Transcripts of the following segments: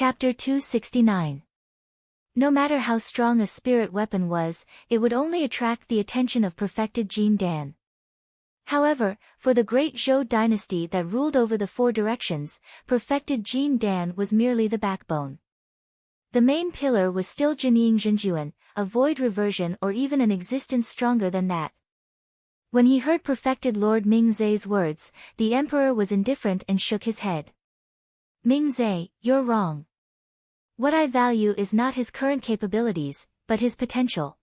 Chapter 269. No matter how strong a spirit weapon was, it would only attract the attention of perfected Jin Dan. However, for the great Zhou dynasty that ruled over the four directions, perfected Jin Dan was merely the backbone. The main pillar was still Jinying Zhenjuan, a void reversion or even an existence stronger than that. When he heard perfected Lord Mingzai's words, the emperor was indifferent and shook his head. Mingzai, you're wrong. What I value is not his current capabilities, but his potential.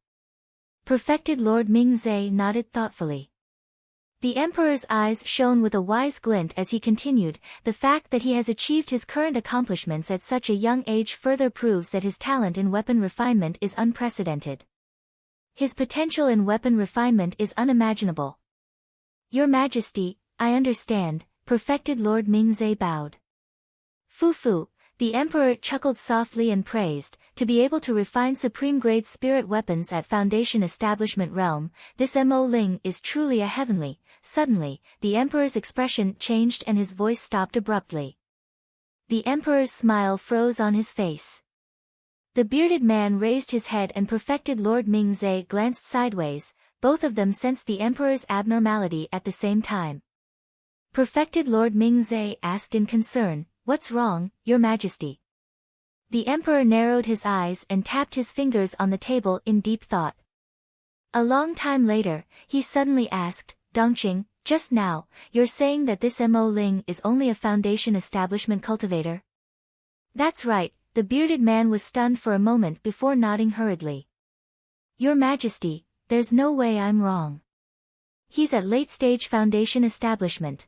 Perfected Lord Mingzai nodded thoughtfully. The emperor's eyes shone with a wise glint as he continued, the fact that he has achieved his current accomplishments at such a young age further proves that his talent in weapon refinement is unprecedented. His potential in weapon refinement is unimaginable. Your Majesty, I understand, perfected Lord Mingzai bowed. Fu, the emperor chuckled softly and praised, to be able to refine supreme-grade spirit weapons at Foundation Establishment Realm, this Mo Ling is truly a heavenly. Suddenly, the emperor's expression changed and his voice stopped abruptly. The emperor's smile froze on his face. The bearded man raised his head and perfected Lord Mingzai glanced sideways, both of them sensed the emperor's abnormality at the same time. Perfected Lord Mingzai asked in concern, "What's wrong, Your Majesty?" The emperor narrowed his eyes and tapped his fingers on the table in deep thought. A long time later, he suddenly asked, "Dongqing, just now, you're saying that this Mo Ling is only a Foundation Establishment cultivator?" "That's right," the bearded man was stunned for a moment before nodding hurriedly. "Your Majesty, there's no way I'm wrong. He's at late-stage Foundation Establishment."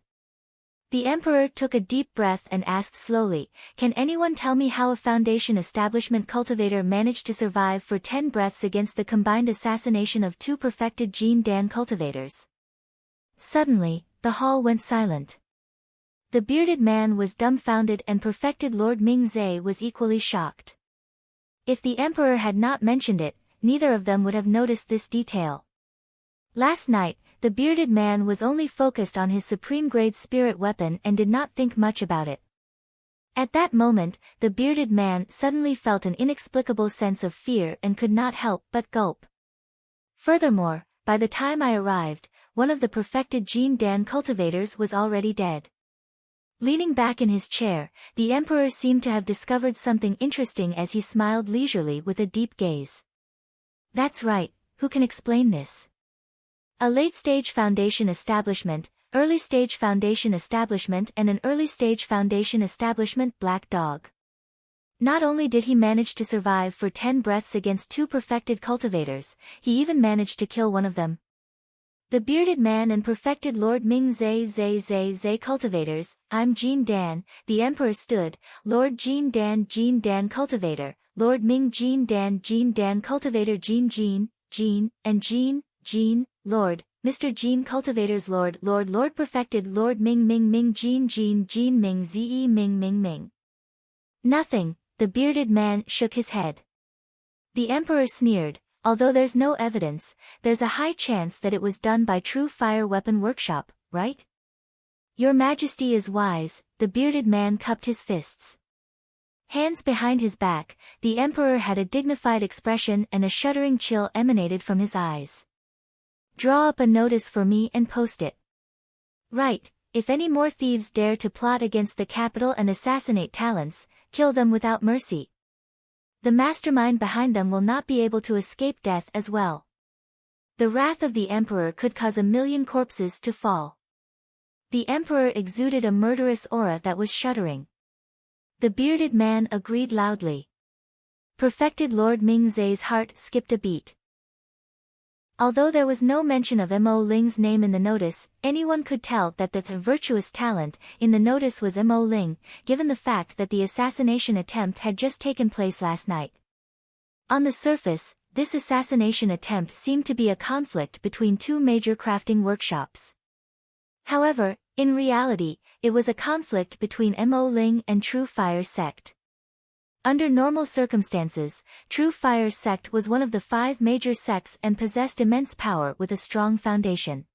The emperor took a deep breath and asked slowly, "Can anyone tell me how a Foundation Establishment cultivator managed to survive for 10 breaths against the combined assassination of 2 perfected Jin Dan cultivators?" Suddenly, the hall went silent. The bearded man was dumbfounded and perfected Lord Mingzai was equally shocked. If the emperor had not mentioned it, neither of them would have noticed this detail. Last night, the bearded man was only focused on his supreme-grade spirit weapon and did not think much about it. At that moment, the bearded man suddenly felt an inexplicable sense of fear and could not help but gulp. Furthermore, by the time I arrived, one of the perfected Jin Dan cultivators was already dead. Leaning back in his chair, the emperor seemed to have discovered something interesting as he smiled leisurely with a deep gaze. "That's right, who can explain this?" "A late-stage Foundation Establishment, early-stage Foundation Establishment and an early-stage Foundation Establishment Black Dog. Not only did he manage to survive for 10 breaths against 2 perfected cultivators, he even managed to kill one of them." The bearded man and perfected Lord Mingzai cultivators, "I'm Jin Dan," the emperor stood, "Lord Jin Dan cultivator, Lord Ming Jin Dan cultivator Jin, and Jin, Lord, Mr. Jin cultivators Lord perfected Lord Ming Jin Ming Ze Ming. Nothing, the bearded man shook his head. The emperor sneered, "Although there's no evidence, there's a high chance that it was done by True Fire Weapon Workshop, right?" "Your Majesty is wise," the bearded man cupped his fists. Hands behind his back, the emperor had a dignified expression and a shuddering chill emanated from his eyes. "Draw up a notice for me and post it. Right, if any more thieves dare to plot against the capital and assassinate talents, kill them without mercy. The mastermind behind them will not be able to escape death as well. The wrath of the emperor could cause 1,000,000 corpses to fall." The emperor exuded a murderous aura that was shuddering. The bearded man agreed loudly. Perfected Lord Mingzai's heart skipped a beat. Although there was no mention of Mo Ling's name in the notice, anyone could tell that the virtuous talent in the notice was Mo Ling, given the fact that the assassination attempt had just taken place last night. On the surface, this assassination attempt seemed to be a conflict between 2 major crafting workshops. However, in reality, it was a conflict between Mo Ling and True Fire Sect. Under normal circumstances, True Fire Sect was one of the 5 major sects and possessed immense power with a strong foundation.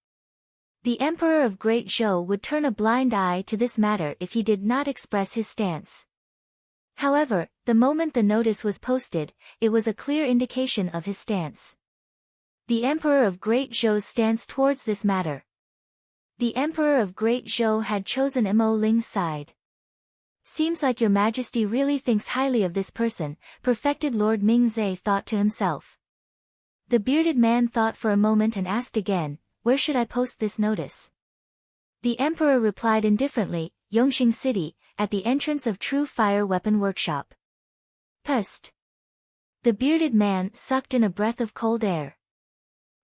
The Emperor of Great Zhou would turn a blind eye to this matter if he did not express his stance. However, the moment the notice was posted, it was a clear indication of his stance. The Emperor of Great Zhou's stance towards this matter. The Emperor of Great Zhou had chosen Mo Ling's side. Seems like your majesty really thinks highly of this person, perfected Lord Mingzhe thought to himself. The bearded man thought for a moment and asked again, where should I post this notice? The emperor replied indifferently, Yongxing City, at the entrance of True Fire Weapon Workshop. Pust. The bearded man sucked in a breath of cold air.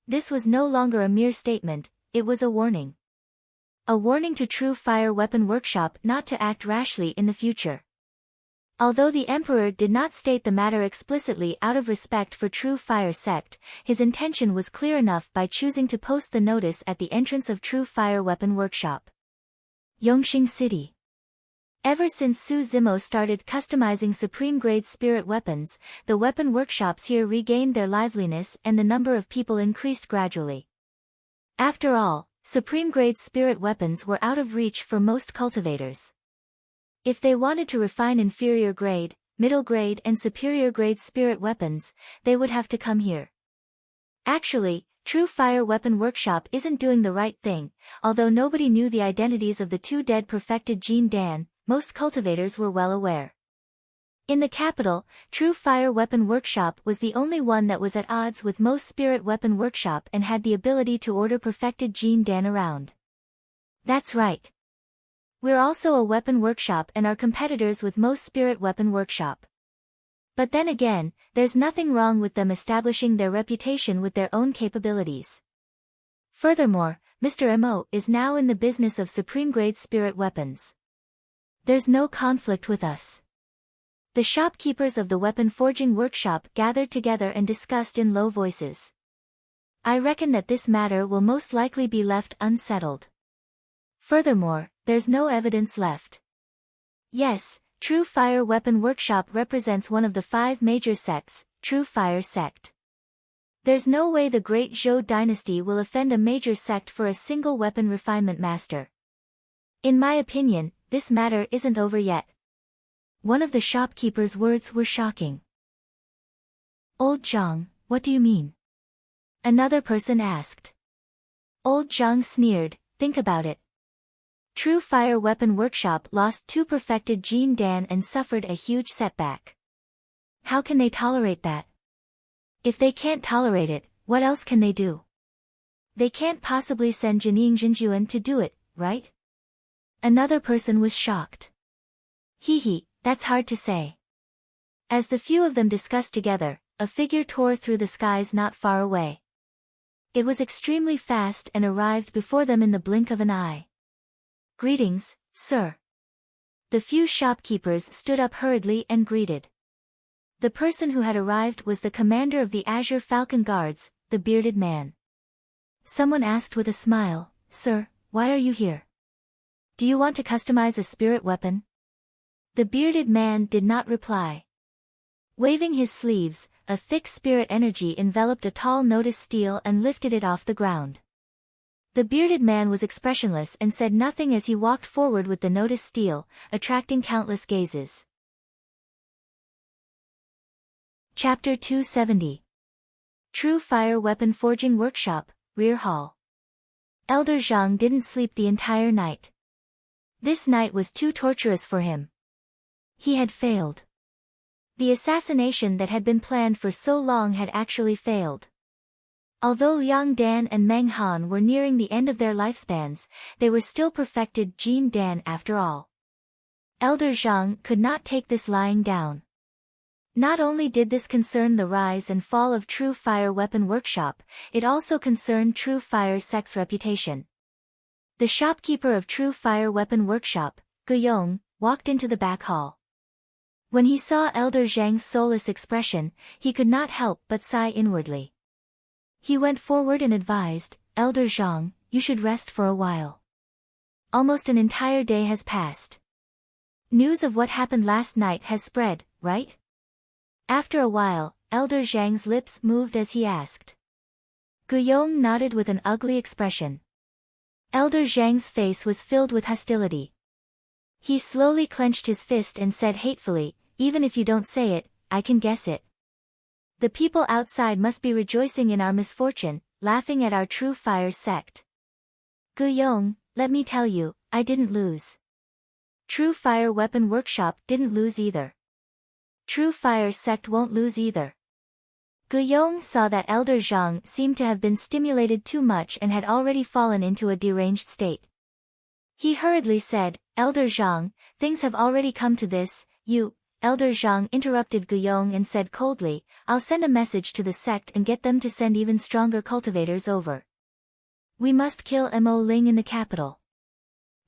This was no longer a mere statement, it was a warning. A warning to True Fire Weapon Workshop not to act rashly in the future. Although the emperor did not state the matter explicitly out of respect for True Fire sect, his intention was clear enough by choosing to post the notice at the entrance of True Fire Weapon Workshop. Yongxing City. Ever since Su Zimo started customizing supreme-grade spirit weapons, the weapon workshops here regained their liveliness and the number of people increased gradually. After all, supreme-grade spirit weapons were out of reach for most cultivators. If they wanted to refine inferior grade, middle grade and superior grade spirit weapons, they would have to come here. Actually, True Fire Weapon Workshop isn't doing the right thing. Although nobody knew the identities of the two dead perfected Jin Dan, most cultivators were well aware. In the capital, True Fire Weapon Workshop was the only one that was at odds with most Spirit Weapon Workshop and had the ability to order perfected Jin Dan around. That's right. We're also a weapon workshop and are competitors with most Spirit Weapon Workshop. But then again, there's nothing wrong with them establishing their reputation with their own capabilities. Furthermore, Mr. Mo is now in the business of supreme-grade spirit weapons. There's no conflict with us. The shopkeepers of the weapon forging workshop gathered together and discussed in low voices. I reckon that this matter will most likely be left unsettled. Furthermore, there's no evidence left. Yes, True Fire Weapon Workshop represents one of the 5 major sects, True Fire Sect. There's no way the Great Zhou dynasty will offend a major sect for a single weapon refinement master. In my opinion, this matter isn't over yet. One of the shopkeeper's words were shocking. Old Zhang, what do you mean? Another person asked. Old Zhang sneered, think about it. True Fire Weapon Workshop lost 2 perfected Jin Dan and suffered a huge setback. How can they tolerate that? If they can't tolerate it, what else can they do? They can't possibly send Jining Jinjuan to do it, right? Another person was shocked. Hee, that's hard to say. As the few of them discussed together, a figure tore through the skies not far away. It was extremely fast and arrived before them in the blink of an eye. Greetings, sir. The few shopkeepers stood up hurriedly and greeted. The person who had arrived was the commander of the Azure Falcon Guards, the bearded man. Someone asked with a smile, Sir, why are you here? Do you want to customize a spirit weapon? The bearded man did not reply. Waving his sleeves, a thick spirit energy enveloped a tall notice steel and lifted it off the ground. The bearded man was expressionless and said nothing as he walked forward with the notice steel, attracting countless gazes. Chapter 270. True Fire Weapon Forging Workshop, Rear Hall. Elder Zhang didn't sleep the entire night. This night was too torturous for him. He had failed. The assassination that had been planned for so long had actually failed. Although Yang Dan and Meng Han were nearing the end of their lifespans, they were still perfected Jin Dan after all. Elder Zhang could not take this lying down. Not only did this concern the rise and fall of True Fire Weapon Workshop, it also concerned True Fire Sect's reputation. The shopkeeper of True Fire Weapon Workshop, Guyong, walked into the back hall. When he saw Elder Zhang's soulless expression, he could not help but sigh inwardly. He went forward and advised, Elder Zhang, you should rest for a while. Almost an entire day has passed. News of what happened last night has spread, right? After a while, Elder Zhang's lips moved as he asked. Guyong nodded with an ugly expression. Elder Zhang's face was filled with hostility. He slowly clenched his fist and said hatefully, even if you don't say it, I can guess it. The people outside must be rejoicing in our misfortune, laughing at our True Fire sect. Guyong, let me tell you, I didn't lose. True Fire Weapon Workshop didn't lose either. True Fire sect won't lose either. Guyong saw that Elder Zhang seemed to have been stimulated too much and had already fallen into a deranged state. He hurriedly said, Elder Zhang, things have already come to this, you. Elder Zhang interrupted Guyong and said coldly, I'll send a message to the sect and get them to send even stronger cultivators over. We must kill Mo Ling in the capital.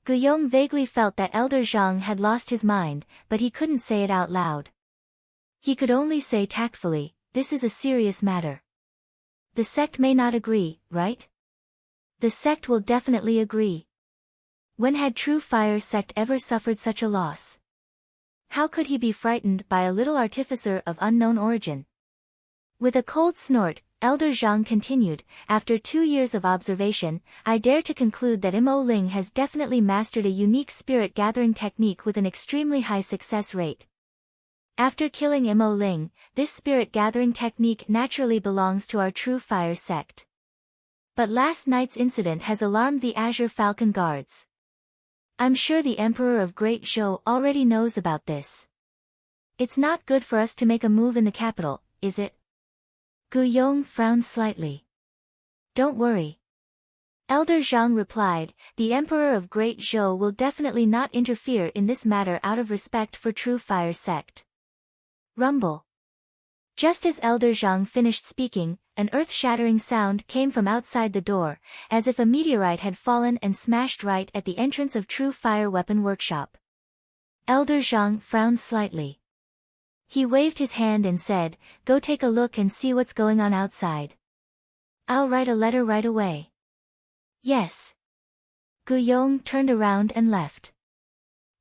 Guyong vaguely felt that Elder Zhang had lost his mind, but he couldn't say it out loud. He could only say tactfully, this is a serious matter. The sect may not agree, right? The sect will definitely agree. When had True Fire sect ever suffered such a loss? How could he be frightened by a little artificer of unknown origin? With a cold snort, Elder Zhang continued, after 2 years of observation, I dare to conclude that Mo Ling has definitely mastered a unique spirit-gathering technique with an extremely high success rate. After killing Mo Ling, this spirit-gathering technique naturally belongs to our True Fire sect. But last night's incident has alarmed the Azure Falcon Guards. I'm sure the Emperor of Great Zhou already knows about this. It's not good for us to make a move in the capital, is it? Guyong frowned slightly. Don't worry. Elder Zhang replied, the Emperor of Great Zhou will definitely not interfere in this matter out of respect for True Fire sect. Rumble. Just as Elder Zhang finished speaking, an earth-shattering sound came from outside the door, as if a meteorite had fallen and smashed right at the entrance of True Fire Weapon Workshop. Elder Zhang frowned slightly. He waved his hand and said, go take a look and see what's going on outside. I'll write a letter right away. Yes. Guyong turned around and left.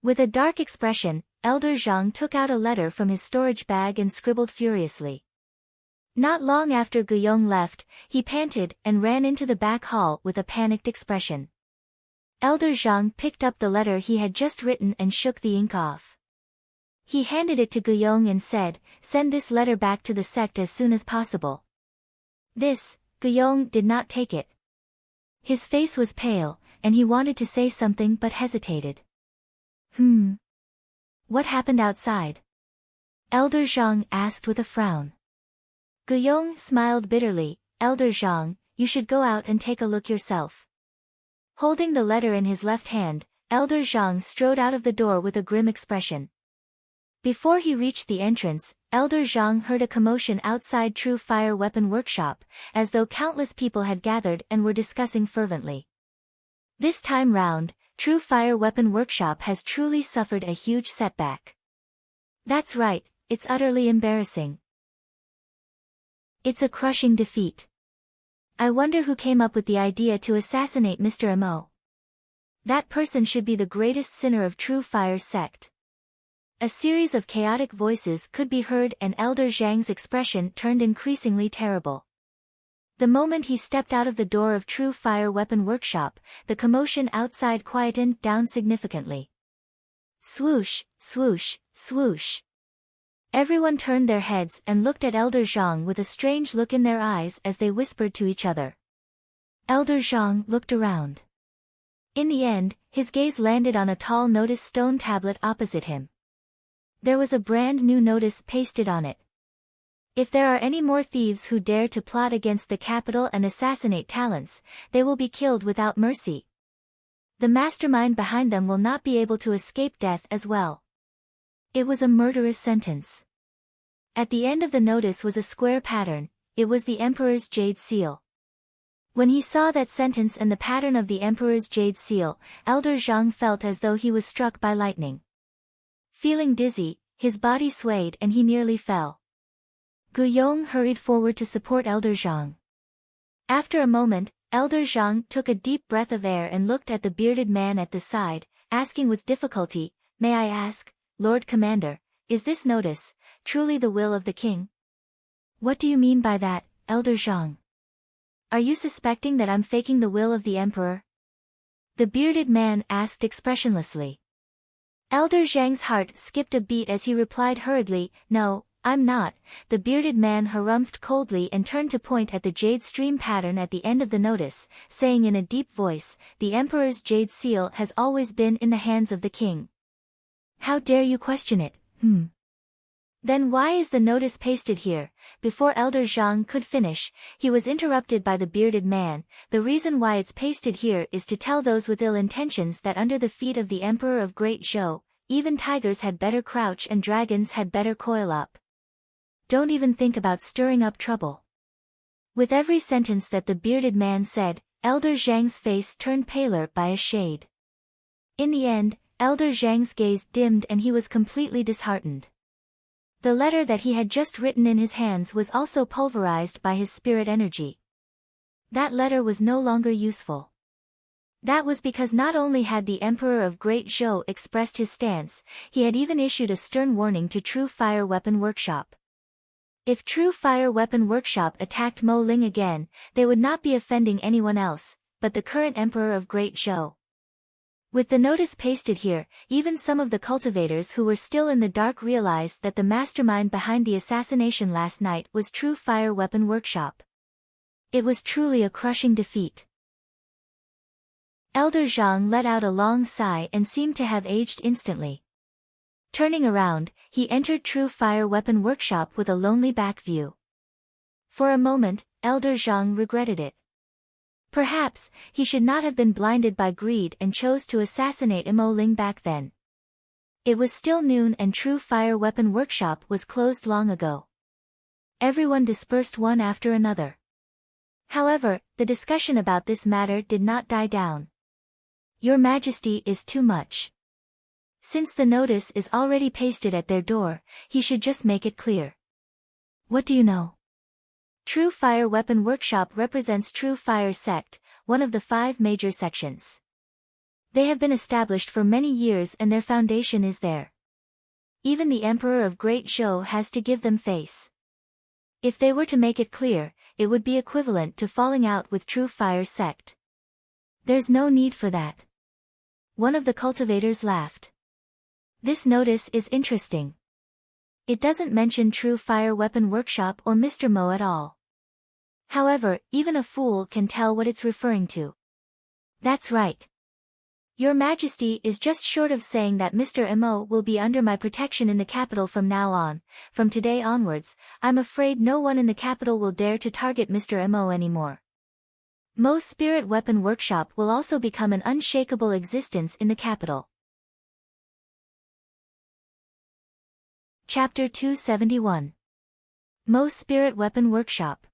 With a dark expression, Elder Zhang took out a letter from his storage bag and scribbled furiously. Not long after Guyong left, he panted and ran into the back hall with a panicked expression. Elder Zhang picked up the letter he had just written and shook the ink off. He handed it to Guyong and said, send this letter back to the sect as soon as possible. Guyong did not take it. His face was pale, and he wanted to say something but hesitated. What happened outside? Elder Zhang asked with a frown. Guyong smiled bitterly, Elder Zhang, you should go out and take a look yourself. Holding the letter in his left hand, Elder Zhang strode out of the door with a grim expression. Before he reached the entrance, Elder Zhang heard a commotion outside True Fire Weapon Workshop, as though countless people had gathered and were discussing fervently. This time round, True Fire Weapon Workshop has truly suffered a huge setback. That's right, it's utterly embarrassing. It's a crushing defeat. I wonder who came up with the idea to assassinate Mr. Mo. That person should be the greatest sinner of True Fire's sect. A series of chaotic voices could be heard and Elder Zhang's expression turned increasingly terrible. The moment he stepped out of the door of True Fire Weapon Workshop, the commotion outside quietened down significantly. Swoosh, swoosh, swoosh. Everyone turned their heads and looked at Elder Zhang with a strange look in their eyes as they whispered to each other. Elder Zhang looked around. In the end, his gaze landed on a tall notice stone tablet opposite him. There was a brand new notice pasted on it. If there are any more thieves who dare to plot against the capital and assassinate talents, they will be killed without mercy. The mastermind behind them will not be able to escape death as well. It was a murderous sentence. At the end of the notice was a square pattern. It was the Emperor's Jade Seal. When he saw that sentence and the pattern of the Emperor's Jade Seal, Elder Zhang felt as though he was struck by lightning. Feeling dizzy, his body swayed and he nearly fell. Guyong hurried forward to support Elder Zhang. After a moment, Elder Zhang took a deep breath of air and looked at the bearded man at the side, asking with difficulty, "May I ask, Lord Commander, is this notice truly the will of the king?" "What do you mean by that, Elder Zhang? Are you suspecting that I'm faking the will of the emperor?" The bearded man asked expressionlessly. Elder Zhang's heart skipped a beat as he replied hurriedly, "No, I'm not." The bearded man harumphed coldly and turned to point at the jade stream pattern at the end of the notice, saying in a deep voice, "The Emperor's jade seal has always been in the hands of the king. How dare you question it, Then why is the notice pasted here?" Before Elder Zhang could finish, he was interrupted by the bearded man. "The reason why it's pasted here is to tell those with ill intentions that under the feet of the Emperor of Great Zhou, even tigers had better crouch and dragons had better coil up. Don't even think about stirring up trouble." With every sentence that the bearded man said, Elder Zhang's face turned paler by a shade. In the end, Elder Zhang's gaze dimmed and he was completely disheartened. The letter that he had just written in his hands was also pulverized by his spirit energy. That letter was no longer useful. That was because not only had the Emperor of Great Zhou expressed his stance, he had even issued a stern warning to True Fire Weapon Workshop. If True Fire Weapon Workshop attacked Mo Ling again, they would not be offending anyone else, but the current Emperor of Great Zhou. With the notice pasted here, even some of the cultivators who were still in the dark realized that the mastermind behind the assassination last night was True Fire Weapon Workshop. It was truly a crushing defeat. Elder Zhang let out a long sigh and seemed to have aged instantly. Turning around, he entered True Fire Weapon Workshop with a lonely back view. For a moment, Elder Zhang regretted it. Perhaps, he should not have been blinded by greed and chose to assassinate Mo Ling back then. It was still noon and True Fire Weapon Workshop was closed long ago. Everyone dispersed one after another. However, the discussion about this matter did not die down. "Your Majesty is too much. Since the notice is already pasted at their door, he should just make it clear." "What do you know?" True Fire Weapon Workshop represents True Fire Sect, one of the 5 major sections. They have been established for many years and their foundation is there. Even the Emperor of Great Zhou has to give them face. If they were to make it clear, it would be equivalent to falling out with True Fire Sect. "There's no need for that." One of the cultivators laughed. "This notice is interesting. It doesn't mention True Fire Weapon Workshop or Mr. Mo at all. However, even a fool can tell what it's referring to." "That's right. Your Majesty is just short of saying that Mr. Mo will be under my protection in the capital from now on. From today onwards, I'm afraid no one in the capital will dare to target Mr. Mo anymore. Mo's Spirit Weapon Workshop will also become an unshakable existence in the capital." Chapter 271. Mo's Spirit Weapon Workshop.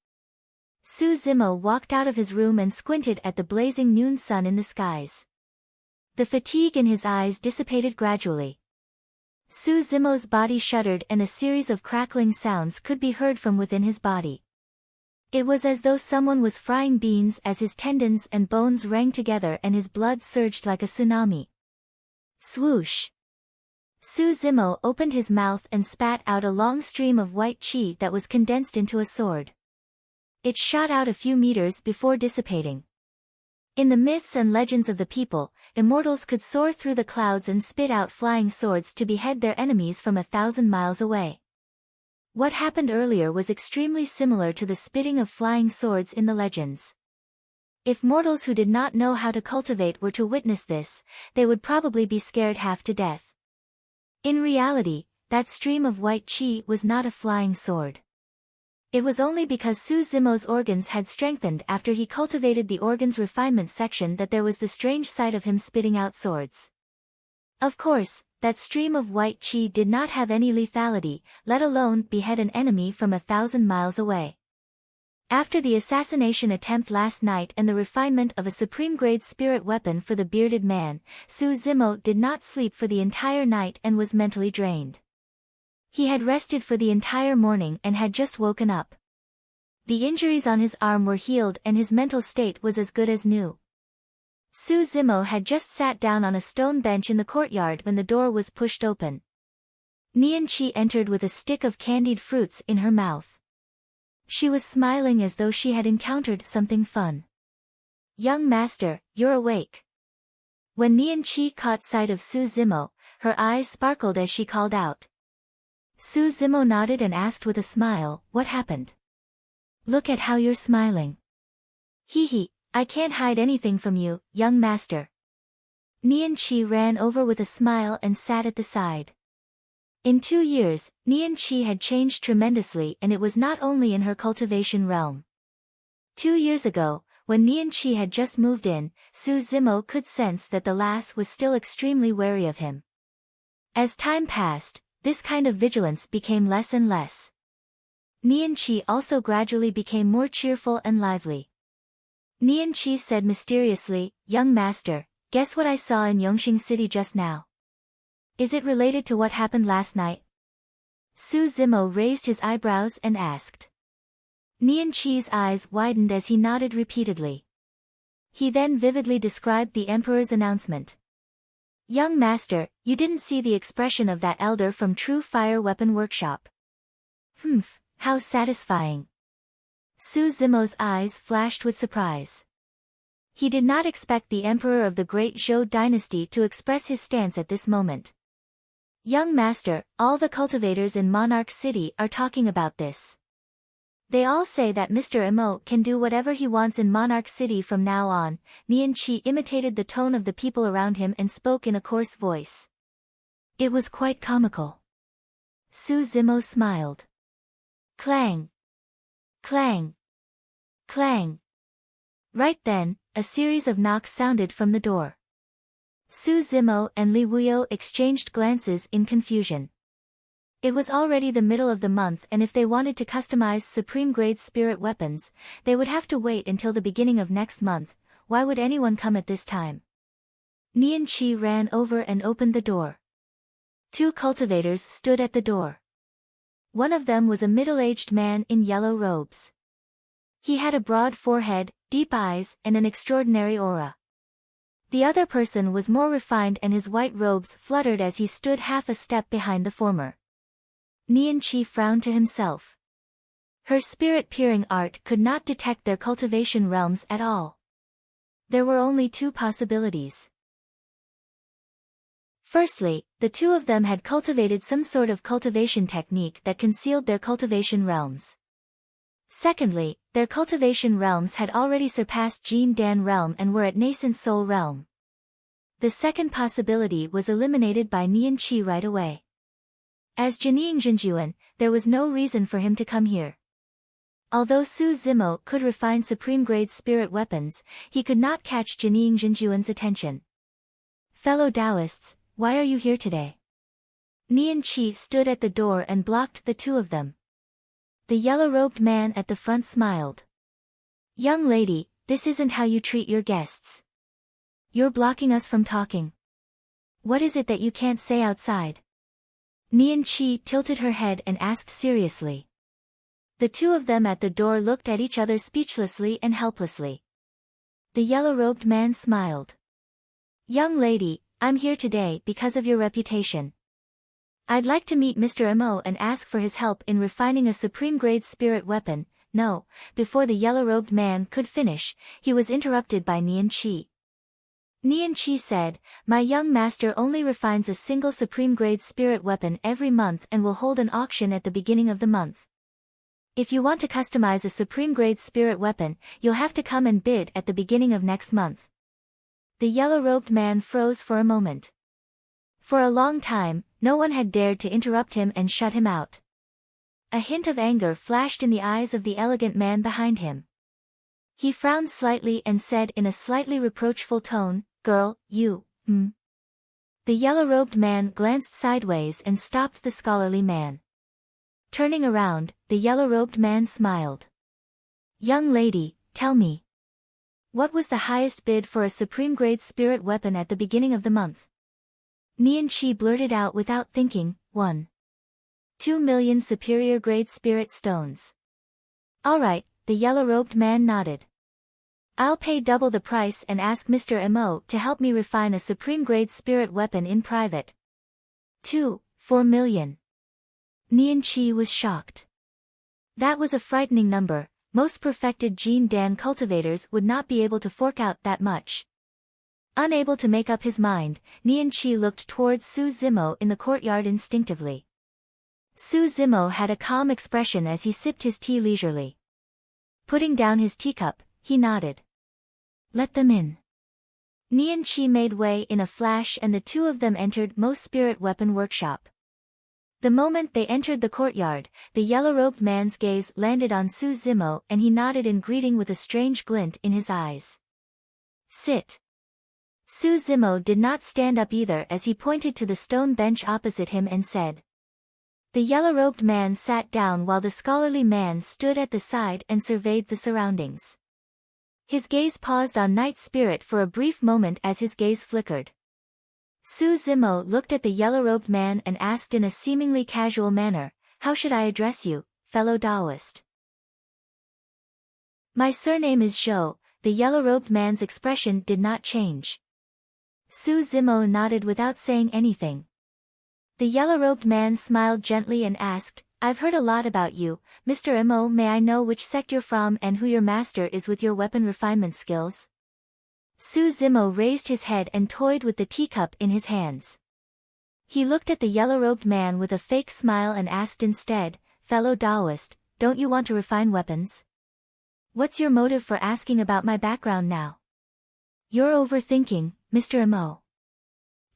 Su Zimo walked out of his room and squinted at the blazing noon sun in the skies. The fatigue in his eyes dissipated gradually. Su Zimo's body shuddered and a series of crackling sounds could be heard from within his body. It was as though someone was frying beans as his tendons and bones rang together and his blood surged like a tsunami. Swoosh! Su Zimo opened his mouth and spat out a long stream of white qi that was condensed into a sword. It shot out a few meters before dissipating. In the myths and legends of the people, immortals could soar through the clouds and spit out flying swords to behead their enemies from 1,000 miles away. What happened earlier was extremely similar to the spitting of flying swords in the legends. If mortals who did not know how to cultivate were to witness this, they would probably be scared half to death. In reality, that stream of white qi was not a flying sword. It was only because Su Zimo's organs had strengthened after he cultivated the organs refinement section that there was the strange sight of him spitting out swords. Of course, that stream of white qi did not have any lethality, let alone behead an enemy from 1,000 miles away. After the assassination attempt last night and the refinement of a supreme-grade spirit weapon for the bearded man, Su Zimo did not sleep for the entire night and was mentally drained. He had rested for the entire morning and had just woken up. The injuries on his arm were healed and his mental state was as good as new. Su Zimo had just sat down on a stone bench in the courtyard when the door was pushed open. Nian Qi entered with a stick of candied fruits in her mouth. She was smiling as though she had encountered something fun. "Young master, you're awake." When Nian Qi caught sight of Su Zimo, her eyes sparkled as she called out. Su Zimo nodded and asked with a smile, "What happened? Look at how you're smiling." "Hee, I can't hide anything from you, young master." Nian Qi ran over with a smile and sat at the side. In 2 years, Nian Qi had changed tremendously, and it was not only in her cultivation realm. 2 years ago, when Nian Qi had just moved in, Su Zimo could sense that the lass was still extremely wary of him. As time passed, this kind of vigilance became less and less. Nian Qi also gradually became more cheerful and lively. Nian Qi said mysteriously, "Young master, guess what I saw in Yongxing City just now? Is it related to what happened last night?" Su Zimo raised his eyebrows and asked. Nian Qi's eyes widened as he nodded repeatedly. He then vividly described the emperor's announcement. "Young master, you didn't see the expression of that elder from True Fire Weapon Workshop. Humph, how satisfying." Su Zimo's eyes flashed with surprise. He did not expect the emperor of the Great Zhou dynasty to express his stance at this moment. "Young master, all the cultivators in Monarch City are talking about this. They all say that Mr. Emo can do whatever he wants in Monarch City from now on." Nian Qi imitated the tone of the people around him and spoke in a coarse voice. It was quite comical. Su Zimo smiled. Clang! Clang! Clang! Right then, a series of knocks sounded from the door. Su Zimo and Li Wuyo exchanged glances in confusion. It was already the middle of the month, and if they wanted to customize supreme-grade spirit weapons, they would have to wait until the beginning of next month. Why would anyone come at this time? Nian Qi ran over and opened the door. 2 cultivators stood at the door. One of them was a middle-aged man in yellow robes. He had a broad forehead, deep eyes, and an extraordinary aura. The other person was more refined, and his white robes fluttered as he stood half a step behind the former. Nian Qi frowned to himself. Her spirit-peering art could not detect their cultivation realms at all. There were only 2 possibilities. Firstly, the 2 of them had cultivated some sort of cultivation technique that concealed their cultivation realms. Secondly, their cultivation realms had already surpassed Jin Dan realm and were at nascent soul realm. The second possibility was eliminated by Nian Qi right away. As Jining Jinjuan, there was no reason for him to come here. Although Su Zimo could refine supreme-grade spirit weapons, he could not catch Jining Jinjuan's attention. "Fellow Taoists, why are you here today?" Nian Qi stood at the door and blocked the 2 of them. The yellow-robed man at the front smiled. "Young lady, this isn't how you treat your guests. You're blocking us from talking. What is it that you can't say outside?" Nian Qi tilted her head and asked seriously. The 2 of them at the door looked at each other speechlessly and helplessly. The yellow-robed man smiled. "Young lady, I'm here today because of your reputation. I'd like to meet Mr. Emo and ask for his help in refining a supreme-grade spirit weapon." No, before the yellow-robed man could finish, he was interrupted by Nian Qi. Nian Qi said, "My young master only refines a single supreme-grade spirit weapon every month and will hold an auction at the beginning of the month. If you want to customize a supreme-grade spirit weapon, you'll have to come and bid at the beginning of next month." The yellow-robed man froze for a moment. For a long time, no one had dared to interrupt him and shut him out. A hint of anger flashed in the eyes of the elegant man behind him. He frowned slightly and said in a slightly reproachful tone, "Girl, you, The yellow-robed man glanced sideways and stopped the scholarly man. Turning around, the yellow-robed man smiled. "Young lady, tell me. What was the highest bid for a supreme-grade spirit weapon at the beginning of the month?" Nian Qi blurted out without thinking, 1.2 million superior-grade spirit stones. "All right," the yellow-robed man nodded. "I'll pay double the price and ask Mr. Emo to help me refine a supreme-grade spirit weapon in private." 4 million. Nian Qi was shocked. That was a frightening number. Most perfected Jin Dan cultivators would not be able to fork out that much. Unable to make up his mind, Nianqi looked towards Su Zimo in the courtyard instinctively. Su Zimo had a calm expression as he sipped his tea leisurely. Putting down his teacup, he nodded. Let them in. Nianqi made way in a flash and the two of them entered Mo's spirit weapon workshop. The moment they entered the courtyard, the yellow-robed man's gaze landed on Su Zimo and he nodded in greeting with a strange glint in his eyes. Sit. Su Zimo did not stand up either as he pointed to the stone bench opposite him and said. The yellow-robed man sat down while the scholarly man stood at the side and surveyed the surroundings. His gaze paused on Night Spirit for a brief moment as his gaze flickered. Su Zimo looked at the yellow-robed man and asked in a seemingly casual manner, "How should I address you, fellow Taoist?" "My surname is Zhou." The yellow-robed man's expression did not change. Su Zimo nodded without saying anything. The yellow-robed man smiled gently and asked, "I've heard a lot about you, Mr. Mo. May I know which sect you're from and who your master is with your weapon refinement skills?" Su Zimo raised his head and toyed with the teacup in his hands. He looked at the yellow-robed man with a fake smile and asked instead, "Fellow Taoist, don't you want to refine weapons? What's your motive for asking about my background now?" "You're overthinking, Mr. Mo."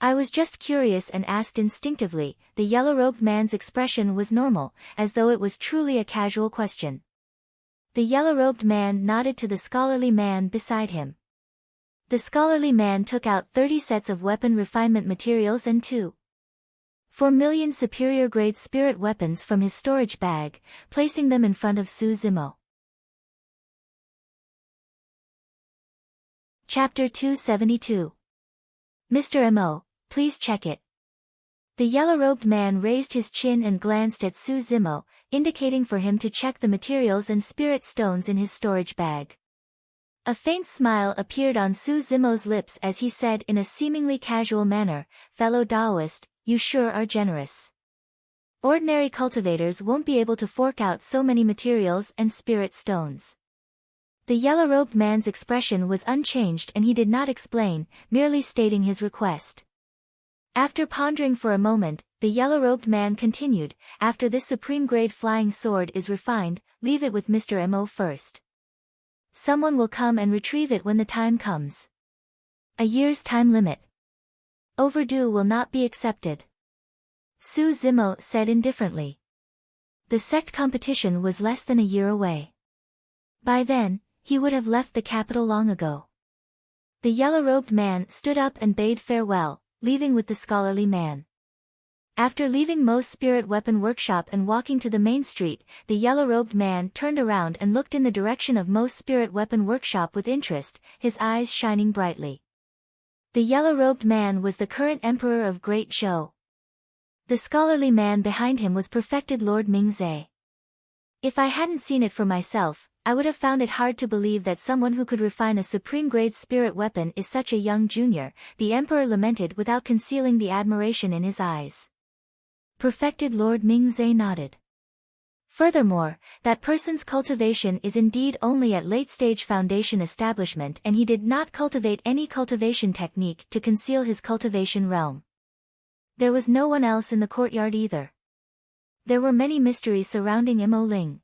"I was just curious and asked instinctively." The yellow-robed man's expression was normal, as though it was truly a casual question. The yellow-robed man nodded to the scholarly man beside him. The scholarly man took out 30 sets of weapon refinement materials and 4 million superior-grade spirit weapons from his storage bag, placing them in front of Su Zimo. Chapter 272. Mr. Mo, please check it. The yellow-robed man raised his chin and glanced at Su Zimo, indicating for him to check the materials and spirit stones in his storage bag. A faint smile appeared on Su Zimo's lips as he said in a seemingly casual manner, "Fellow Taoist, you sure are generous. Ordinary cultivators won't be able to fork out so many materials and spirit stones." The yellow-robed man's expression was unchanged and he did not explain, merely stating his request. After pondering for a moment, the yellow-robed man continued, "After this supreme-grade flying sword is refined, leave it with Mr. Mo first. Someone will come and retrieve it when the time comes. A year's time limit. Overdue will not be accepted." Su Zimo said indifferently. The sect competition was less than a year away. By then, he would have left the capital long ago. The yellow-robed man stood up and bade farewell, leaving with the scholarly man. After leaving Mo's spirit weapon workshop and walking to the main street, the yellow-robed man turned around and looked in the direction of Mo's spirit weapon workshop with interest, his eyes shining brightly. The yellow-robed man was the current emperor of Great Zhou. The scholarly man behind him was perfected Lord Mingzhe. If I hadn't seen it for myself, I would have found it hard to believe that someone who could refine a supreme-grade spirit weapon is such a young junior, the emperor lamented without concealing the admiration in his eyes. Perfected Lord Mingzhe nodded. Furthermore, that person's cultivation is indeed only at late-stage foundation establishment and he did not cultivate any cultivation technique to conceal his cultivation realm. There was no one else in the courtyard either. There were many mysteries surrounding Mo Ling.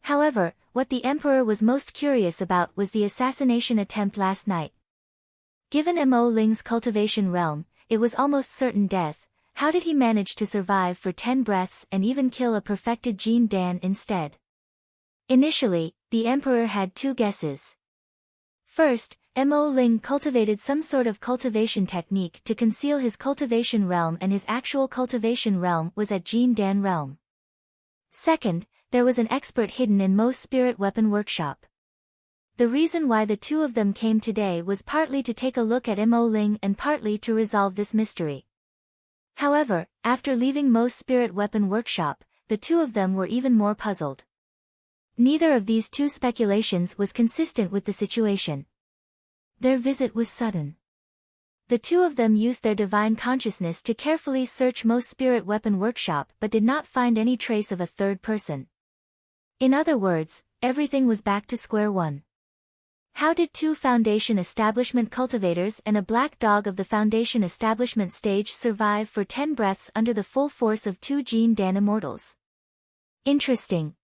However, what the emperor was most curious about was the assassination attempt last night. Given Mo Ling's cultivation realm, it was almost certain death. How did he manage to survive for 10 breaths and even kill a perfected Jin Dan instead? Initially, the emperor had 2 guesses. First, Mo Ling cultivated some sort of cultivation technique to conceal his cultivation realm and his actual cultivation realm was at Jin Dan realm. Second, there was an expert hidden in Mo's spirit weapon workshop. The reason why the two of them came today was partly to take a look at Mo Ling and partly to resolve this mystery. However, after leaving Mo's spirit weapon workshop, the two of them were even more puzzled. Neither of these two speculations was consistent with the situation. Their visit was sudden. The two of them used their divine consciousness to carefully search Mo's spirit weapon workshop but did not find any trace of a third person. In other words, everything was back to square one. How did two Foundation establishment cultivators and a black dog of the Foundation establishment stage survive for 10 breaths under the full force of two Jean Dan immortals? Interesting.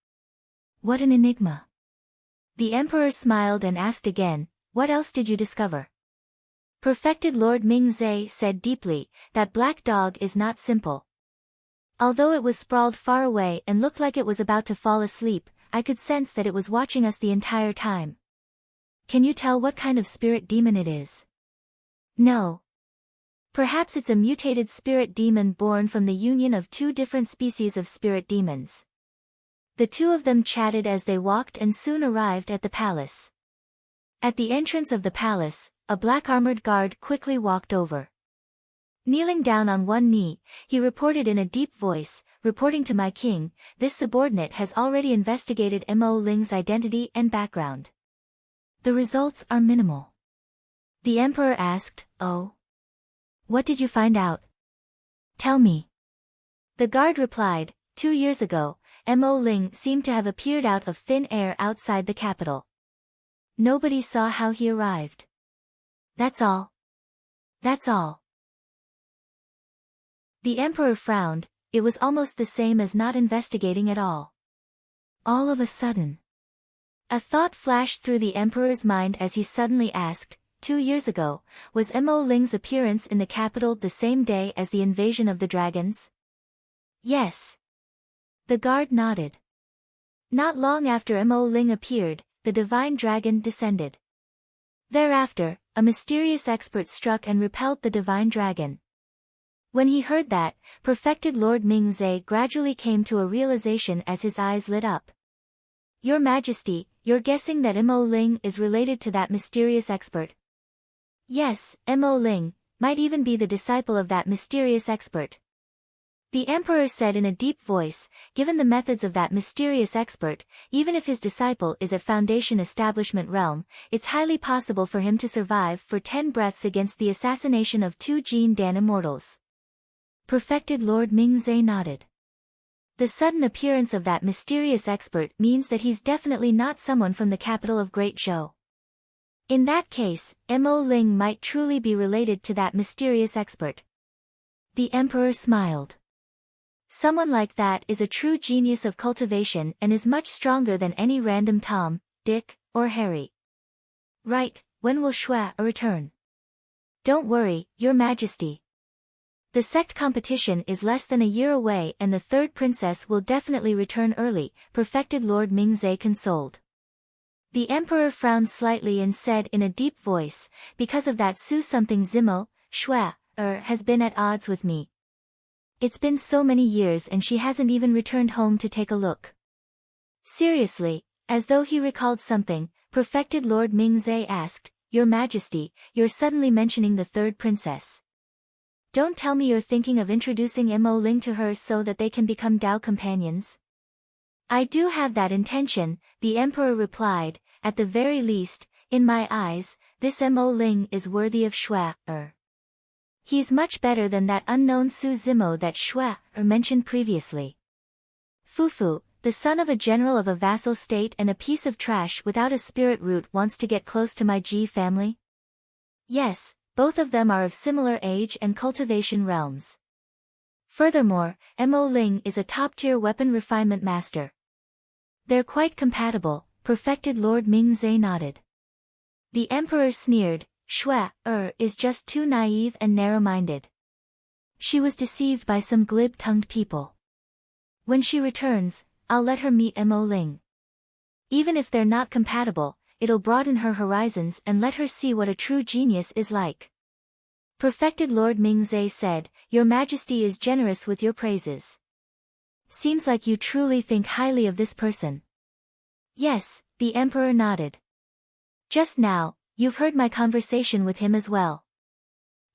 What an enigma. The Emperor smiled and asked again, what else did you discover? Perfected Lord Ming-Zhe said deeply, that black dog is not simple. Although it was sprawled far away and looked like it was about to fall asleep, I could sense that it was watching us the entire time. Can you tell what kind of spirit demon it is? No. Perhaps it's a mutated spirit demon born from the union of two different species of spirit demons. The two of them chatted as they walked and soon arrived at the palace. At the entrance of the palace, a black armored guard quickly walked over. Kneeling down on one knee, he reported in a deep voice, reporting to my king, this subordinate has already investigated Mo Ling's identity and background. The results are minimal. The Emperor asked, oh? What did you find out? Tell me. The guard replied, 2 years ago, Mo Ling seemed to have appeared out of thin air outside the capital. Nobody saw how he arrived. That's all. That's all. The Emperor frowned, it was almost the same as not investigating at all. All of a sudden. A thought flashed through the Emperor's mind as he suddenly asked, 2 years ago, was Mo Ling's appearance in the capital the same day as the invasion of the dragons? Yes. The guard nodded. Not long after Mo Ling appeared, the divine dragon descended. Thereafter, a mysterious expert struck and repelled the divine dragon. When he heard that, perfected Lord Ming-Zhe gradually came to a realization as his eyes lit up. Your Majesty, you're guessing that Mo Ling is related to that mysterious expert? Yes, Mo Ling might even be the disciple of that mysterious expert. The Emperor said in a deep voice, given the methods of that mysterious expert, even if his disciple is at Foundation establishment realm, it's highly possible for him to survive for 10 breaths against the assassination of two Jean Dan immortals. Perfected Lord Ming-Zhe nodded. The sudden appearance of that mysterious expert means that he's definitely not someone from the capital of Great Zhou. In that case, Mo Ling might truly be related to that mysterious expert. The Emperor smiled. Someone like that is a true genius of cultivation and is much stronger than any random Tom, Dick, or Harry. Right, when will Shui return? Don't worry, Your Majesty. The sect competition is less than a year away and the third princess will definitely return early, perfected Lord Ming-Zhe consoled. The Emperor frowned slightly and said in a deep voice, because of that Su something Zimo, Shui has been at odds with me. It's been so many years and she hasn't even returned home to take a look. Seriously, as though he recalled something, perfected Lord Ming-Zhe asked, Your Majesty, you're suddenly mentioning the third princess. Don't tell me you're thinking of introducing Mo Ling to her so that they can become Dao companions. I do have that intention, the Emperor replied, at the very least, in my eyes, this Mo Ling is worthy of Shui. He's much better than that unknown Su Zimo that Shui mentioned previously. Fufu, the son of a general of a vassal state and a piece of trash without a spirit root wants to get close to my Ji family? Yes, both of them are of similar age and cultivation realms. Furthermore, Mo Ling is a top-tier weapon refinement master. They're quite compatible, perfected Lord Ming-Zhe nodded. The Emperor sneered, Shui is just too naive and narrow-minded. She was deceived by some glib-tongued people. When she returns, I'll let her meet Mo Ling. Even if they're not compatible, it'll broaden her horizons and let her see what a true genius is like. Perfected Lord Ming-Zhe said, Your Majesty is generous with your praises. Seems like you truly think highly of this person. Yes, the Emperor nodded. Just now, you've heard my conversation with him as well.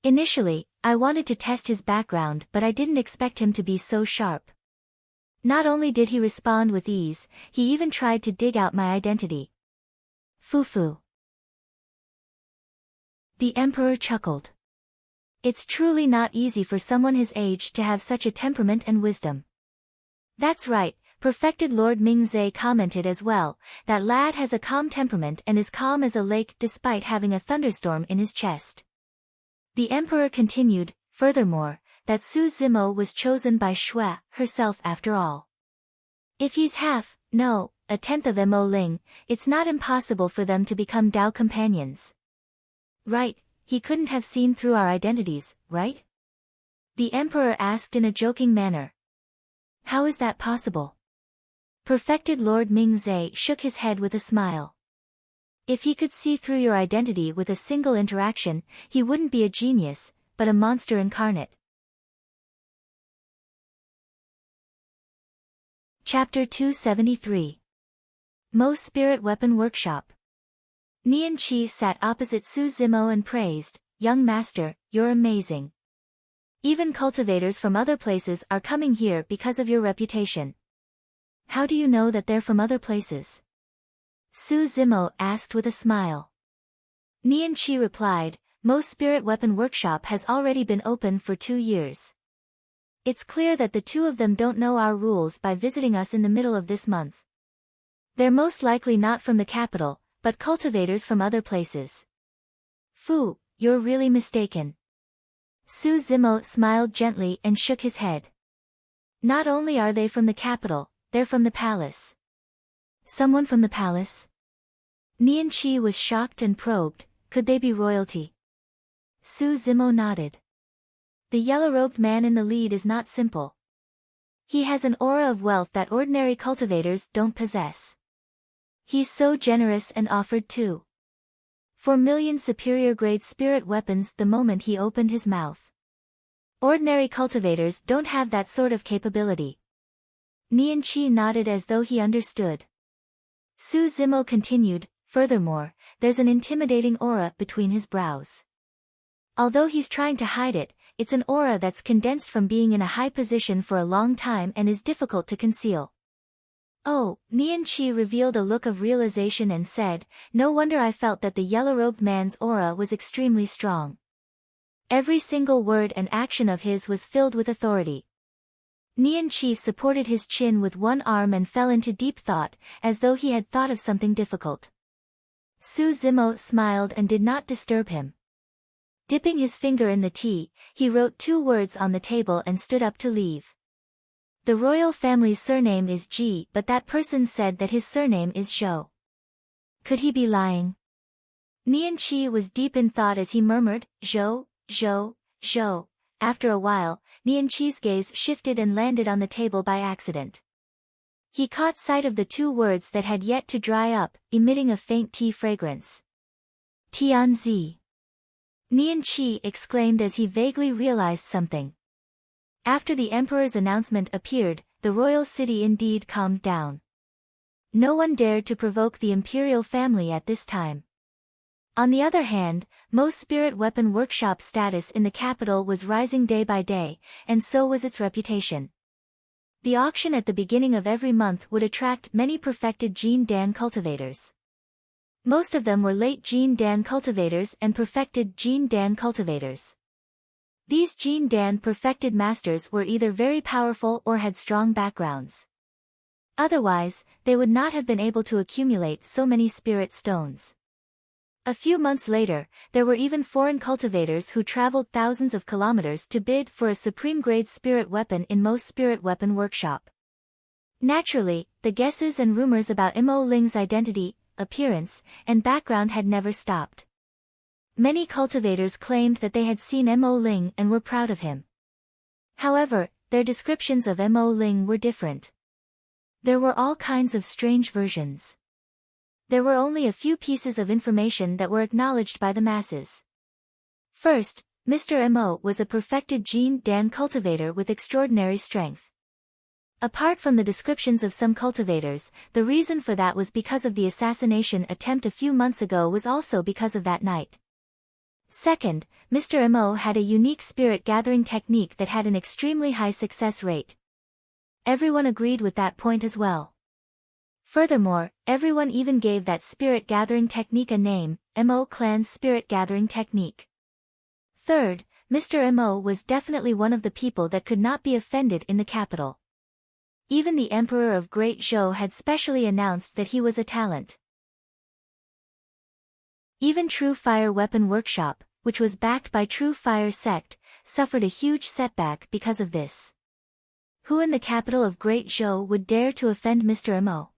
Initially, I wanted to test his background but I didn't expect him to be so sharp. Not only did he respond with ease, he even tried to dig out my identity. Fufu. The Emperor chuckled. It's truly not easy for someone his age to have such a temperament and wisdom. That's right, Perfected Lord Mingze commented as well, "That lad has a calm temperament and is calm as a lake despite having a thunderstorm in his chest." The emperor continued, furthermore, that Su Zimo was chosen by Shui herself after all. If he's half, no, a tenth of Mo Ling, it's not impossible for them to become Dao companions. Right, he couldn't have seen through our identities, right? The emperor asked in a joking manner. How is that possible? Perfected Lord Mingze shook his head with a smile. If he could see through your identity with a single interaction, he wouldn't be a genius, but a monster incarnate. Chapter 273. Mo's Spirit Weapon Workshop. Nian Qi sat opposite Su Zimo and praised, "Young master, you're amazing. Even cultivators from other places are coming here because of your reputation." How do you know that they're from other places? Su Zimo asked with a smile. Nian Qi replied, Mo's Spirit Weapon Workshop has already been open for 2 years. It's clear that the two of them don't know our rules by visiting us in the middle of this month. They're most likely not from the capital, but cultivators from other places. Fu, you're really mistaken. Su Zimo smiled gently and shook his head. Not only are they from the capital, they're from the palace. Someone from the palace? Nian Qi was shocked and probed, could they be royalty? Su Zimo nodded. The yellow-robed man in the lead is not simple. He has an aura of wealth that ordinary cultivators don't possess. He's so generous and offered 4 million superior-grade spirit weapons the moment he opened his mouth. Ordinary cultivators don't have that sort of capability. Nian Qi nodded as though he understood. Su Zimo continued, furthermore, there's an intimidating aura between his brows. Although he's trying to hide it, it's an aura that's condensed from being in a high position for a long time and is difficult to conceal. Oh, Nian Qi revealed a look of realization and said, no wonder I felt that the yellow-robed man's aura was extremely strong. Every single word and action of his was filled with authority. Nian Qi supported his chin with one arm and fell into deep thought, as though he had thought of something difficult. Su Zimo smiled and did not disturb him. Dipping his finger in the tea, he wrote 2 words on the table and stood up to leave. The royal family's surname is Ji, but that person said that his surname is Zhou. Could he be lying? Nian Qi was deep in thought as he murmured, Zhou, Zhou, Zhou. After a while, Nian Qi's gaze shifted and landed on the table by accident. He caught sight of the 2 words that had yet to dry up, emitting a faint tea fragrance. Tianzi. Nian Qi exclaimed as he vaguely realized something. After the emperor's announcement appeared, the royal city indeed calmed down. No one dared to provoke the imperial family at this time. On the other hand, Mo's Spirit Weapon Workshop status in the capital was rising day by day, and so was its reputation. The auction at the beginning of every month would attract many perfected Jin Dan cultivators. Most of them were late Jin Dan cultivators and perfected Jin Dan cultivators. These Jin Dan perfected masters were either very powerful or had strong backgrounds. Otherwise, they would not have been able to accumulate so many spirit stones. A few months later, there were even foreign cultivators who traveled thousands of kilometers to bid for a supreme-grade spirit weapon in Mo's Spirit Weapon Workshop. Naturally, the guesses and rumors about Mo Ling's identity, appearance, and background had never stopped. Many cultivators claimed that they had seen Mo Ling and were proud of him. However, their descriptions of Mo Ling were different. There were all kinds of strange versions. There were only a few pieces of information that were acknowledged by the masses. First, Mr. Mo was a perfected Jin Dan cultivator with extraordinary strength. Apart from the descriptions of some cultivators, the reason for that was because of the assassination attempt a few months ago was also because of that night. Second, Mr. Mo had a unique spirit-gathering technique that had an extremely high success rate. Everyone agreed with that point as well. Furthermore, everyone even gave that spirit-gathering technique a name, Mo Clan's spirit-gathering technique. Third, Mr. Mo was definitely one of the people that could not be offended in the capital. Even the Emperor of Great Zhou had specially announced that he was a talent. Even True Fire Weapon Workshop, which was backed by True Fire Sect, suffered a huge setback because of this. Who in the capital of Great Zhou would dare to offend Mr. Mo?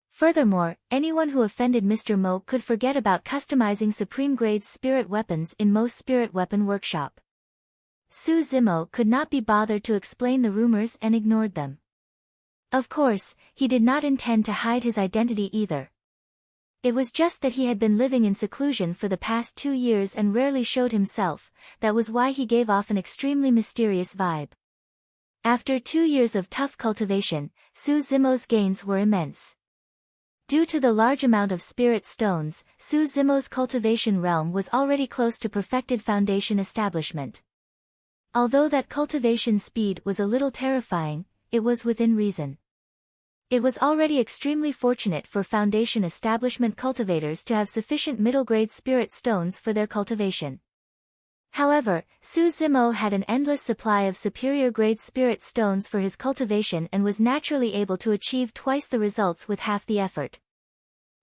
Furthermore, anyone who offended Mr. Mo could forget about customizing supreme-grade spirit weapons in Mo's Spirit Weapon Workshop. Su Zimo could not be bothered to explain the rumors and ignored them. Of course, he did not intend to hide his identity either. It was just that he had been living in seclusion for the past 2 years and rarely showed himself. That was why he gave off an extremely mysterious vibe. After 2 years of tough cultivation, Su Zimo's gains were immense. Due to the large amount of spirit stones, Su Zimo's cultivation realm was already close to perfected foundation establishment. Although that cultivation speed was a little terrifying, it was within reason. It was already extremely fortunate for foundation establishment cultivators to have sufficient middle-grade spirit stones for their cultivation. However, Su Zimo had an endless supply of superior-grade spirit stones for his cultivation and was naturally able to achieve twice the results with half the effort.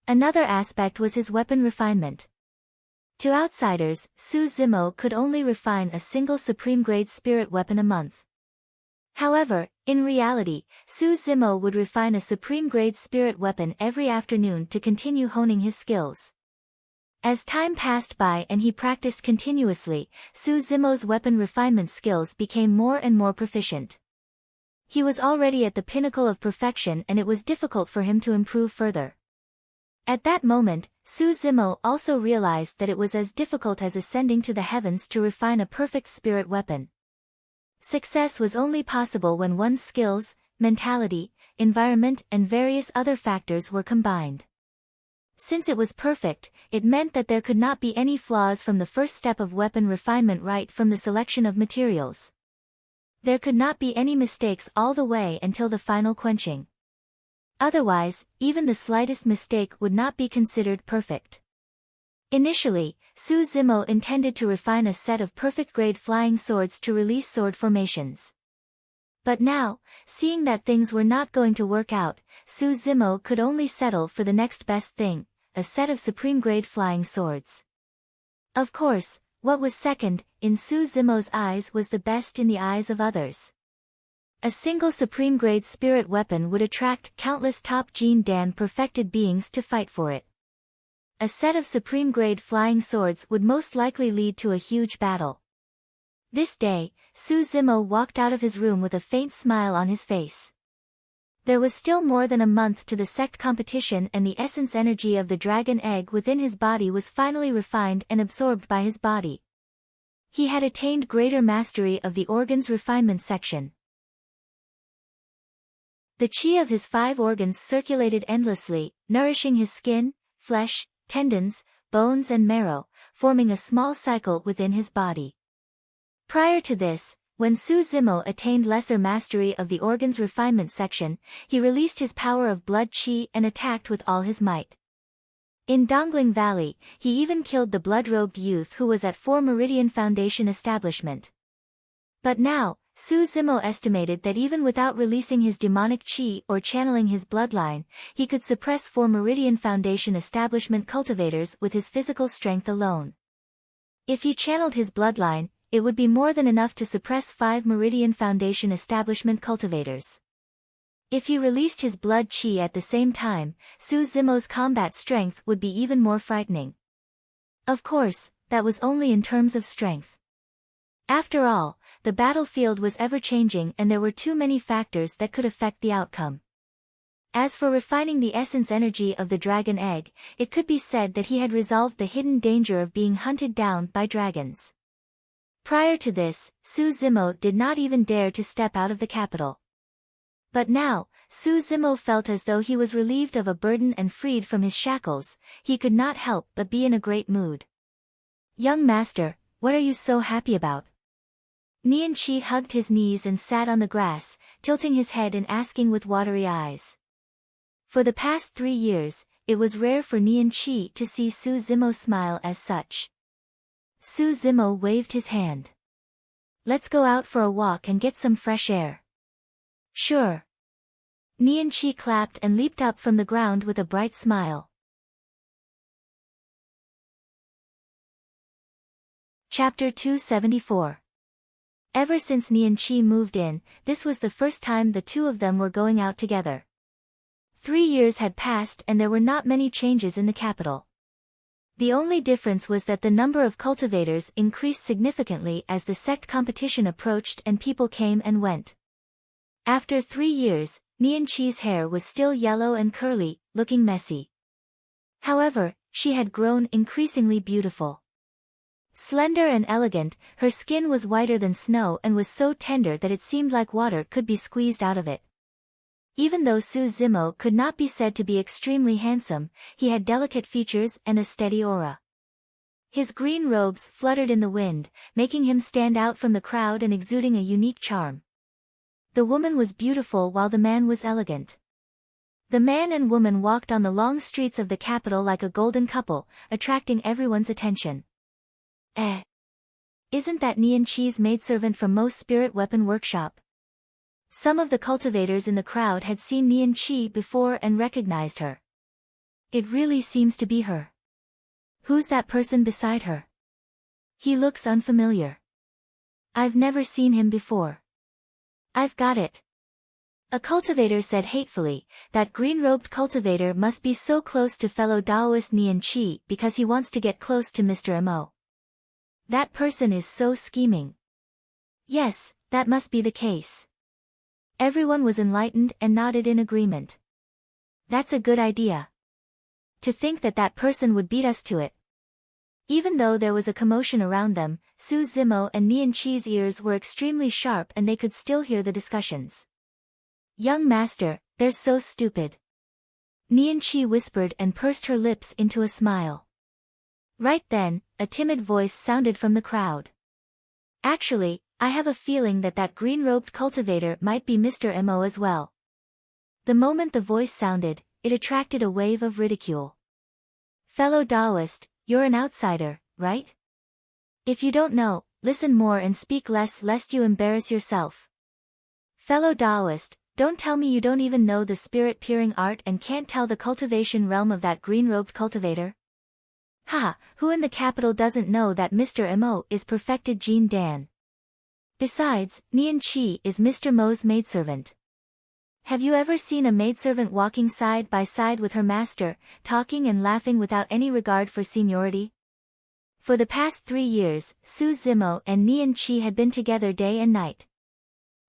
Another aspect was his weapon refinement. To outsiders, Su Zimo could only refine a single supreme-grade spirit weapon a month. However, in reality, Su Zimo would refine a supreme-grade spirit weapon every afternoon to continue honing his skills. As time passed by and he practiced continuously, Su Zimo's weapon refinement skills became more and more proficient. He was already at the pinnacle of perfection and it was difficult for him to improve further. At that moment, Su Zimo also realized that it was as difficult as ascending to the heavens to refine a perfect spirit weapon. Success was only possible when one's skills, mentality, environment and various other factors were combined. Since it was perfect, it meant that there could not be any flaws from the first step of weapon refinement right from the selection of materials. There could not be any mistakes all the way until the final quenching. Otherwise, even the slightest mistake would not be considered perfect. Initially, Su Zimo intended to refine a set of perfect-grade flying swords to release sword formations. But now, seeing that things were not going to work out, Su Zimo could only settle for the next best thing, a set of supreme-grade flying swords. Of course, what was second, in Su Zimo's eyes was the best in the eyes of others. A single supreme-grade spirit weapon would attract countless top Jin Dan perfected beings to fight for it. A set of supreme-grade flying swords would most likely lead to a huge battle. This day, Su Zimo walked out of his room with a faint smile on his face. There was still more than a month to the sect competition and the essence energy of the dragon egg within his body was finally refined and absorbed by his body. He had attained greater mastery of the organs refinement section. The qi of his 5 organs circulated endlessly, nourishing his skin, flesh, tendons, bones and marrow, forming a small cycle within his body. Prior to this, when Su Zimo attained lesser mastery of the organs refinement section, he released his power of blood qi and attacked with all his might. In Dongling Valley, he even killed the blood-robed youth who was at 4 Meridian Foundation establishment. But now, Su Zimo estimated that even without releasing his demonic qi or channeling his bloodline, he could suppress 4 Meridian Foundation establishment cultivators with his physical strength alone. If he channeled his bloodline, it would be more than enough to suppress 5 Meridian Foundation establishment cultivators. If he released his blood qi at the same time, Su Zimo's combat strength would be even more frightening. Of course, that was only in terms of strength. After all, the battlefield was ever-changing and there were too many factors that could affect the outcome. As for refining the essence energy of the dragon egg, it could be said that he had resolved the hidden danger of being hunted down by dragons. Prior to this, Su Zimo did not even dare to step out of the capital. But now, Su Zimo felt as though he was relieved of a burden and freed from his shackles. He could not help but be in a great mood. "Young master, what are you so happy about?" Nian Qi hugged his knees and sat on the grass, tilting his head and asking with watery eyes. For the past 3 years, it was rare for Nian Qi to see Su Zimo smile as such. Su Zimo waved his hand. "Let's go out for a walk and get some fresh air." "Sure." Nianqi clapped and leaped up from the ground with a bright smile. Chapter 274. Ever since Nianqi moved in, this was the first time the two of them were going out together. 3 years had passed and there were not many changes in the capital. The only difference was that the number of cultivators increased significantly as the sect competition approached and people came and went. After 3 years, Nianqi's hair was still yellow and curly, looking messy. However, she had grown increasingly beautiful. Slender and elegant, her skin was whiter than snow and was so tender that it seemed like water could be squeezed out of it. Even though Su Zimo could not be said to be extremely handsome, he had delicate features and a steady aura. His green robes fluttered in the wind, making him stand out from the crowd and exuding a unique charm. The woman was beautiful while the man was elegant. The man and woman walked on the long streets of the capital like a golden couple, attracting everyone's attention. Isn't that Nianqi's maidservant from Mo's spirit weapon workshop? Some of the cultivators in the crowd had seen Nianqi before and recognized her. It really seems to be her. Who's that person beside her? He looks unfamiliar. I've never seen him before. I've got it. A cultivator said hatefully, that green-robed cultivator must be so close to fellow Daoist Nianqi because he wants to get close to Mr. Mo. That person is so scheming. Yes, that must be the case. Everyone was enlightened and nodded in agreement. That's a good idea. To think that that person would beat us to it. Even though there was a commotion around them, Su Zimo and Nianqi's ears were extremely sharp and they could still hear the discussions. Young master, they're so stupid. Nianqi whispered and pursed her lips into a smile. Right then, a timid voice sounded from the crowd. Actually, I have a feeling that that green-robed cultivator might be Mr. Mo as well. The moment the voice sounded, it attracted a wave of ridicule. Fellow Daoist, you're an outsider, right? If you don't know, listen more and speak less lest you embarrass yourself. Fellow Daoist, don't tell me you don't even know the spirit-peering art and can't tell the cultivation realm of that green-robed cultivator? Haha, who in the capital doesn't know that Mr. Mo is perfected Jean Dan? Besides, Nianqi is Mr. Mo's maidservant. Have you ever seen a maidservant walking side by side with her master, talking and laughing without any regard for seniority? For the past 3 years, Su Zimo and Nianqi had been together day and night.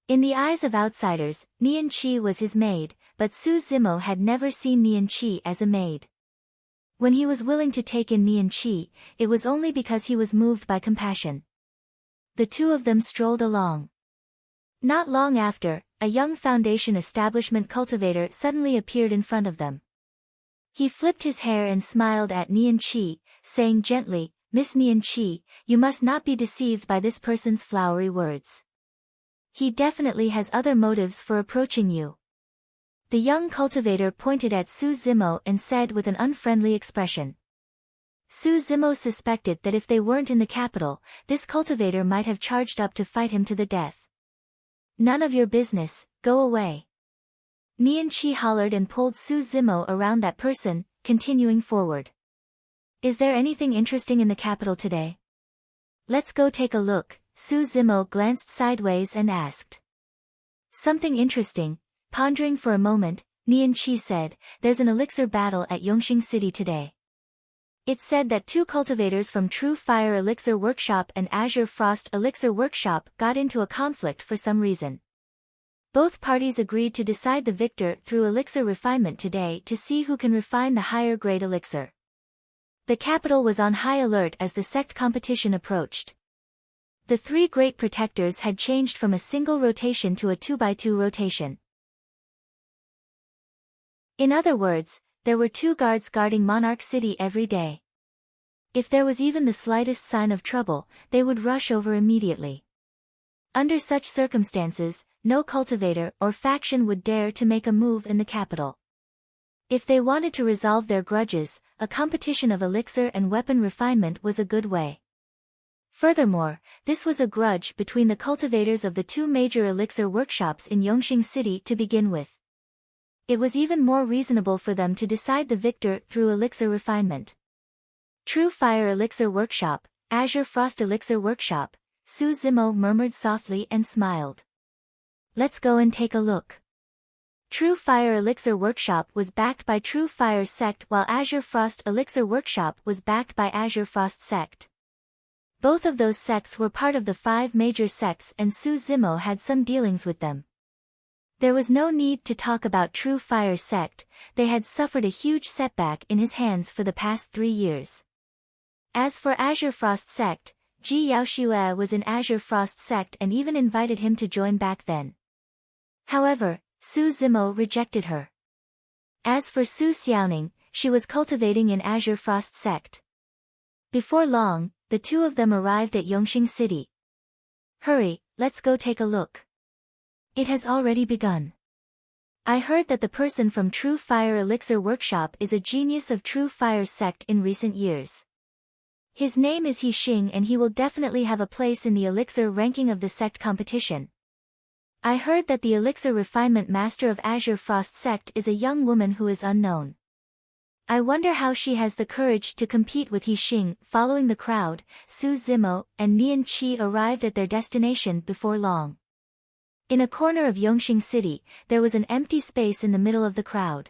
In the eyes of outsiders, Nianqi was his maid, but Su Zimo had never seen Nianqi as a maid. When he was willing to take in Nianqi, it was only because he was moved by compassion. The two of them strolled along. Not long after, a young foundation establishment cultivator suddenly appeared in front of them. He flipped his hair and smiled at Nianqi, saying gently, "Miss Nianqi, you must not be deceived by this person's flowery words. He definitely has other motives for approaching you." The young cultivator pointed at Su Zimo and said with an unfriendly expression. Su Zimo suspected that if they weren't in the capital, this cultivator might have charged up to fight him to the death. "None of your business, go away." Nianqi hollered and pulled Su Zimo around that person, continuing forward. "Is there anything interesting in the capital today? Let's go take a look." Su Zimo glanced sideways and asked. "Something interesting." Pondering for a moment, Nianqi said, "There's an elixir battle at Yongxing City today. It's said that 2 cultivators from True Fire Elixir Workshop and Azure Frost Elixir Workshop got into a conflict for some reason. Both parties agreed to decide the victor through elixir refinement today to see who can refine the higher grade elixir." The capital was on high alert as the sect competition approached. The 3 great protectors had changed from a single rotation to a 2x2 rotation. In other words, there were 2 guards guarding Monarch City every day. If there was even the slightest sign of trouble, they would rush over immediately. Under such circumstances, no cultivator or faction would dare to make a move in the capital. If they wanted to resolve their grudges, a competition of elixir and weapon refinement was a good way. Furthermore, this was a grudge between the cultivators of the 2 major elixir workshops in Yongxing City to begin with. it was even more reasonable for them to decide the victor through elixir refinement. True Fire Elixir Workshop, Azure Frost Elixir Workshop, Su Zimo murmured softly and smiled. Let's go and take a look. True Fire Elixir Workshop was backed by True Fire Sect while Azure Frost Elixir Workshop was backed by Azure Frost Sect. Both of those sects were part of the 5 major sects and Su Zimo had some dealings with them. There was no need to talk about True Fire Sect, they had suffered a huge setback in his hands for the past 3 years. As for Azure Frost Sect, Ji Yaoshue was in Azure Frost Sect and even invited him to join back then. However, Su Zimo rejected her. As for Su Xiaoning, she was cultivating in Azure Frost Sect. Before long, the two of them arrived at Yongxing City. Hurry, let's go take a look. It has already begun. I heard that the person from True Fire Elixir Workshop is a genius of True Fire Sect in recent years. His name is He Xing and he will definitely have a place in the elixir ranking of the sect competition. I heard that the elixir refinement master of Azure Frost Sect is a young woman who is unknown. I wonder how she has the courage to compete with He Xing. Following the crowd, Su Zimo and Nian Qi arrived at their destination before long. In a corner of Yongxing City, there was an empty space in the middle of the crowd.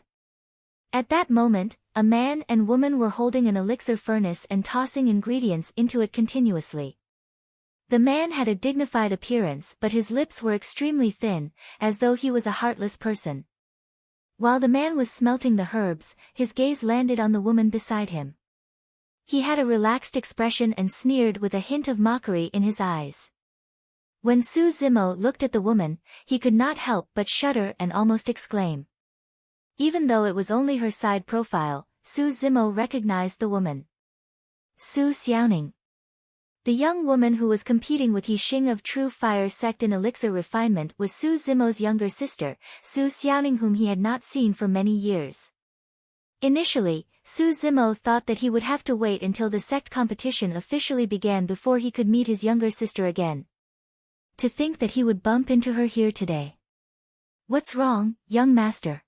At that moment, a man and woman were holding an elixir furnace and tossing ingredients into it continuously. The man had a dignified appearance but his lips were extremely thin, as though he was a heartless person. While the man was smelting the herbs, his gaze landed on the woman beside him. He had a relaxed expression and sneered with a hint of mockery in his eyes. When Su Zimo looked at the woman, he could not help but shudder and almost exclaim. Even though it was only her side profile, Su Zimo recognized the woman. Su Xiaoning. The young woman who was competing with He Xing of True Fire Sect in elixir refinement was Su Zimo's younger sister, Su Xiaoning, whom he had not seen for many years. Initially, Su Zimo thought that he would have to wait until the sect competition officially began before he could meet his younger sister again. To think that he would bump into her here today. What's wrong, young master?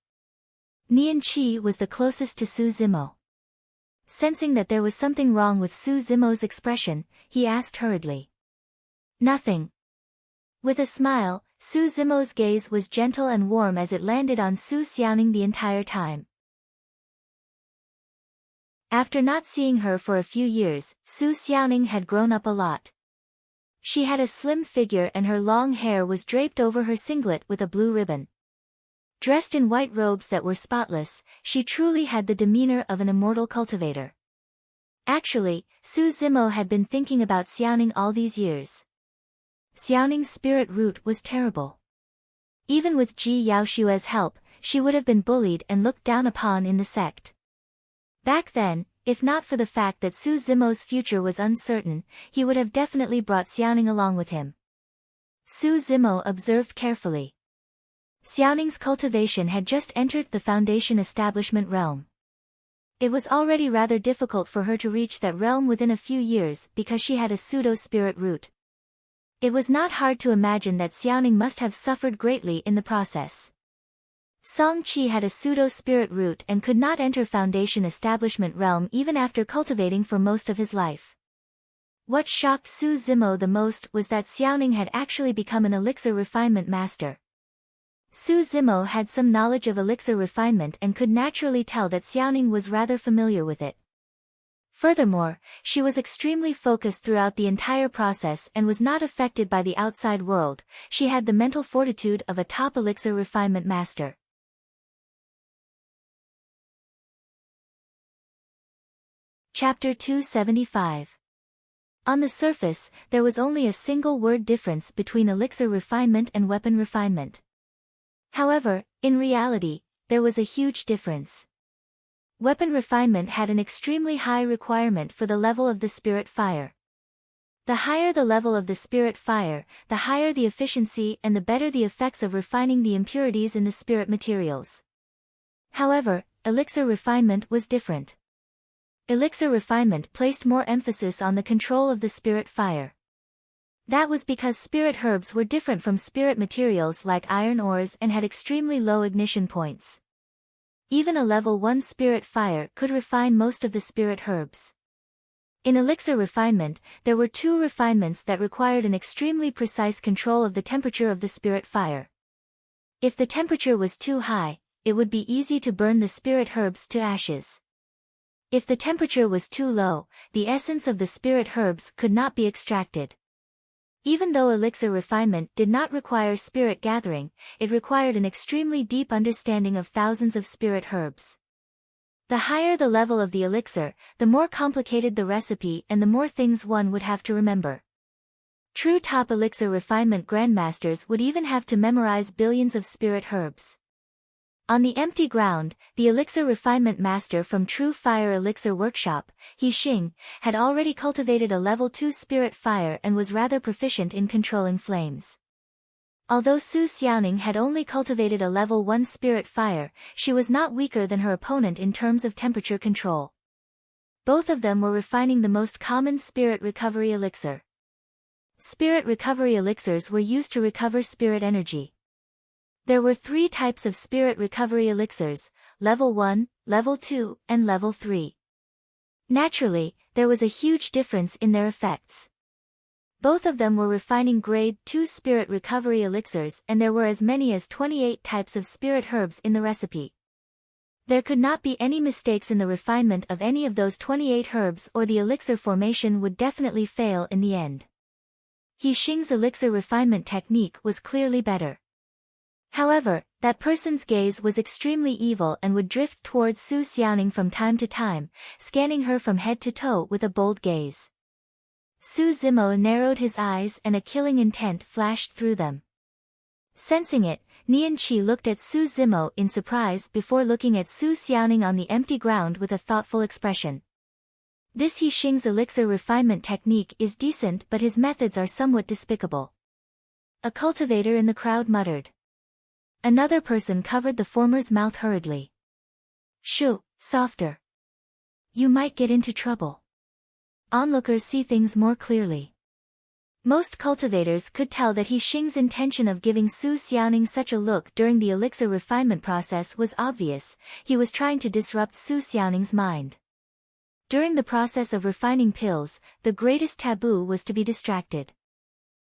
Nian Qi was the closest to Su Zimo. Sensing that there was something wrong with Su Zimo's expression, he asked hurriedly. Nothing. With a smile, Su Zimo's gaze was gentle and warm as it landed on Su Xiaoning the entire time. After not seeing her for a few years, Su Xiaoning had grown up a lot. She had a slim figure and her long hair was draped over her singlet with a blue ribbon. Dressed in white robes that were spotless, she truly had the demeanor of an immortal cultivator. Actually, Su Zimo had been thinking about Xiaoning all these years. Xiaoning's spirit root was terrible. Even with Ji Yaoshue's help, she would have been bullied and looked down upon in the sect. Back then, if not for the fact that Su Zimo's future was uncertain, he would have definitely brought Xiaoning along with him. Su Zimo observed carefully. Xiaoning's cultivation had just entered the foundation establishment realm. It was already rather difficult for her to reach that realm within a few years because she had a pseudo-spirit root. It was not hard to imagine that Xiaoning must have suffered greatly in the process. Song Qi had a pseudo-spirit root and could not enter foundation establishment realm even after cultivating for most of his life. What shocked Su Zimo the most was that Xiaoning had actually become an elixir refinement master. Su Zimo had some knowledge of elixir refinement and could naturally tell that Xiaoning was rather familiar with it. Furthermore, she was extremely focused throughout the entire process and was not affected by the outside world. She had the mental fortitude of a top elixir refinement master. Chapter 275. On the surface, there was only a single word difference between elixir refinement and weapon refinement. However, in reality, there was a huge difference. Weapon refinement had an extremely high requirement for the level of the spirit fire. The higher the level of the spirit fire, the higher the efficiency and the better the effects of refining the impurities in the spirit materials. However, elixir refinement was different. Elixir refinement placed more emphasis on the control of the spirit fire. That was because spirit herbs were different from spirit materials like iron ores and had extremely low ignition points. Even a level 1 spirit fire could refine most of the spirit herbs. In elixir refinement, there were 2 refinements that required an extremely precise control of the temperature of the spirit fire. If the temperature was too high, it would be easy to burn the spirit herbs to ashes. If the temperature was too low, the essence of the spirit herbs could not be extracted. Even though elixir refinement did not require spirit gathering, it required an extremely deep understanding of thousands of spirit herbs. The higher the level of the elixir, the more complicated the recipe and the more things one would have to remember. True top elixir refinement grandmasters would even have to memorize billions of spirit herbs. On the empty ground, the elixir refinement master from True Fire Elixir Workshop, He Xing, had already cultivated a level 2 spirit fire and was rather proficient in controlling flames. Although Su Xiaoning had only cultivated a level 1 spirit fire, she was not weaker than her opponent in terms of temperature control. Both of them were refining the most common spirit recovery elixir. Spirit recovery elixirs were used to recover spirit energy. There were 3 types of spirit recovery elixirs, level 1, level 2, and level 3. Naturally, there was a huge difference in their effects. Both of them were refining grade 2 spirit recovery elixirs and there were as many as 28 types of spirit herbs in the recipe. There could not be any mistakes in the refinement of any of those 28 herbs or the elixir formation would definitely fail in the end. He Xing's elixir refinement technique was clearly better. However, that person's gaze was extremely evil and would drift towards Su Xiaoning from time to time, scanning her from head to toe with a bold gaze. Su Zimo narrowed his eyes and a killing intent flashed through them. Sensing it, Nian Qi looked at Su Zimo in surprise before looking at Su Xiaoning on the empty ground with a thoughtful expression. This He Xing's elixir refinement technique is decent but his methods are somewhat despicable. A cultivator in the crowd muttered. Another person covered the former's mouth hurriedly. Shoo, softer. You might get into trouble. Onlookers see things more clearly. Most cultivators could tell that He Xing's intention of giving Su Xiaoning such a look during the elixir refinement process was obvious. He was trying to disrupt Su Xiaoning's mind. During the process of refining pills, the greatest taboo was to be distracted.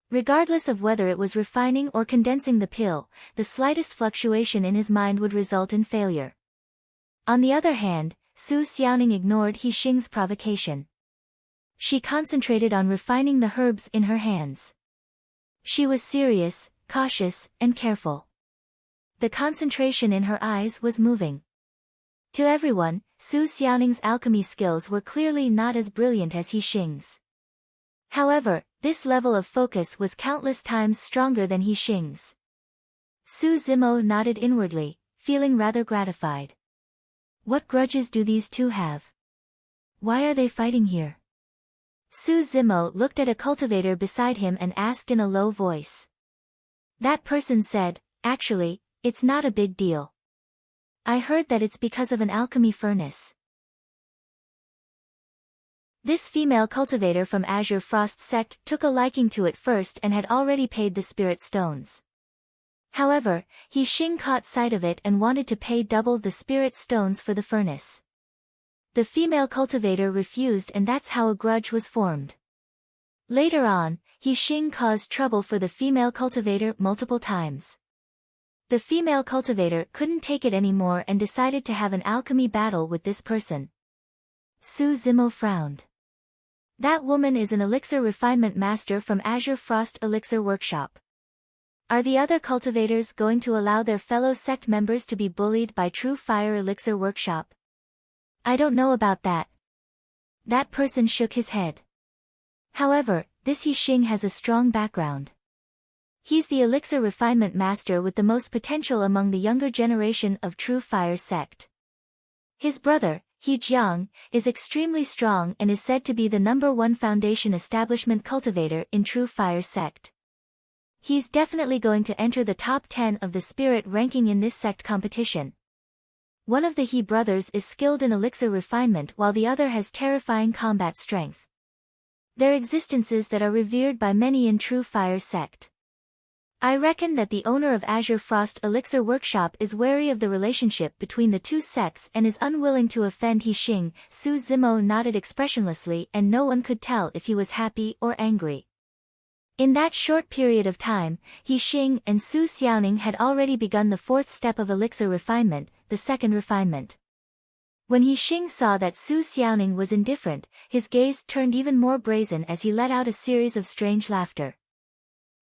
Regardless of whether it was refining or condensing the pill, the slightest fluctuation in his mind would result in failure. On the other hand, Su Xiaoning ignored He Xing's provocation. She concentrated on refining the herbs in her hands. She was serious, cautious, and careful. The concentration in her eyes was moving. To everyone, Su Xiaoning's alchemy skills were clearly not as brilliant as He Xing's. However, this level of focus was countless times stronger than He Xing's. Su Zimo nodded inwardly, feeling rather gratified. What grudges do these two have? Why are they fighting here? Su Zimo looked at a cultivator beside him and asked in a low voice. That person said, actually, it's not a big deal. I heard that it's because of an alchemy furnace. This female cultivator from Azure Frost sect took a liking to it first and had already paid the spirit stones. However, He Xing caught sight of it and wanted to pay double the spirit stones for the furnace. The female cultivator refused and that's how a grudge was formed. Later on, He Xing caused trouble for the female cultivator multiple times. The female cultivator couldn't take it anymore and decided to have an alchemy battle with this person. Su Zimo frowned. That woman is an elixir refinement master from Azure Frost Elixir Workshop. Are the other cultivators going to allow their fellow sect members to be bullied by True Fire Elixir Workshop? I don't know about that. That person shook his head. However, this He Xing has a strong background. He's the elixir refinement master with the most potential among the younger generation of True Fire sect. His brother, He Jiang, is extremely strong and is said to be the #1 foundation establishment cultivator in True Fire sect. He's definitely going to enter the top 10 of the spirit ranking in this sect competition. One of the He brothers is skilled in elixir refinement while the other has terrifying combat strength. They're existences that are revered by many in True Fire sect. I reckon that the owner of Azure Frost Elixir Workshop is wary of the relationship between the two sects and is unwilling to offend He Xing. Su Zimo nodded expressionlessly and no one could tell if he was happy or angry. In that short period of time, He Xing and Su Xiaoning had already begun the fourth step of elixir refinement, the second refinement. When He Xing saw that Su Xiaoning was indifferent, his gaze turned even more brazen as he let out a series of strange laughter.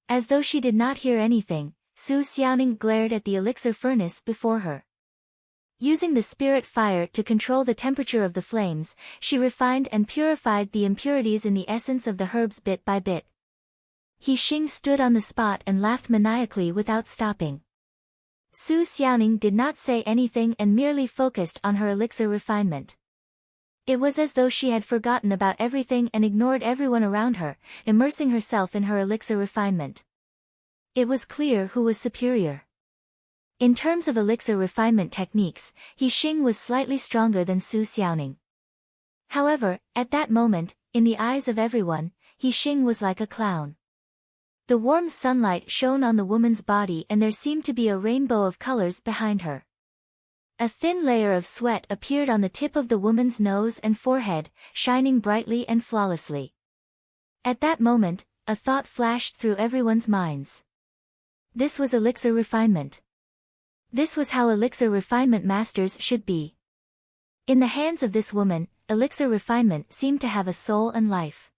As though she did not hear anything, Su Xiaoning glared at the elixir furnace before her. Using the spirit fire to control the temperature of the flames, she refined and purified the impurities in the essence of the herbs bit by bit. He Xing stood on the spot and laughed maniacally without stopping. Su Xiaoning did not say anything and merely focused on her elixir refinement. It was as though she had forgotten about everything and ignored everyone around her, immersing herself in her elixir refinement. It was clear who was superior. In terms of elixir refinement techniques, He Xing was slightly stronger than Su Xiaoning. However, at that moment, in the eyes of everyone, He Xing was like a clown. The warm sunlight shone on the woman's body and there seemed to be a rainbow of colors behind her. A thin layer of sweat appeared on the tip of the woman's nose and forehead, shining brightly and flawlessly. At that moment, a thought flashed through everyone's minds. This was elixir refinement. This was how elixir refinement masters should be. In the hands of this woman, elixir refinement seemed to have a soul and life.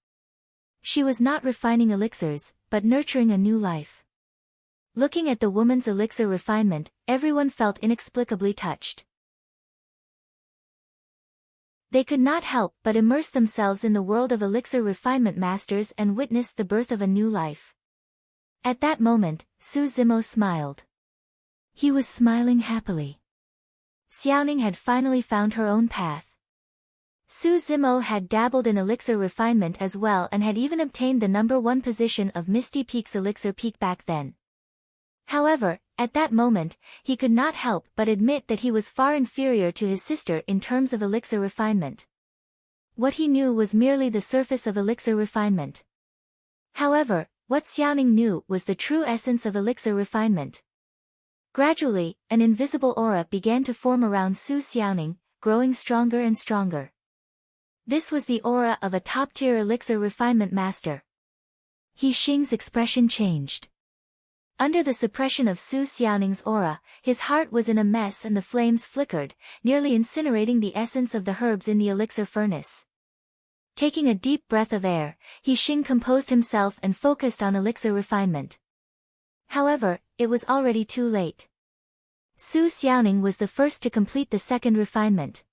She was not refining elixirs, but nurturing a new life. Looking at the woman's elixir refinement, everyone felt inexplicably touched. They could not help but immerse themselves in the world of elixir refinement masters and witness the birth of a new life. At that moment, Su Zimo smiled. He was smiling happily. Xiaoning had finally found her own path. Su Zimo had dabbled in elixir refinement as well and had even obtained the #1 position of Misty Peak's elixir peak back then. However, at that moment, he could not help but admit that he was far inferior to his sister in terms of elixir refinement. What he knew was merely the surface of elixir refinement. However, what Xiaoning knew was the true essence of elixir refinement. Gradually, an invisible aura began to form around Su Xiaoning, growing stronger and stronger. This was the aura of a top-tier elixir refinement master. He Xing's expression changed. Under the suppression of Su Xiaoning's aura, his heart was in a mess and the flames flickered, nearly incinerating the essence of the herbs in the elixir furnace. Taking a deep breath of air, He Xing composed himself and focused on elixir refinement. However, it was already too late. Su Xiaoning was the first to complete the second refinement.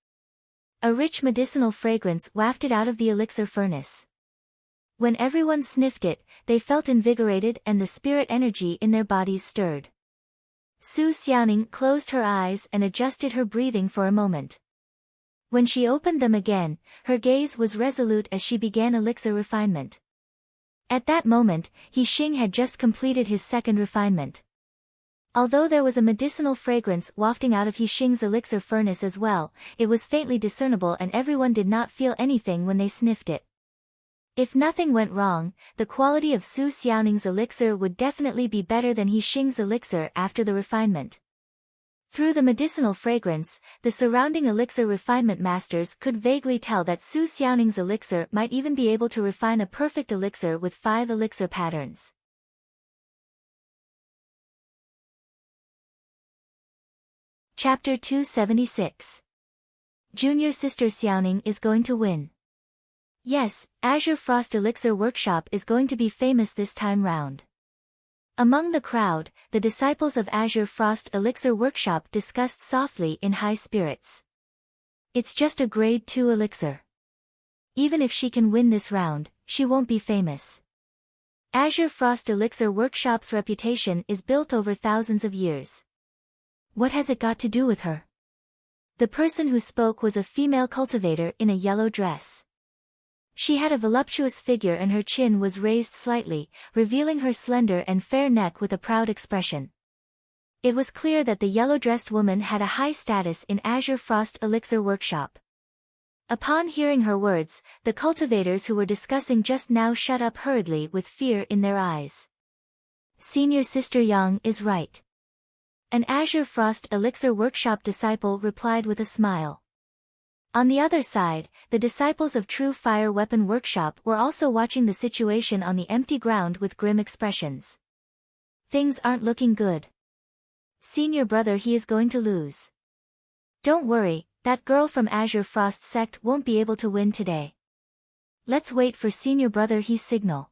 A rich medicinal fragrance wafted out of the elixir furnace. When everyone sniffed it, they felt invigorated and the spirit energy in their bodies stirred. Su Xiaoning closed her eyes and adjusted her breathing for a moment. When she opened them again, her gaze was resolute as she began elixir refinement. At that moment, He Xing had just completed his second refinement. Although there was a medicinal fragrance wafting out of He Xing's elixir furnace as well, it was faintly discernible and everyone did not feel anything when they sniffed it. If nothing went wrong, the quality of Su Xiaoning's elixir would definitely be better than He Xing's elixir after the refinement. Through the medicinal fragrance, the surrounding elixir refinement masters could vaguely tell that Su Xiaoning's elixir might even be able to refine a perfect elixir with 5 elixir patterns. Chapter 276. Junior Sister Xiaoning is going to win. Yes, Azure Frost Elixir Workshop is going to be famous this time round. Among the crowd, the disciples of Azure Frost Elixir Workshop discussed softly in high spirits. It's just a grade 2 elixir. Even if she can win this round, she won't be famous. Azure Frost Elixir Workshop's reputation is built over thousands of years. What has it got to do with her? The person who spoke was a female cultivator in a yellow dress. She had a voluptuous figure and her chin was raised slightly, revealing her slender and fair neck with a proud expression. It was clear that the yellow-dressed woman had a high status in Azure Frost Elixir Workshop. Upon hearing her words, the cultivators who were discussing just now shut up hurriedly with fear in their eyes. Senior Sister Yang is right. An Azure Frost Elixir Workshop disciple replied with a smile. On the other side, the disciples of True Fire Weapon Workshop were also watching the situation on the empty ground with grim expressions. Things aren't looking good. Senior brother, he is going to lose. Don't worry, that girl from Azure Frost sect won't be able to win today. Let's wait for senior brother, he's signal.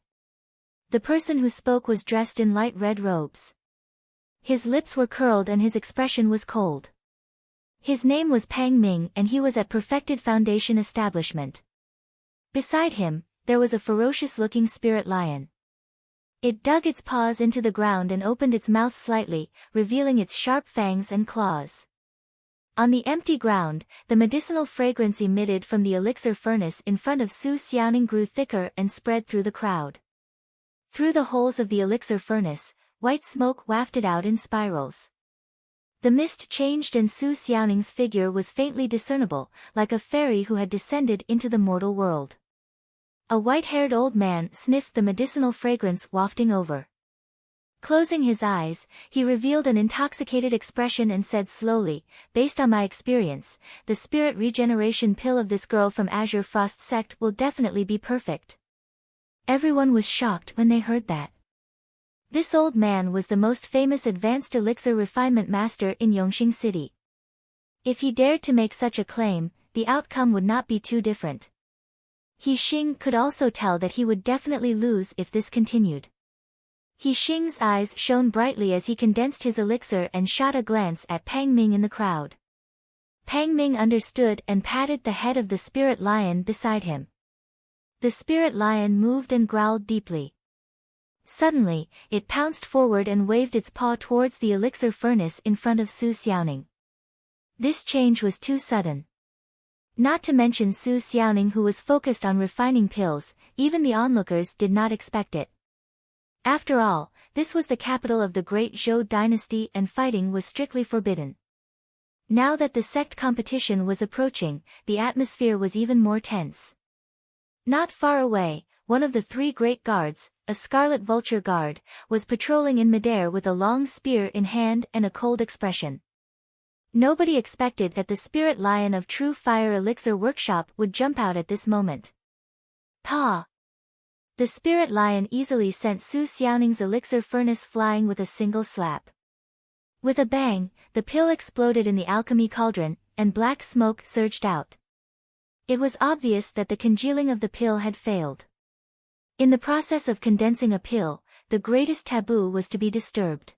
The person who spoke was dressed in light red robes. His lips were curled and his expression was cold. His name was Pang Ming and he was at Perfected Foundation Establishment. Beside him, there was a ferocious-looking spirit lion. It dug its paws into the ground and opened its mouth slightly, revealing its sharp fangs and claws. On the empty ground, the medicinal fragrance emitted from the elixir furnace in front of Su Xiaoning grew thicker and spread through the crowd. Through the holes of the elixir furnace, white smoke wafted out in spirals. The mist changed and Su Xiaoning's figure was faintly discernible, like a fairy who had descended into the mortal world. A white-haired old man sniffed the medicinal fragrance wafting over. Closing his eyes, he revealed an intoxicated expression and said slowly, "Based on my experience, the spirit regeneration pill of this girl from Azure Frost sect will definitely be perfect." Everyone was shocked when they heard that. This old man was the most famous advanced elixir refinement master in Yongxing City. If he dared to make such a claim, the outcome would not be too different. He Xing could also tell that he would definitely lose if this continued. He Xing's eyes shone brightly as he condensed his elixir and shot a glance at Pang Ming in the crowd. Pang Ming understood and patted the head of the spirit lion beside him. The spirit lion moved and growled deeply. Suddenly, it pounced forward and waved its paw towards the elixir furnace in front of Su Xiaoning. This change was too sudden. Not to mention Su Xiaoning, who was focused on refining pills, even the onlookers did not expect it. After all, this was the capital of the great Zhou dynasty and fighting was strictly forbidden. Now that the sect competition was approaching, the atmosphere was even more tense. Not far away, one of the three great guards, a scarlet vulture guard, was patrolling in midair with a long spear in hand and a cold expression. Nobody expected that the spirit lion of True Fire Elixir Workshop would jump out at this moment. Pa! The spirit lion easily sent Su Xiaoning's elixir furnace flying with a single slap. With a bang, the pill exploded in the alchemy cauldron, and black smoke surged out. It was obvious that the congealing of the pill had failed. In the process of condensing a pill, the greatest taboo was to be disturbed.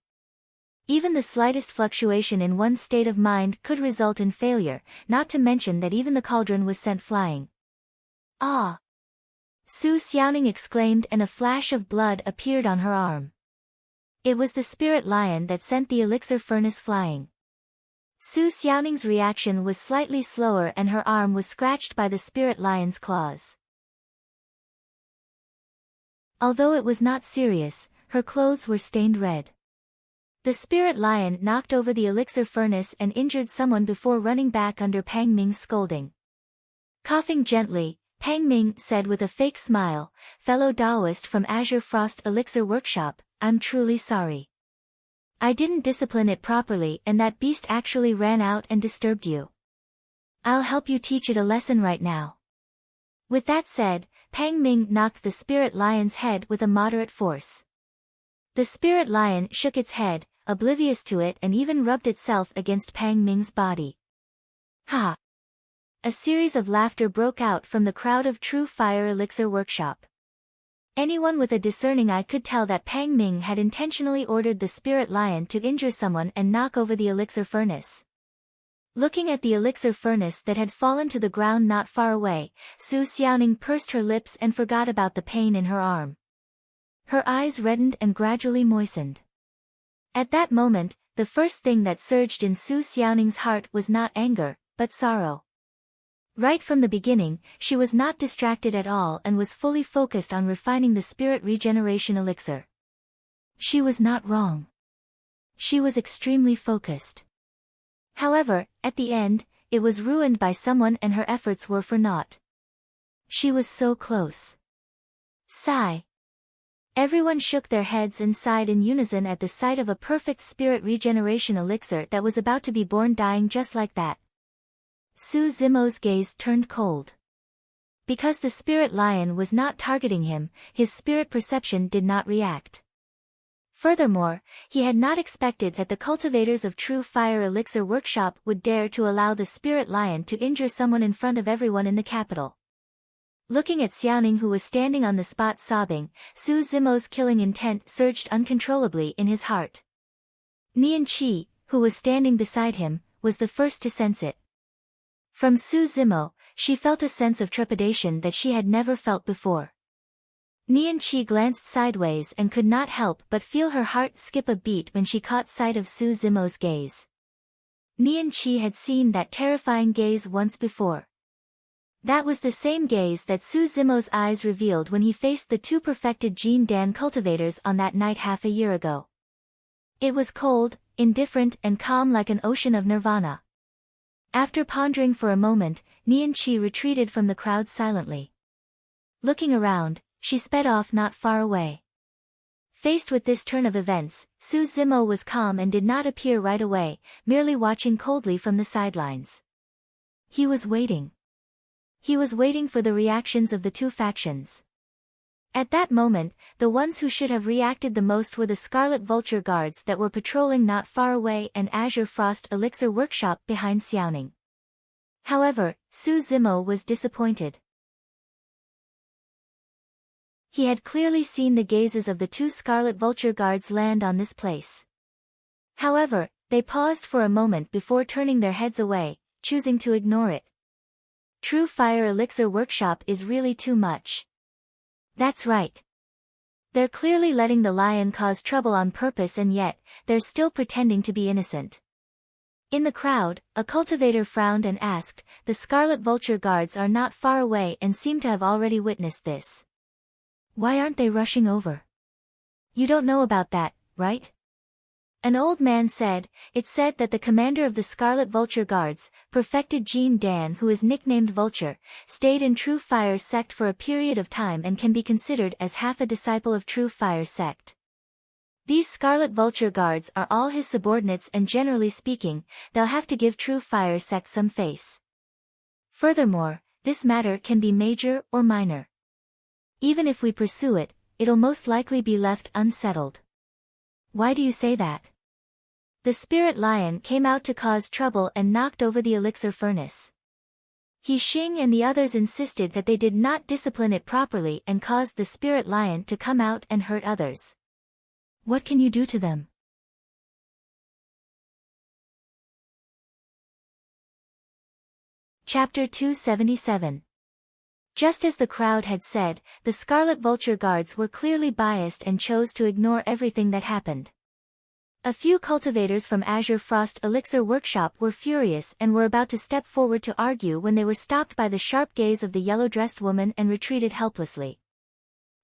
Even the slightest fluctuation in one's state of mind could result in failure, not to mention that even the cauldron was sent flying. Ah! Su Xiaoning exclaimed and a flash of blood appeared on her arm. It was the spirit lion that sent the elixir furnace flying. Su Xiaoning's reaction was slightly slower and her arm was scratched by the spirit lion's claws. Although it was not serious, her clothes were stained red. The spirit lion knocked over the elixir furnace and injured someone before running back under Pang Ming's scolding. Coughing gently, Pang Ming said with a fake smile, "Fellow Taoist from Azure Frost Elixir Workshop, I'm truly sorry. I didn't discipline it properly and that beast actually ran out and disturbed you. I'll help you teach it a lesson right now." With that said, Pang Ming knocked the spirit lion's head with a moderate force. The spirit lion shook its head, oblivious to it, and even rubbed itself against Pang Ming's body. Ha! A series of laughter broke out from the crowd of True Fire Elixir Workshop. Anyone with a discerning eye could tell that Pang Ming had intentionally ordered the spirit lion to injure someone and knock over the elixir furnace. Looking at the elixir furnace that had fallen to the ground not far away, Su Xiaoning pursed her lips and forgot about the pain in her arm. Her eyes reddened and gradually moistened. At that moment, the first thing that surged in Su Xiaoning's heart was not anger, but sorrow. Right from the beginning, she was not distracted at all and was fully focused on refining the spirit regeneration elixir. She was not wrong. She was extremely focused. However, at the end, it was ruined by someone and her efforts were for naught. She was so close. Sigh. Everyone shook their heads and sighed in unison at the sight of a perfect spirit regeneration elixir that was about to be born, dying just like that. Su Zimo's gaze turned cold. Because the spirit lion was not targeting him, his spirit perception did not react. Furthermore, he had not expected that the cultivators of True Fire Elixir Workshop would dare to allow the spirit lion to injure someone in front of everyone in the capital. Looking at Xiaoning, who was standing on the spot sobbing, Su Zimo's killing intent surged uncontrollably in his heart. Nian Qi, who was standing beside him, was the first to sense it. From Su Zimo, she felt a sense of trepidation that she had never felt before. Nian Qi glanced sideways and could not help but feel her heart skip a beat when she caught sight of Su Zimo's gaze. Nian Qi had seen that terrifying gaze once before. That was the same gaze that Su Zimo's eyes revealed when he faced the two perfected Jin Dan cultivators on that night half a year ago. It was cold, indifferent and calm like an ocean of nirvana. After pondering for a moment, Nian Qi retreated from the crowd silently. Looking around, she sped off not far away. Faced with this turn of events, Su Zimo was calm and did not appear right away, merely watching coldly from the sidelines. He was waiting. He was waiting for the reactions of the two factions. At that moment, the ones who should have reacted the most were the Scarlet Vulture guards that were patrolling not far away and Azure Frost Elixir Workshop behind Xiaoning. However, Su Zimo was disappointed. He had clearly seen the gazes of the two Scarlet Vulture guards land on this place. However, they paused for a moment before turning their heads away, choosing to ignore it. True Fire Elixir Workshop is really too much. That's right. They're clearly letting the lion cause trouble on purpose, and yet, they're still pretending to be innocent. In the crowd, a cultivator frowned and asked, the Scarlet Vulture guards are not far away and seem to have already witnessed this. Why aren't they rushing over? You don't know about that, right? An old man said, it's said that the commander of the Scarlet Vulture Guards, perfected Jin Dan, who is nicknamed Vulture, stayed in True Fire's sect for a period of time and can be considered as half a disciple of True Fire's sect. These Scarlet Vulture Guards are all his subordinates, and generally speaking, they'll have to give True Fire's sect some face. Furthermore, this matter can be major or minor. Even if we pursue it, it'll most likely be left unsettled. Why do you say that? The spirit lion came out to cause trouble and knocked over the elixir furnace. He Xing and the others insisted that they did not discipline it properly and caused the spirit lion to come out and hurt others. What can you do to them? Chapter 277. Just as the crowd had said, the Scarlet Vulture guards were clearly biased and chose to ignore everything that happened. A few cultivators from Azure Frost Elixir Workshop were furious and were about to step forward to argue when they were stopped by the sharp gaze of the yellow-dressed woman and retreated helplessly.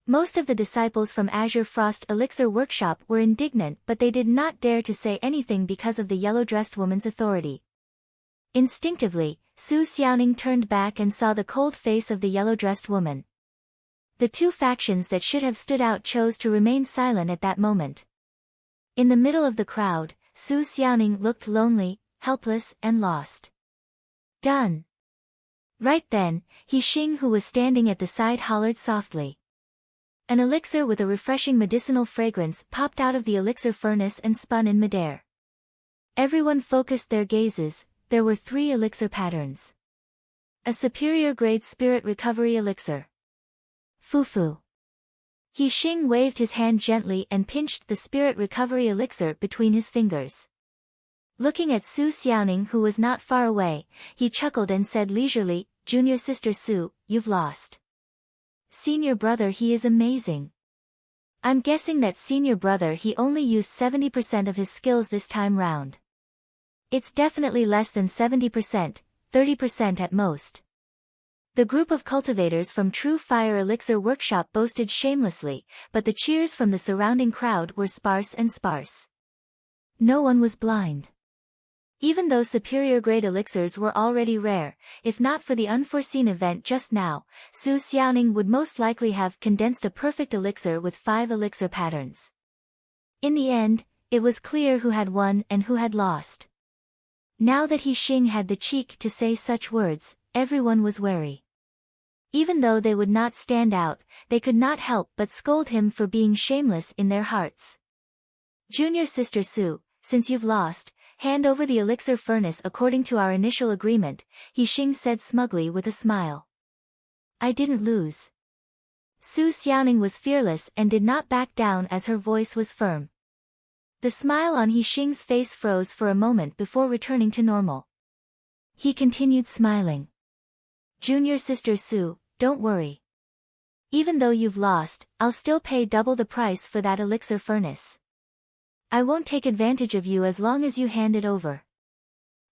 Most of the disciples from Azure Frost Elixir Workshop were indignant, but they did not dare to say anything because of the yellow-dressed woman's authority. Instinctively, Su Xiaoning turned back and saw the cold face of the yellow-dressed woman. The two factions that should have stood out chose to remain silent at that moment. In the middle of the crowd, Su Xiaoning looked lonely, helpless, and lost. Done. Right then, He Xing, who was standing at the side, hollered softly. An elixir with a refreshing medicinal fragrance popped out of the elixir furnace and spun in midair. Everyone focused their gazes. There were 3 elixir patterns. A superior grade spirit recovery elixir. Fufu. He Xing waved his hand gently and pinched the spirit recovery elixir between his fingers. Looking at Su Xiaoning, who was not far away, he chuckled and said leisurely, Junior sister Su, you've lost. Senior brother, he is amazing. I'm guessing that senior brother, he only used 70% of his skills this time round. It's definitely less than 70%, 30% at most. The group of cultivators from True Fire Elixir Workshop boasted shamelessly, but the cheers from the surrounding crowd were sparse and sparse. No one was blind. Even though superior-grade elixirs were already rare, if not for the unforeseen event just now, Su Xiaoning would most likely have condensed a perfect elixir with 5 elixir patterns. In the end, it was clear who had won and who had lost. Now that He Xing had the cheek to say such words, everyone was wary. Even though they would not stand out, they could not help but scold him for being shameless in their hearts. Junior sister Su, since you've lost, hand over the elixir furnace according to our initial agreement, He Xing said smugly with a smile. I didn't lose. Su Xiaoning was fearless and did not back down as her voice was firm. The smile on He Xing's face froze for a moment before returning to normal. He continued smiling. Junior sister Su, don't worry. Even though you've lost, I'll still pay double the price for that elixir furnace. I won't take advantage of you as long as you hand it over.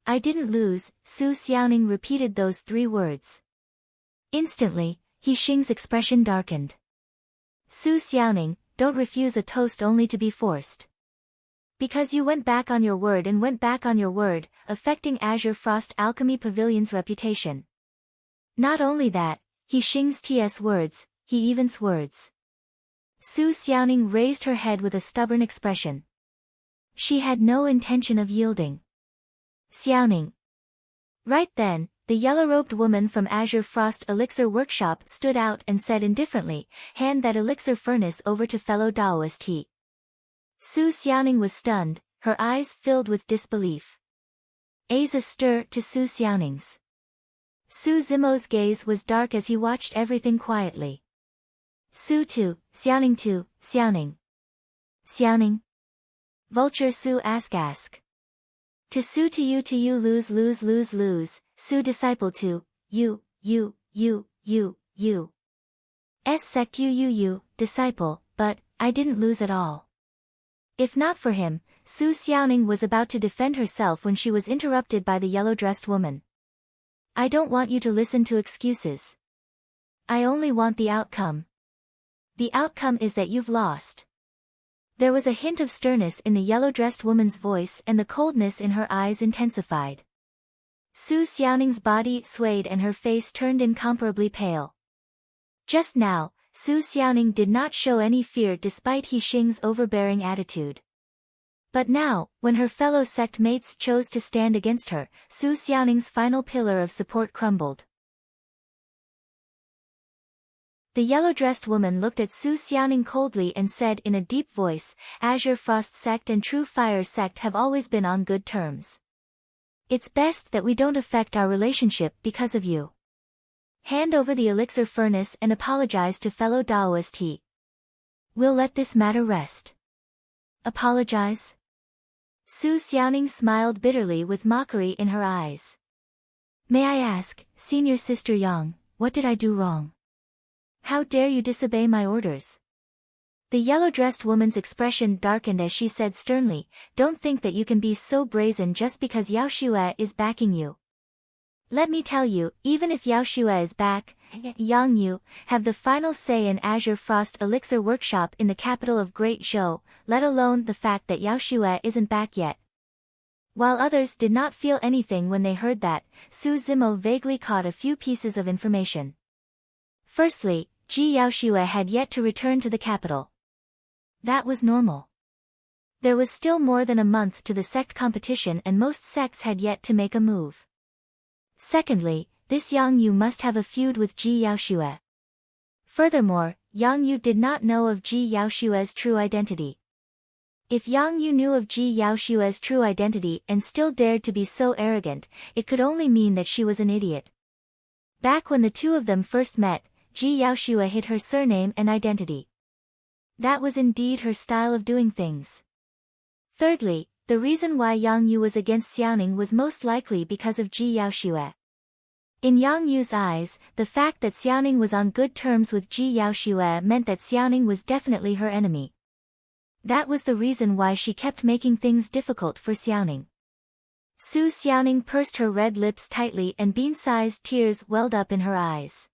I didn't lose, Su Xiaoning repeated those 3 words. Instantly, He Xing's expression darkened. Su Xiaoning, don't refuse a toast only to be forced. Because you went back on your word and went back on your word, affecting Azure Frost Alchemy Pavilion's reputation. Not only that, He Xing's TS words, he even's words. Su Xiaoning raised her head with a stubborn expression. She had no intention of yielding. Xiaoning. Right then, the yellow-robed woman from Azure Frost Elixir Workshop stood out and said indifferently, hand that elixir furnace over to fellow Daoist He. Su Xiaoning was stunned, her eyes filled with disbelief. A stir to Su Xiaoning's. Su Zimo's gaze was dark as he watched everything quietly. Su Tu, Xiaoning Tu, Xiaoning. Xiaoning? Vulture Su ask. To Su to you lose, Su disciple to, you. S sect you, disciple, but, I didn't lose at all. If not for him, Su Xiaoning was about to defend herself when she was interrupted by the yellow-dressed woman. I don't want you to listen to excuses. I only want the outcome. The outcome is that you've lost. There was a hint of sternness in the yellow-dressed woman's voice and the coldness in her eyes intensified. Su Xiaoning's body swayed and her face turned incomparably pale. Just now, Su Xiaoning did not show any fear despite He Xing's overbearing attitude. But now, when her fellow sect mates chose to stand against her, Su Xiaoning's final pillar of support crumbled. The yellow-dressed woman looked at Su Xiaoning coldly and said in a deep voice, Azure Frost Sect and True Fire Sect have always been on good terms. It's best that we don't affect our relationship because of you. Hand over the elixir furnace and apologize to fellow Daoist He. We'll let this matter rest. Apologize? Su Xiaoning smiled bitterly with mockery in her eyes. May I ask, senior sister Yang, what did I do wrong? How dare you disobey my orders? The yellow-dressed woman's expression darkened as she said sternly, don't think that you can be so brazen just because Yao Xue is backing you. Let me tell you, even if Yao Xue is back, Yang Yu, have the final say in Azure Frost Elixir Workshop in the capital of Great Zhou, let alone the fact that Yao Xue isn't back yet. While others did not feel anything when they heard that, Su Zimo vaguely caught a few pieces of information. Firstly, Ji Yaoxue had yet to return to the capital. That was normal. There was still more than a month to the sect competition and most sects had yet to make a move. Secondly, this Yang Yu must have a feud with Ji Yaoxue. Furthermore, Yang Yu did not know of Ji Yaoxue's true identity. If Yang Yu knew of Ji Yaoxue's true identity and still dared to be so arrogant, it could only mean that she was an idiot. Back when the two of them first met, Ji Yaoxue hid her surname and identity. That was indeed her style of doing things. Thirdly, the reason why Yang Yu was against Xiaoning was most likely because of Ji Yaoxue. In Yang Yu's eyes, the fact that Xiaoning was on good terms with Ji Yaoxue meant that Xiaoning was definitely her enemy. That was the reason why she kept making things difficult for Xiaoning. Su Xiaoning pursed her red lips tightly and bean-sized tears welled up in her eyes.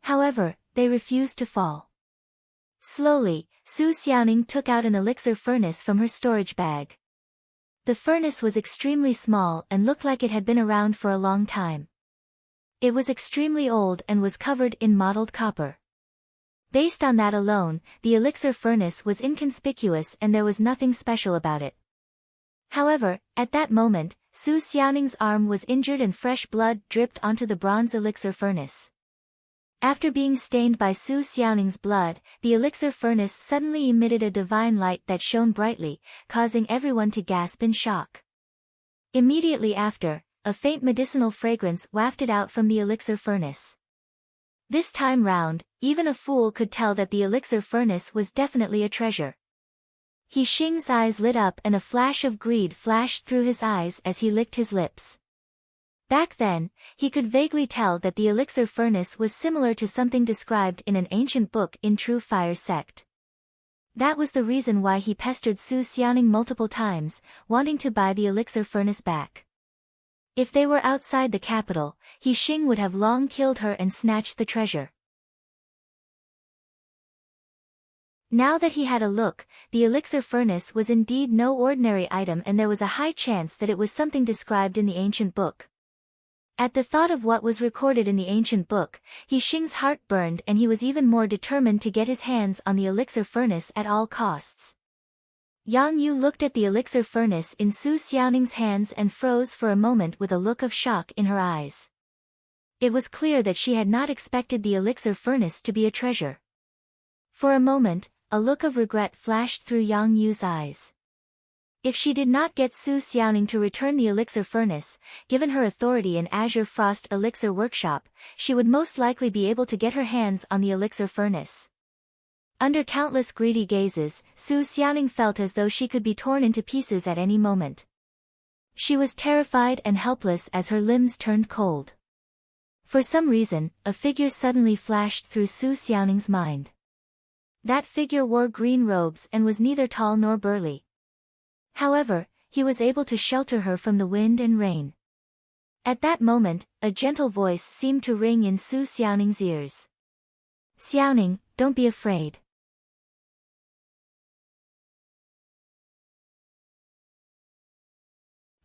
However, they refused to fall. Slowly, Su Xiaoning took out an elixir furnace from her storage bag. The furnace was extremely small and looked like it had been around for a long time. It was extremely old and was covered in mottled copper. Based on that alone, the elixir furnace was inconspicuous and there was nothing special about it. However, at that moment, Su Xiaoning's arm was injured and fresh blood dripped onto the bronze elixir furnace. After being stained by Su Xiaoning's blood, the elixir furnace suddenly emitted a divine light that shone brightly, causing everyone to gasp in shock. Immediately after, a faint medicinal fragrance wafted out from the elixir furnace. This time round, even a fool could tell that the elixir furnace was definitely a treasure. He Xing's eyes lit up and a flash of greed flashed through his eyes as he licked his lips. Back then, he could vaguely tell that the elixir furnace was similar to something described in an ancient book in True Fire sect. That was the reason why he pestered Su Xiaoning multiple times, wanting to buy the elixir furnace back. If they were outside the capital, He Xing would have long killed her and snatched the treasure. Now that he had a look, the elixir furnace was indeed no ordinary item and there was a high chance that it was something described in the ancient book. At the thought of what was recorded in the ancient book, He Xing's heart burned and he was even more determined to get his hands on the elixir furnace at all costs. Yang Yu looked at the elixir furnace in Su Xiaoning's hands and froze for a moment with a look of shock in her eyes. It was clear that she had not expected the elixir furnace to be a treasure. For a moment, a look of regret flashed through Yang Yu's eyes. If she did not get Su Xiaoning to return the elixir furnace, given her authority in Azure Frost Elixir Workshop, she would most likely be able to get her hands on the elixir furnace. Under countless greedy gazes, Su Xiaoning felt as though she could be torn into pieces at any moment. She was terrified and helpless as her limbs turned cold. For some reason, a figure suddenly flashed through Su Xiaoning's mind. That figure wore green robes and was neither tall nor burly. However, he was able to shelter her from the wind and rain. At that moment, a gentle voice seemed to ring in Su Xiaoning's ears. "Xiaoning, don't be afraid."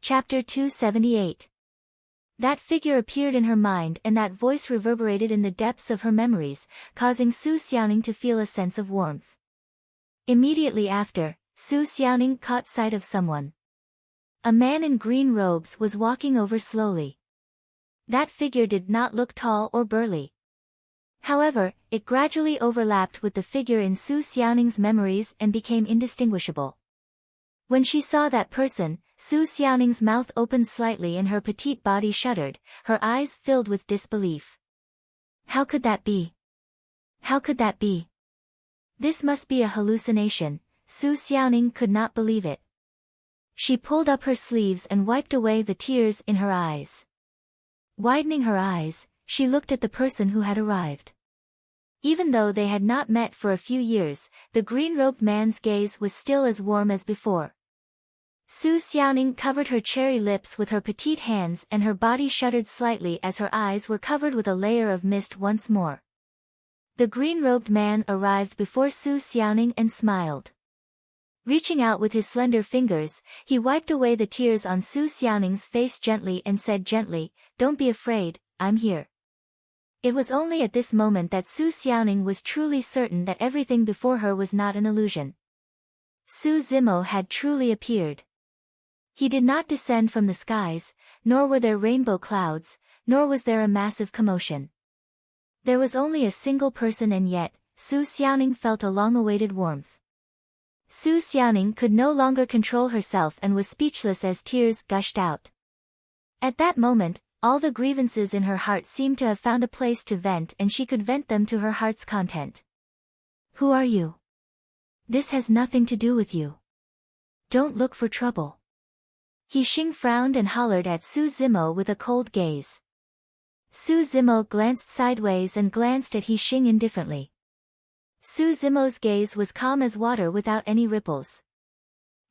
Chapter 278. That figure appeared in her mind and that voice reverberated in the depths of her memories, causing Su Xiaoning to feel a sense of warmth. Immediately after, Su Xiaoning caught sight of someone. A man in green robes was walking over slowly. That figure did not look tall or burly. However, it gradually overlapped with the figure in Su Xiaoning's memories and became indistinguishable. When she saw that person, Su Xiaoning's mouth opened slightly and her petite body shuddered, her eyes filled with disbelief. How could that be? How could that be? This must be a hallucination. Su Xiaoning could not believe it. She pulled up her sleeves and wiped away the tears in her eyes. Widening her eyes, she looked at the person who had arrived. Even though they had not met for a few years, the green-robed man's gaze was still as warm as before. Su Xiaoning covered her cherry lips with her petite hands and her body shuddered slightly as her eyes were covered with a layer of mist once more. The green-robed man arrived before Su Xiaoning and smiled. Reaching out with his slender fingers, he wiped away the tears on Su Xiaoning's face gently and said gently, "Don't be afraid, I'm here." It was only at this moment that Su Xiaoning was truly certain that everything before her was not an illusion. Su Zimo had truly appeared. He did not descend from the skies, nor were there rainbow clouds, nor was there a massive commotion. There was only a single person and yet, Su Xiaoning felt a long-awaited warmth. Su Xiaoning could no longer control herself and was speechless as tears gushed out. At that moment, all the grievances in her heart seemed to have found a place to vent and she could vent them to her heart's content. "Who are you? This has nothing to do with you. Don't look for trouble." He Xing frowned and hollered at Su Zimo with a cold gaze. Su Zimo glanced sideways and glanced at He Xing indifferently. Su Zimo's gaze was calm as water without any ripples.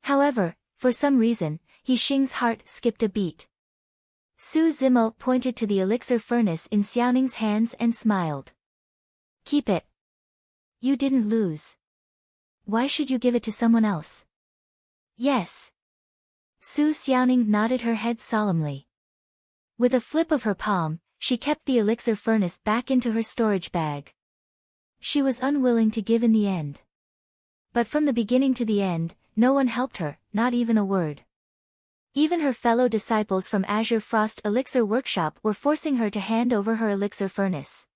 However, for some reason, He Xing's heart skipped a beat. Su Zimo pointed to the elixir furnace in Xiaoning's hands and smiled. "Keep it. You didn't lose. Why should you give it to someone else?" "Yes." Su Xiaoning nodded her head solemnly. With a flip of her palm, she kept the elixir furnace back into her storage bag. She was unwilling to give in the end. But from the beginning to the end, no one helped her, not even a word. Even her fellow disciples from Azure Frost Elixir Workshop were forcing her to hand over her elixir furnace.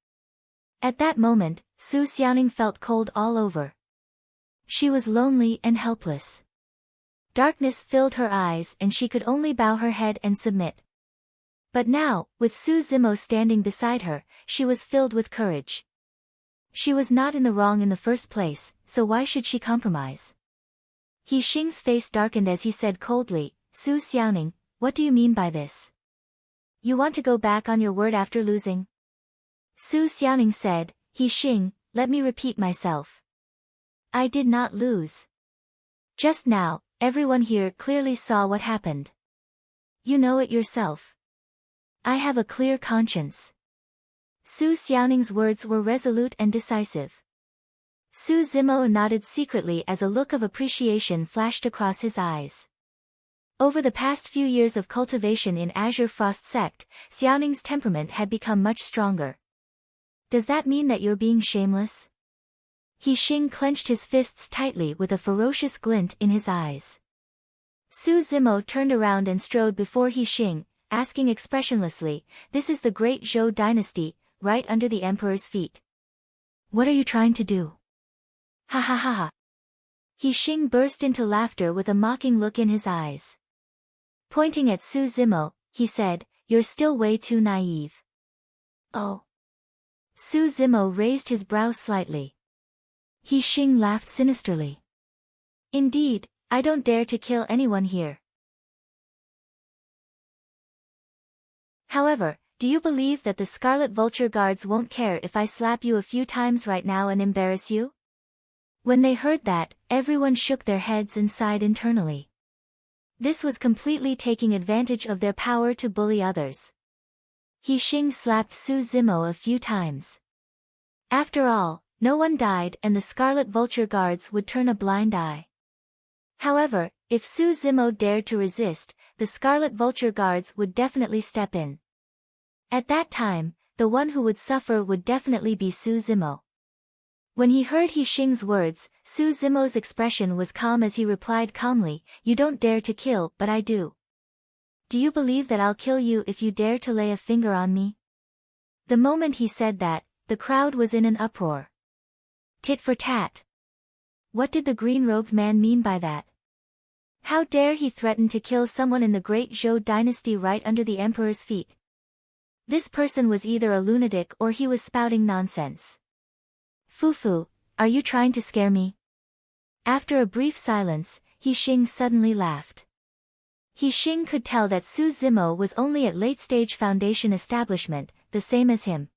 At that moment, Su Xiaoning felt cold all over. She was lonely and helpless. Darkness filled her eyes and she could only bow her head and submit. But now, with Su Zimo standing beside her, she was filled with courage. She was not in the wrong in the first place, so why should she compromise? He Xing's face darkened as he said coldly, Su Xiaoning, what do you mean by this? You want to go back on your word after losing? Su Xiaoning said, He Xing, let me repeat myself. I did not lose. Just now, everyone here clearly saw what happened. You know it yourself. I have a clear conscience. Su Xiaoning's words were resolute and decisive. Su Zimo nodded secretly as a look of appreciation flashed across his eyes. Over the past few years of cultivation in Azure Frost Sect, Xiaoning's temperament had become much stronger. Does that mean that you're being shameless? He Xing clenched his fists tightly with a ferocious glint in his eyes. Su Zimo turned around and strode before He Xing, asking expressionlessly, This is the great Zhou dynasty, right under the emperor's feet. What are you trying to do? Ha ha ha ha. He Xing burst into laughter with a mocking look in his eyes. Pointing at Su Zimo, he said, You're still way too naive. Oh. Su Zimo raised his brow slightly. He Xing laughed sinisterly. Indeed, I don't dare to kill anyone here. However, do you believe that the Scarlet Vulture guards won't care if I slap you a few times right now and embarrass you? When they heard that, everyone shook their heads and sighed internally. This was completely taking advantage of their power to bully others. He Xing slapped Su Zimo a few times. After all, no one died and the Scarlet Vulture guards would turn a blind eye. However, if Su Zimo dared to resist, the Scarlet Vulture guards would definitely step in. At that time, the one who would suffer would definitely be Su Zimo. When he heard He Xing's words, Su Zimo's expression was calm as he replied calmly, You don't dare to kill, but I do. Do you believe that I'll kill you if you dare to lay a finger on me? The moment he said that, the crowd was in an uproar. Tit for tat. What did the green-robed man mean by that? How dare he threaten to kill someone in the great Zhou dynasty right under the emperor's feet? This person was either a lunatic or he was spouting nonsense. Fufu, are you trying to scare me? After a brief silence, He Xing suddenly laughed. He Xing could tell that Su Zimo was only at late-stage foundation establishment, the same as him.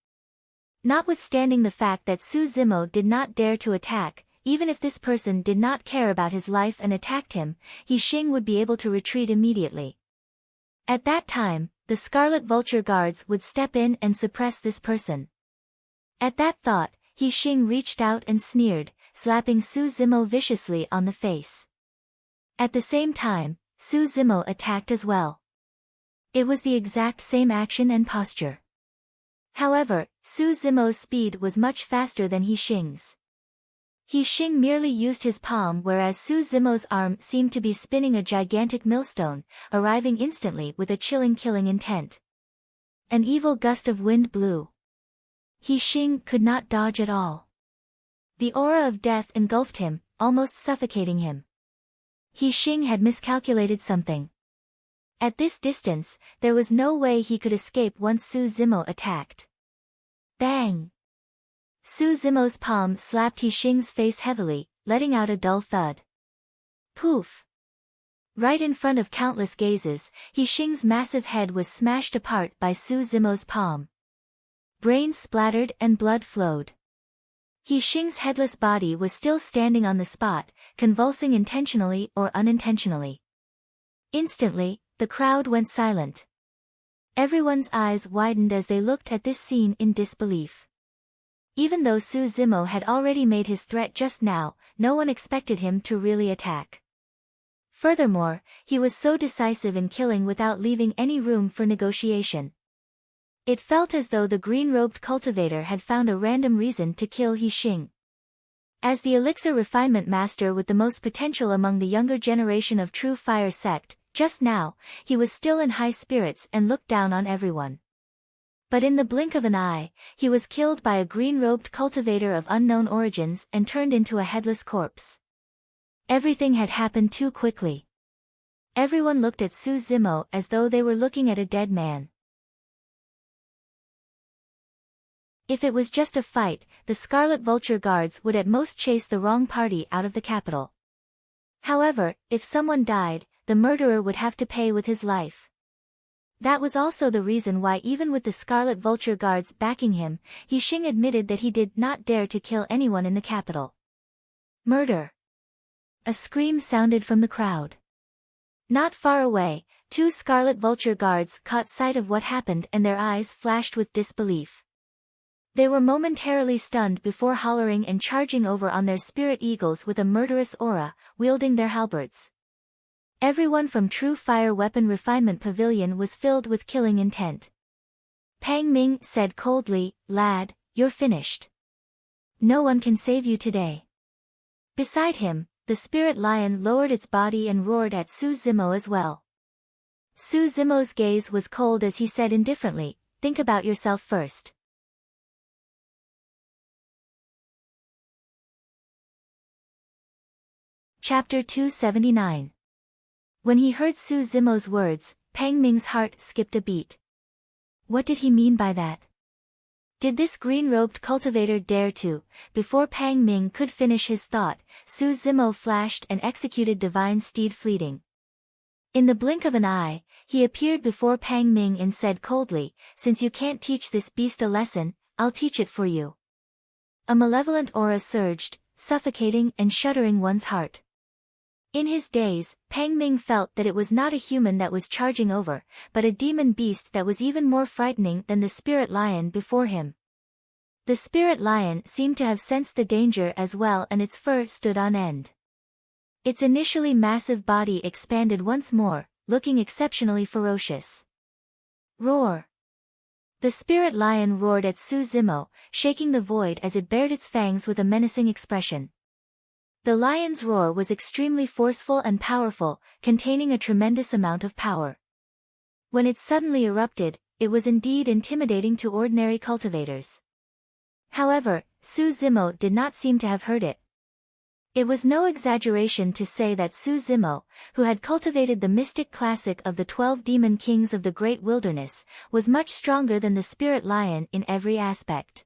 Notwithstanding the fact that Su Zimo did not dare to attack, even if this person did not care about his life and attacked him, He Xing would be able to retreat immediately. At that time, the Scarlet Vulture guards would step in and suppress this person. At that thought, He Xing reached out and sneered, slapping Su Zimo viciously on the face. At the same time, Su Zimo attacked as well. It was the exact same action and posture. However, Su Zimo's speed was much faster than He Xing's. He Xing merely used his palm whereas Su Zimo's arm seemed to be spinning a gigantic millstone, arriving instantly with a chilling killing intent. An evil gust of wind blew. He Xing could not dodge at all. The aura of death engulfed him, almost suffocating him. He Xing had miscalculated something. At this distance, there was no way he could escape once Su Zimo attacked. Bang! Su Zimo's palm slapped He Xing's face heavily, letting out a dull thud. Poof! Right in front of countless gazes, He Xing's massive head was smashed apart by Su Zimo's palm. Brains splattered and blood flowed. He Xing's headless body was still standing on the spot, convulsing intentionally or unintentionally. Instantly, the crowd went silent. Everyone's eyes widened as they looked at this scene in disbelief. Even though Su Zimo had already made his threat just now, no one expected him to really attack. Furthermore, he was so decisive in killing without leaving any room for negotiation. It felt as though the green-robed cultivator had found a random reason to kill He Xing. As the elixir refinement master with the most potential among the younger generation of True Fire sect, just now, he was still in high spirits and looked down on everyone. But in the blink of an eye, he was killed by a green-robed cultivator of unknown origins and turned into a headless corpse. Everything had happened too quickly. Everyone looked at Su Zimo as though they were looking at a dead man. If it was just a fight, the Scarlet Vulture guards would at most chase the wrong party out of the capital. However, if someone died, the murderer would have to pay with his life. That was also the reason why even with the Scarlet Vulture guards backing him, He Xing admitted that he did not dare to kill anyone in the capital. Murder! A scream sounded from the crowd. Not far away, two Scarlet Vulture guards caught sight of what happened and their eyes flashed with disbelief. They were momentarily stunned before hollering and charging over on their spirit eagles with a murderous aura, wielding their halberds. Everyone from True Fire Weapon Refinement Pavilion was filled with killing intent. Pang Ming said coldly, "Lad, you're finished. No one can save you today." Beside him, the spirit lion lowered its body and roared at Su Zimo as well. Su Zimo's gaze was cold as he said indifferently, "Think about yourself first." Chapter 279. When he heard Su Zimo's words, Pang Ming's heart skipped a beat. What did he mean by that? Did this green-robed cultivator dare to? Before Pang Ming could finish his thought, Su Zimo flashed and executed Divine Steed Fleeting. In the blink of an eye, he appeared before Pang Ming and said coldly, "Since you can't teach this beast a lesson, I'll teach it for you." A malevolent aura surged, suffocating and shuddering one's heart. In his daze, Pang Ming felt that it was not a human that was charging over, but a demon beast that was even more frightening than the spirit lion before him. The spirit lion seemed to have sensed the danger as well, and its fur stood on end. Its initially massive body expanded once more, looking exceptionally ferocious. Roar! The spirit lion roared at Su Zimo, shaking the void as it bared its fangs with a menacing expression. The lion's roar was extremely forceful and powerful, containing a tremendous amount of power. When it suddenly erupted, it was indeed intimidating to ordinary cultivators. However, Su Zimo did not seem to have heard it. It was no exaggeration to say that Su Zimo, who had cultivated the mystic classic of the 12 demon kings of the great wilderness, was much stronger than the spirit lion in every aspect.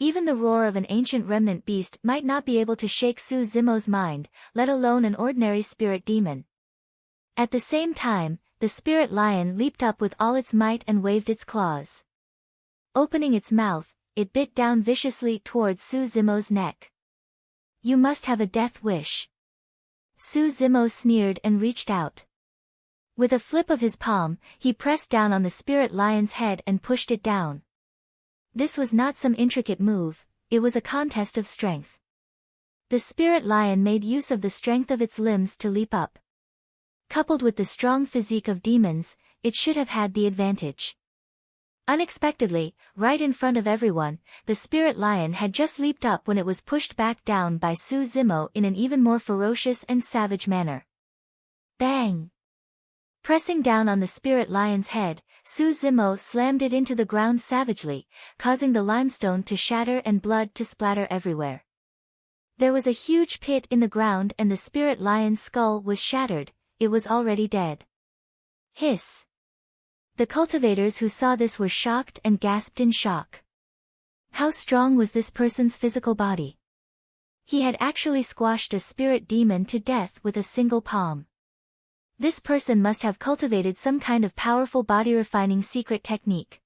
Even the roar of an ancient remnant beast might not be able to shake Su Zimo's mind, let alone an ordinary spirit demon. At the same time, the spirit lion leaped up with all its might and waved its claws. Opening its mouth, it bit down viciously towards Su Zimo's neck. "You must have a death wish." Su Zimo sneered and reached out. With a flip of his palm, he pressed down on the spirit lion's head and pushed it down. This was not some intricate move, it was a contest of strength. The spirit lion made use of the strength of its limbs to leap up. Coupled with the strong physique of demons, it should have had the advantage. Unexpectedly, right in front of everyone, the spirit lion had just leaped up when it was pushed back down by Su Zimo in an even more ferocious and savage manner. Bang! Pressing down on the spirit lion's head, Su Zimo slammed it into the ground savagely, causing the limestone to shatter and blood to splatter everywhere. There was a huge pit in the ground and the spirit lion's skull was shattered, it was already dead. Hiss! The cultivators who saw this were shocked and gasped in shock. How strong was this person's physical body? He had actually squashed a spirit demon to death with a single palm. This person must have cultivated some kind of powerful body-refining secret technique.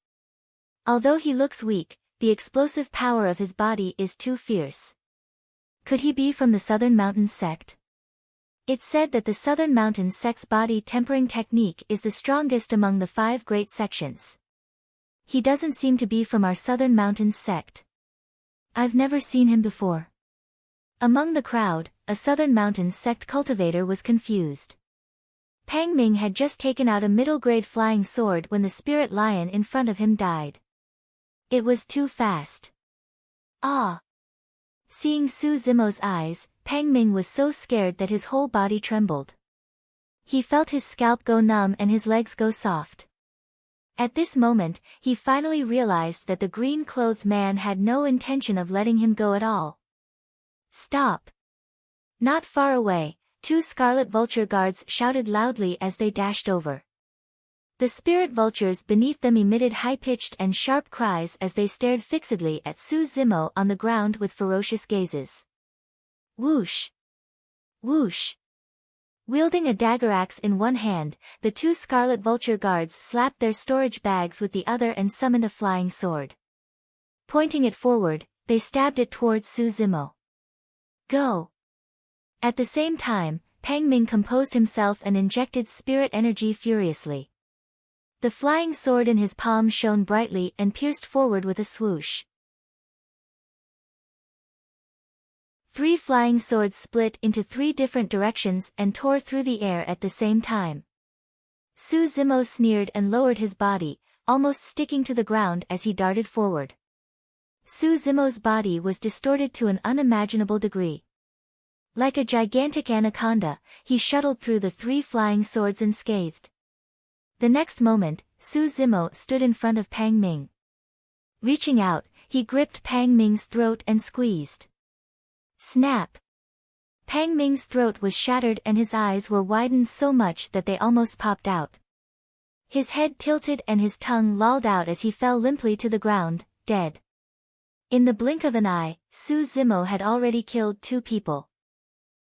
Although he looks weak, the explosive power of his body is too fierce. Could he be from the Southern Mountains sect? It's said that the Southern Mountains sect's body tempering technique is the strongest among the 5 great sections. He doesn't seem to be from our Southern Mountains sect. I've never seen him before. Among the crowd, a southern mountains sect cultivator was confused. Pang Ming had just taken out a middle-grade flying sword when the spirit lion in front of him died. It was too fast. Ah! Seeing Su Zimo's eyes, Pang Ming was so scared that his whole body trembled. He felt his scalp go numb and his legs go soft. At this moment, he finally realized that the green-clothed man had no intention of letting him go at all. Stop! Not far away, two scarlet vulture guards shouted loudly as they dashed over. The spirit vultures beneath them emitted high-pitched and sharp cries as they stared fixedly at Su Zimo on the ground with ferocious gazes. Whoosh! Whoosh! Wielding a dagger axe in one hand, the two scarlet vulture guards slapped their storage bags with the other and summoned a flying sword. Pointing it forward, they stabbed it towards Su Zimo. Go! At the same time, Pang Ming composed himself and injected spirit energy furiously. The flying sword in his palm shone brightly and pierced forward with a swoosh. 3 flying swords split into 3 different directions and tore through the air at the same time. Su Zimo sneered and lowered his body, almost sticking to the ground as he darted forward. Su Zimo's body was distorted to an unimaginable degree. Like a gigantic anaconda, he shuttled through the 3 flying swords unscathed. The next moment, Su Zimo stood in front of Pang Ming. Reaching out, he gripped Pang Ming's throat and squeezed. Snap! Pang Ming's throat was shattered and his eyes were widened so much that they almost popped out. His head tilted and his tongue lolled out as he fell limply to the ground, dead. In the blink of an eye, Su Zimo had already killed 2 people.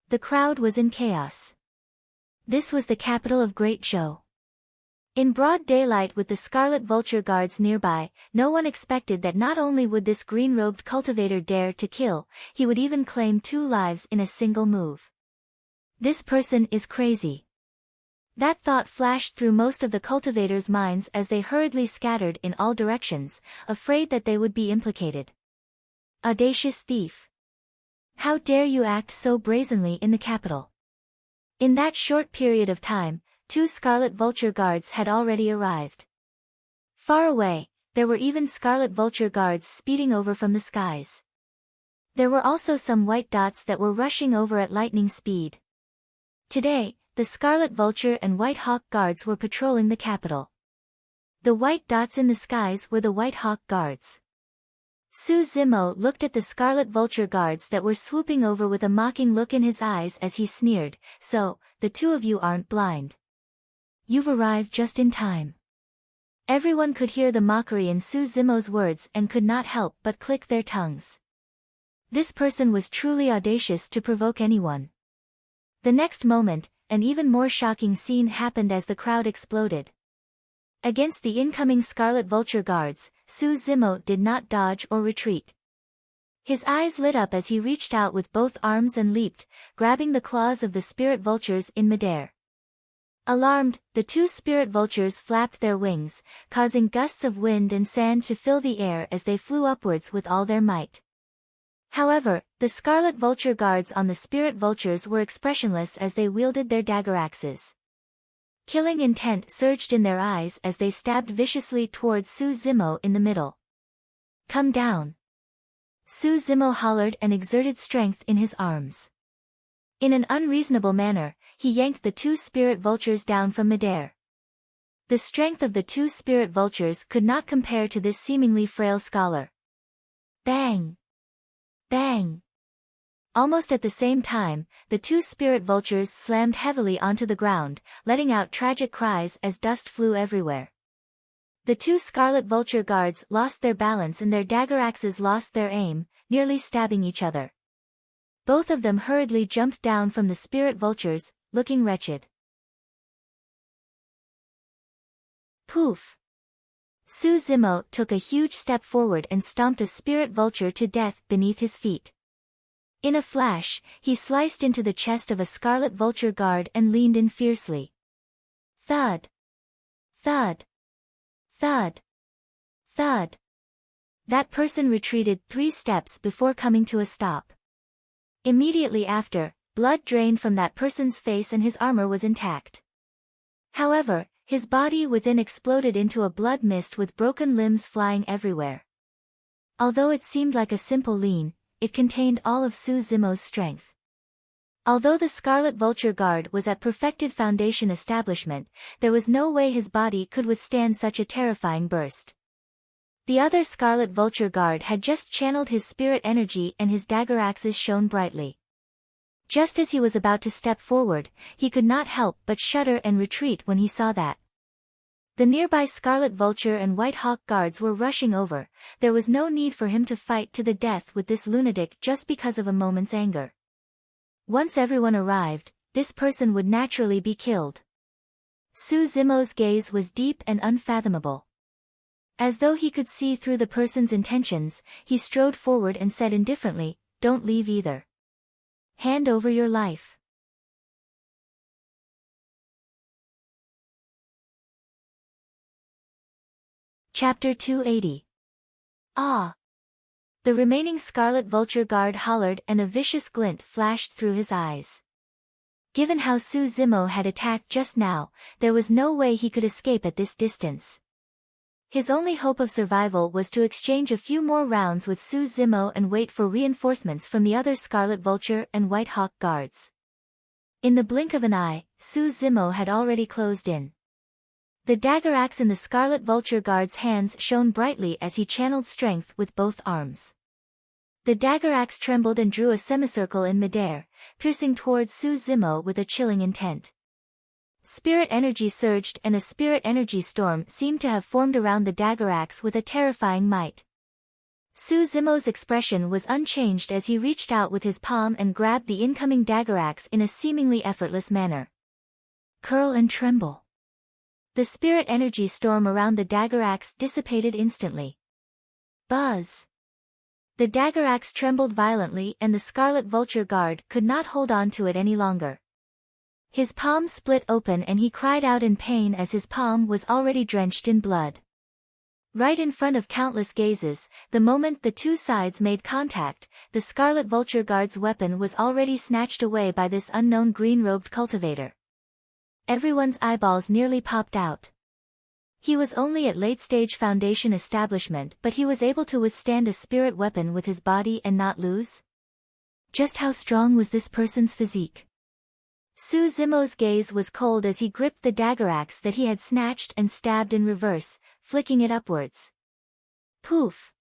The crowd was in chaos. This was the capital of Great Zhou. In broad daylight with the scarlet vulture guards nearby, no one expected that not only would this green-robed cultivator dare to kill, he would even claim 2 lives in a single move. This person is crazy. That thought flashed through most of the cultivators' minds as they hurriedly scattered in all directions, afraid that they would be implicated. Audacious thief! How dare you act so brazenly in the capital? In that short period of time, 2 scarlet vulture guards had already arrived. Far away, there were even scarlet vulture guards speeding over from the skies. There were also some white dots that were rushing over at lightning speed. Today, the scarlet vulture and white hawk guards were patrolling the capital. The white dots in the skies were the white hawk guards. Su Zimo looked at the scarlet vulture guards that were swooping over with a mocking look in his eyes as he sneered, "So, the 2 of you aren't blind. You've arrived just in time." Everyone could hear the mockery in Su Zimo's words and could not help but click their tongues. This person was truly audacious to provoke anyone. The next moment, an even more shocking scene happened as the crowd exploded. Against the incoming scarlet vulture guards, Su Zimo did not dodge or retreat. His eyes lit up as he reached out with both arms and leaped, grabbing the claws of the spirit vultures in midair. Alarmed, the 2 spirit vultures flapped their wings, causing gusts of wind and sand to fill the air as they flew upwards with all their might. However, the scarlet vulture guards on the spirit vultures were expressionless as they wielded their dagger axes. Killing intent surged in their eyes as they stabbed viciously towards Su Zimo in the middle. "Come down!" Su Zimo hollered and exerted strength in his arms. In an unreasonable manner, he yanked the 2 spirit vultures down from midair. The strength of the 2 spirit vultures could not compare to this seemingly frail scholar. Bang! Bang! Almost at the same time, the 2 spirit vultures slammed heavily onto the ground, letting out tragic cries as dust flew everywhere. The 2 scarlet vulture guards lost their balance and their dagger axes lost their aim, nearly stabbing each other. Both of them hurriedly jumped down from the spirit vultures, looking wretched. Poof! Su Zimo took a huge step forward and stomped a spirit vulture to death beneath his feet. In a flash, he sliced into the chest of a scarlet vulture guard and leaned in fiercely. Thud! Thud! Thud! Thud! That person retreated 3 steps before coming to a stop. Immediately after, blood drained from that person's face and his armor was intact. However, his body within exploded into a blood mist with broken limbs flying everywhere. Although it seemed like a simple lean, it contained all of Su Zimo's strength. Although the Scarlet Vulture Guard was at perfected foundation establishment, there was no way his body could withstand such a terrifying burst. The other Scarlet Vulture Guard had just channeled his spirit energy and his dagger axes shone brightly. Just as he was about to step forward, he could not help but shudder and retreat when he saw that the nearby Scarlet Vulture and White Hawk guards were rushing over. There was no need for him to fight to the death with this lunatic just because of a moment's anger. Once everyone arrived, this person would naturally be killed. Su Zimo's gaze was deep and unfathomable. As though he could see through the person's intentions, he strode forward and said indifferently, "Don't leave either. Hand over your life." Chapter 280. Ah! The remaining Scarlet Vulture Guard hollered and a vicious glint flashed through his eyes. Given how Su Zimo had attacked just now, there was no way he could escape at this distance. His only hope of survival was to exchange a few more rounds with Su Zimo and wait for reinforcements from the other Scarlet Vulture and White Hawk guards. In the blink of an eye, Su Zimo had already closed in. The dagger axe in the Scarlet Vulture Guard's hands shone brightly as he channeled strength with both arms. The dagger axe trembled and drew a semicircle in midair, piercing towards Su Zimo with a chilling intent. Spirit energy surged and a spirit energy storm seemed to have formed around the dagger axe with a terrifying might. Su Zimo's expression was unchanged as he reached out with his palm and grabbed the incoming dagger axe in a seemingly effortless manner. Curl and tremble. The spirit energy storm around the dagger axe dissipated instantly. Buzz! The dagger axe trembled violently and the Scarlet Vulture Guard could not hold on to it any longer. His palm split open and he cried out in pain as his palm was already drenched in blood. Right in front of countless gazes, the moment the two sides made contact, the Scarlet Vulture Guard's weapon was already snatched away by this unknown green-robed cultivator. Everyone's eyeballs nearly popped out. He was only at late-stage foundation establishment but he was able to withstand a spirit weapon with his body and not lose? Just how strong was this person's physique? Su Zimo's gaze was cold as he gripped the dagger axe that he had snatched and stabbed in reverse, flicking it upwards. Poof!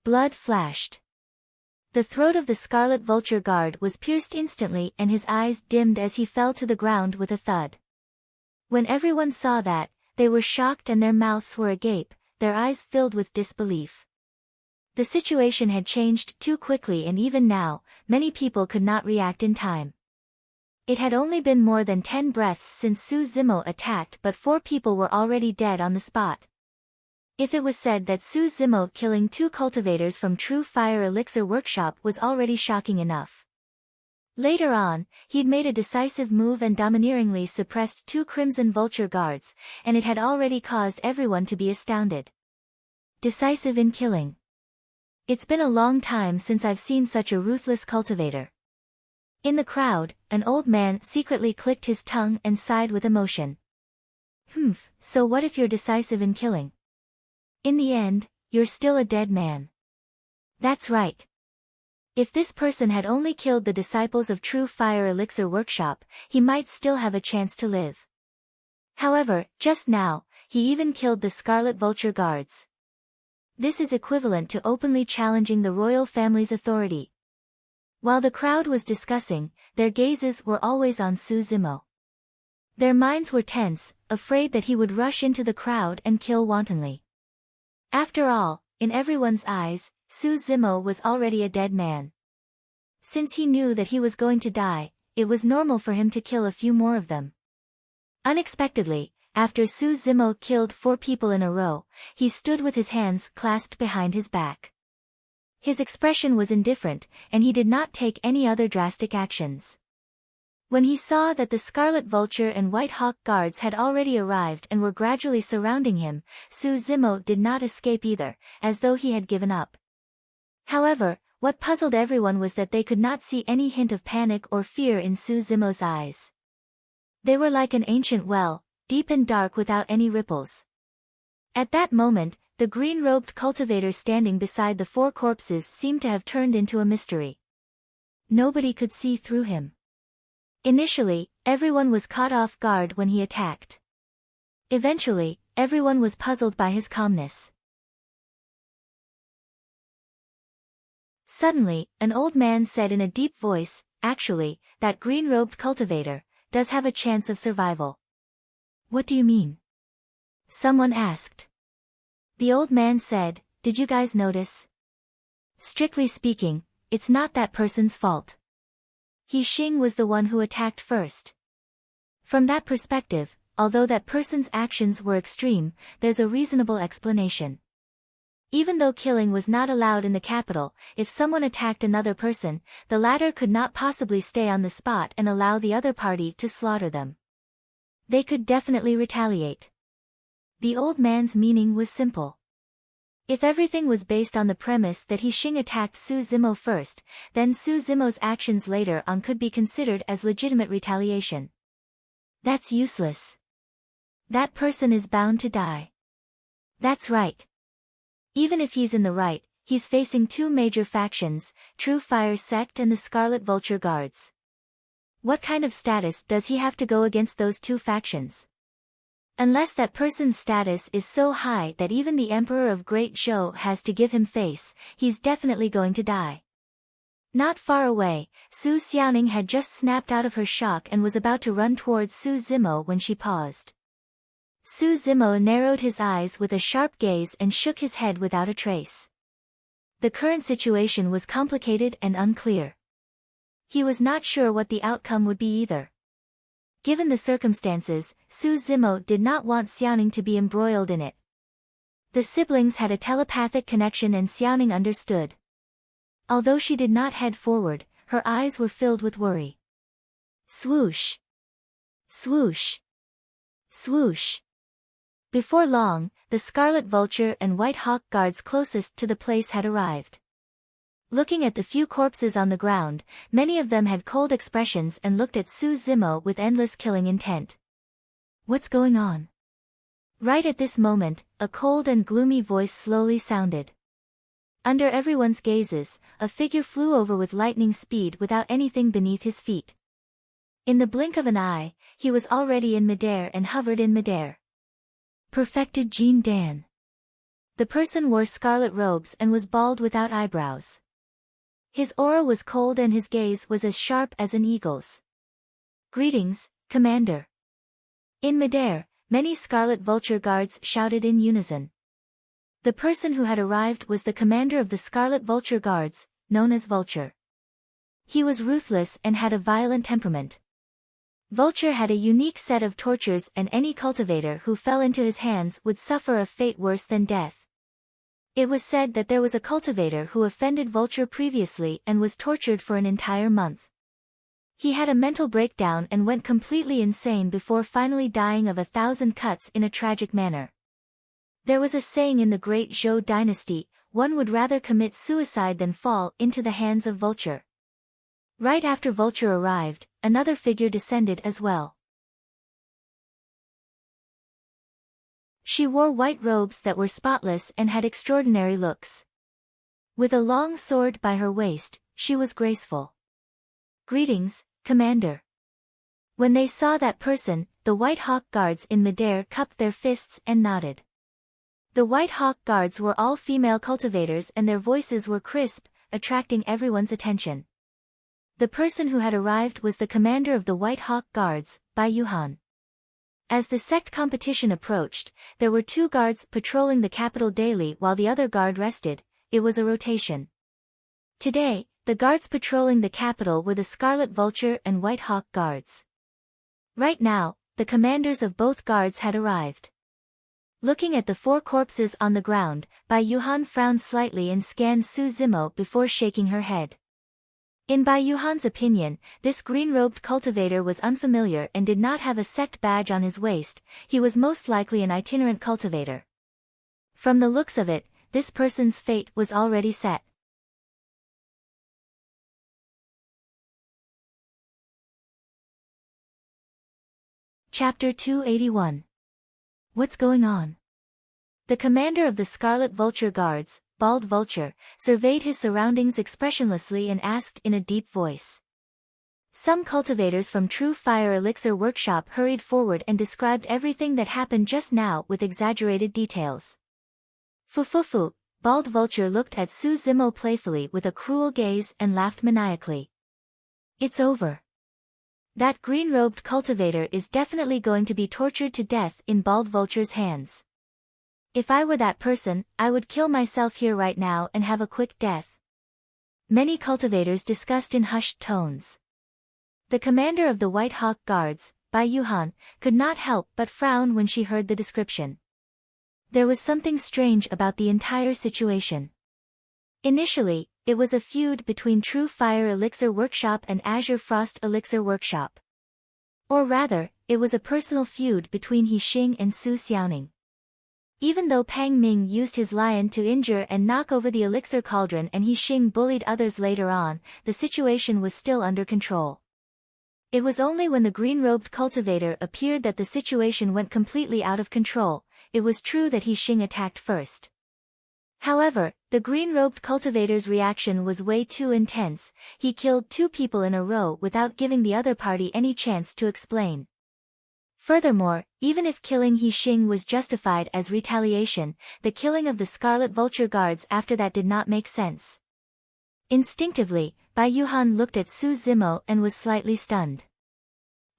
Blood flashed. The throat of the Scarlet Vulture Guard was pierced instantly and his eyes dimmed as he fell to the ground with a thud. When everyone saw that, they were shocked and their mouths were agape, their eyes filled with disbelief. The situation had changed too quickly and even now, many people could not react in time. It had only been more than 10 breaths since Su Zimo attacked but 4 people were already dead on the spot. If it was said that Su Zimo killing 2 cultivators from True Fire Elixir Workshop was already shocking enough. Later on, he'd made a decisive move and domineeringly suppressed 2 Crimson Vulture Guards, and it had already caused everyone to be astounded. Decisive in killing. It's been a long time since I've seen such a ruthless cultivator. In the crowd, an old man secretly clicked his tongue and sighed with emotion. So what if you're decisive in killing? In the end, you're still a dead man. That's right. If this person had only killed the disciples of True Fire Elixir Workshop, he might still have a chance to live. However, just now, he even killed the Scarlet Vulture Guards. This is equivalent to openly challenging the royal family's authority. While the crowd was discussing, their gazes were always on Su Zimo. Their minds were tense, afraid that he would rush into the crowd and kill wantonly. After all, in everyone's eyes, Su Zimo was already a dead man. Since he knew that he was going to die, it was normal for him to kill a few more of them. Unexpectedly, after Su Zimo killed 4 people in a row, he stood with his hands clasped behind his back. His expression was indifferent, and he did not take any other drastic actions. When he saw that the Scarlet Vulture and White Hawk guards had already arrived and were gradually surrounding him, Su Zimo did not escape either, as though he had given up. However, What puzzled everyone was that they could not see any hint of panic or fear in Su Zimo's eyes. They were like an ancient well, deep and dark without any ripples. At that moment, the green-robed cultivator standing beside the four corpses seemed to have turned into a mystery. Nobody could see through him. Initially, everyone was caught off guard when he attacked. Eventually, everyone was puzzled by his calmness. Suddenly, an old man said in a deep voice, "Actually, that green-robed cultivator does have a chance of survival." "What do you mean?" someone asked. The old man said, "Did you guys notice? Strictly speaking, it's not that person's fault. He Xing was the one who attacked first. From that perspective, although that person's actions were extreme, there's a reasonable explanation. Even though killing was not allowed in the capital, if someone attacked another person, the latter could not possibly stay on the spot and allow the other party to slaughter them. They could definitely retaliate." The old man's meaning was simple. If everything was based on the premise that He Xing attacked Su Zimo first, then Su Zimo's actions later on could be considered as legitimate retaliation. That's useless. That person is bound to die. That's right. Even if he's in the right, he's facing two major factions, True Fire Sect and the Scarlet Vulture Guards. What kind of status does he have to go against those two factions? Unless that person's status is so high that even the Emperor of Great Zhou has to give him face, he's definitely going to die. Not far away, Su Xiaoning had just snapped out of her shock and was about to run towards Su Zimo when she paused. Su Zimo narrowed his eyes with a sharp gaze and shook his head without a trace. The current situation was complicated and unclear. He was not sure what the outcome would be either. Given the circumstances, Su Zimo did not want Xiaoning to be embroiled in it. The siblings had a telepathic connection and Xiaoning understood. Although she did not head forward, her eyes were filled with worry. Swoosh! Swoosh! Swoosh! Before long, the Scarlet Vulture and White Hawk guards closest to the place had arrived. Looking at the few corpses on the ground, many of them had cold expressions and looked at Su Zimo with endless killing intent. What's going on? Right at this moment, a cold and gloomy voice slowly sounded. Under everyone's gazes, a figure flew over with lightning speed without anything beneath his feet. In the blink of an eye, he was already in midair and hovered in midair. Perfected Jin Dan. The person wore scarlet robes and was bald without eyebrows. His aura was cold and his gaze was as sharp as an eagle's. "Greetings, Commander." In midair, many Scarlet Vulture guards shouted in unison. The person who had arrived was the commander of the Scarlet Vulture guards, known as Vulture. He was ruthless and had a violent temperament. Vulture had a unique set of tortures and any cultivator who fell into his hands would suffer a fate worse than death. It was said that there was a cultivator who offended Vulture previously and was tortured for an entire month. He had a mental breakdown and went completely insane before finally dying of 1,000 cuts in a tragic manner. There was a saying in the Great Zhou dynasty, one would rather commit suicide than fall into the hands of Vulture. Right after Vulture arrived, another figure descended as well. She wore white robes that were spotless and had extraordinary looks. With a long sword by her waist, she was graceful. "Greetings, Commander." When they saw that person, the White Hawk guards in midair cupped their fists and nodded. The White Hawk guards were all female cultivators and their voices were crisp, attracting everyone's attention. The person who had arrived was the commander of the White Hawk guards, Bai Yuhan. As the sect competition approached, there were 2 guards patrolling the capital daily while the other guard rested. It was a rotation. Today, the guards patrolling the capital were the Scarlet Vulture and White Hawk guards. Right now, the commanders of both guards had arrived. Looking at the 4 corpses on the ground, Bai Yuhan frowned slightly and scanned Su Zimo before shaking her head. In Bai Yuhan's opinion, this green-robed cultivator was unfamiliar and did not have a sect badge on his waist. He was most likely an itinerant cultivator. From the looks of it, this person's fate was already set. Chapter 281. What's going on? The commander of the Scarlet Vulture Guards, Bald Vulture, surveyed his surroundings expressionlessly and asked in a deep voice. Some cultivators from True Fire Elixir Workshop hurried forward and described everything that happened just now with exaggerated details. Fufufu, Bald Vulture looked at Su Zimo playfully with a cruel gaze and laughed maniacally. It's over. That green-robed cultivator is definitely going to be tortured to death in Bald Vulture's hands. If I were that person, I would kill myself here right now and have a quick death. Many cultivators discussed in hushed tones. The commander of the White Hawk Guards, Bai Yuhan, could not help but frown when she heard the description. There was something strange about the entire situation. Initially, it was a feud between True Fire Elixir Workshop and Azure Frost Elixir Workshop. Or rather, it was a personal feud between He Xing and Su Xiaoning. Even though Pang Ming used his lion to injure and knock over the elixir cauldron and He Xing bullied others later on, the situation was still under control. It was only when the green-robed cultivator appeared that the situation went completely out of control. It was true that He Xing attacked first. However, the green-robed cultivator's reaction was way too intense. He killed 2 people in a row without giving the other party any chance to explain. Furthermore, even if killing He Xing was justified as retaliation, the killing of the Scarlet Vulture Guards after that did not make sense. Instinctively, Bai Yuhan looked at Su Zimo and was slightly stunned.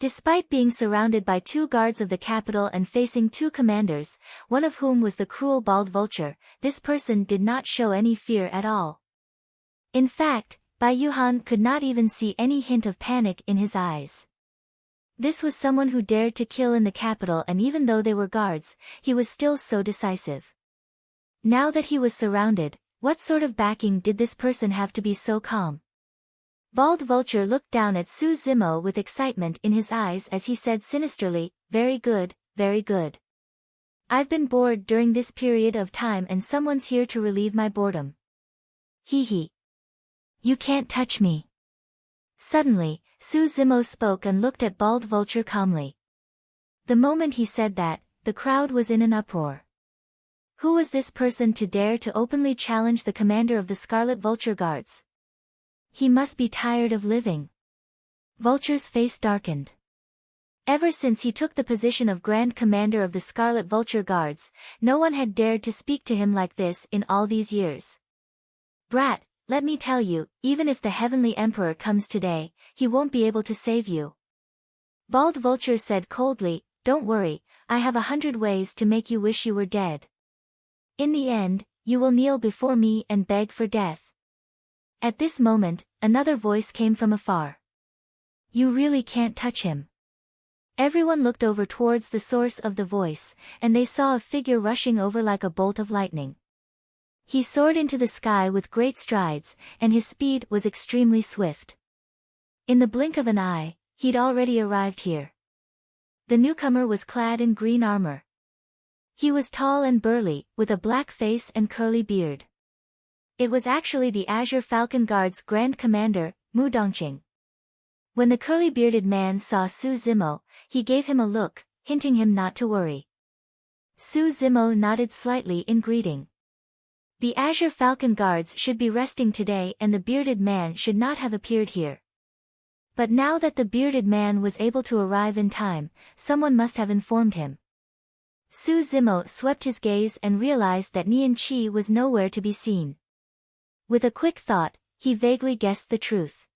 Despite being surrounded by 2 guards of the capital and facing 2 commanders, one of whom was the cruel Bald Vulture, this person did not show any fear at all. In fact, Bai Yuhan could not even see any hint of panic in his eyes. This was someone who dared to kill in the capital, and even though they were guards, he was still so decisive. Now that he was surrounded, what sort of backing did this person have to be so calm? Bald Vulture looked down at Su Zimo with excitement in his eyes as he said sinisterly, very good, very good. I've been bored during this period of time and someone's here to relieve my boredom. Hee hee. You can't touch me. Suddenly, Su Zimo spoke and looked at Bald Vulture calmly. The moment he said that, the crowd was in an uproar. Who was this person to dare to openly challenge the commander of the Scarlet Vulture Guards? He must be tired of living. Vulture's face darkened. Ever since he took the position of Grand Commander of the Scarlet Vulture Guards, no one had dared to speak to him like this in all these years. Brat, let me tell you, even if the Heavenly Emperor comes today, he won't be able to save you. Bald Vulture said coldly, don't worry, I have 100 ways to make you wish you were dead. In the end, you will kneel before me and beg for death. At this moment, another voice came from afar. You really can't touch him. Everyone looked over towards the source of the voice, and they saw a figure rushing over like a bolt of lightning. He soared into the sky with great strides, and his speed was extremely swift. In the blink of an eye, he'd already arrived here. The newcomer was clad in green armor. He was tall and burly, with a black face and curly beard. It was actually the Azure Falcon Guard's Grand Commander, Mu Dongqing. When the curly-bearded man saw Su Zimo, he gave him a look, hinting him not to worry. Su Zimo nodded slightly in greeting. The Azure Falcon Guards should be resting today and the bearded man should not have appeared here. But now that the bearded man was able to arrive in time, someone must have informed him. Su Zimo swept his gaze and realized that Nian Qi was nowhere to be seen. With a quick thought, he vaguely guessed the truth.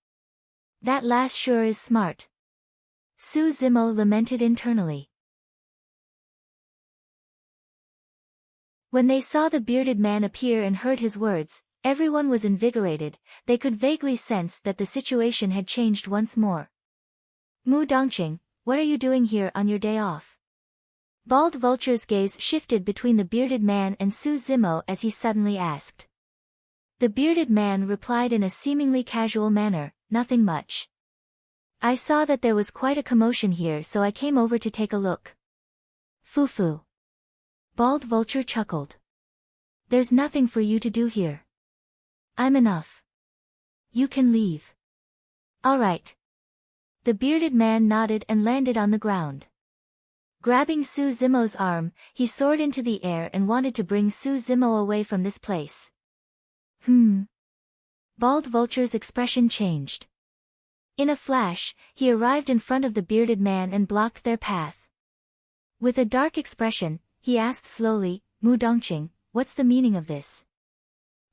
That lass sure is smart. Su Zimo lamented internally. When they saw the bearded man appear and heard his words, everyone was invigorated. They could vaguely sense that the situation had changed once more. Mu Dongqing, what are you doing here on your day off? Bald Vulture's gaze shifted between the bearded man and Su Zimo as he suddenly asked. The bearded man replied in a seemingly casual manner, nothing much. I saw that there was quite a commotion here, so I came over to take a look. Fufu. Bald Vulture chuckled. There's nothing for you to do here. I'm enough. You can leave. All right. The bearded man nodded and landed on the ground. Grabbing Su Zimo's arm, he soared into the air and wanted to bring Su Zimo away from this place. Bald Vulture's expression changed. In a flash, he arrived in front of the bearded man and blocked their path. With a dark expression, he asked slowly, Mu Dongqing, what's the meaning of this?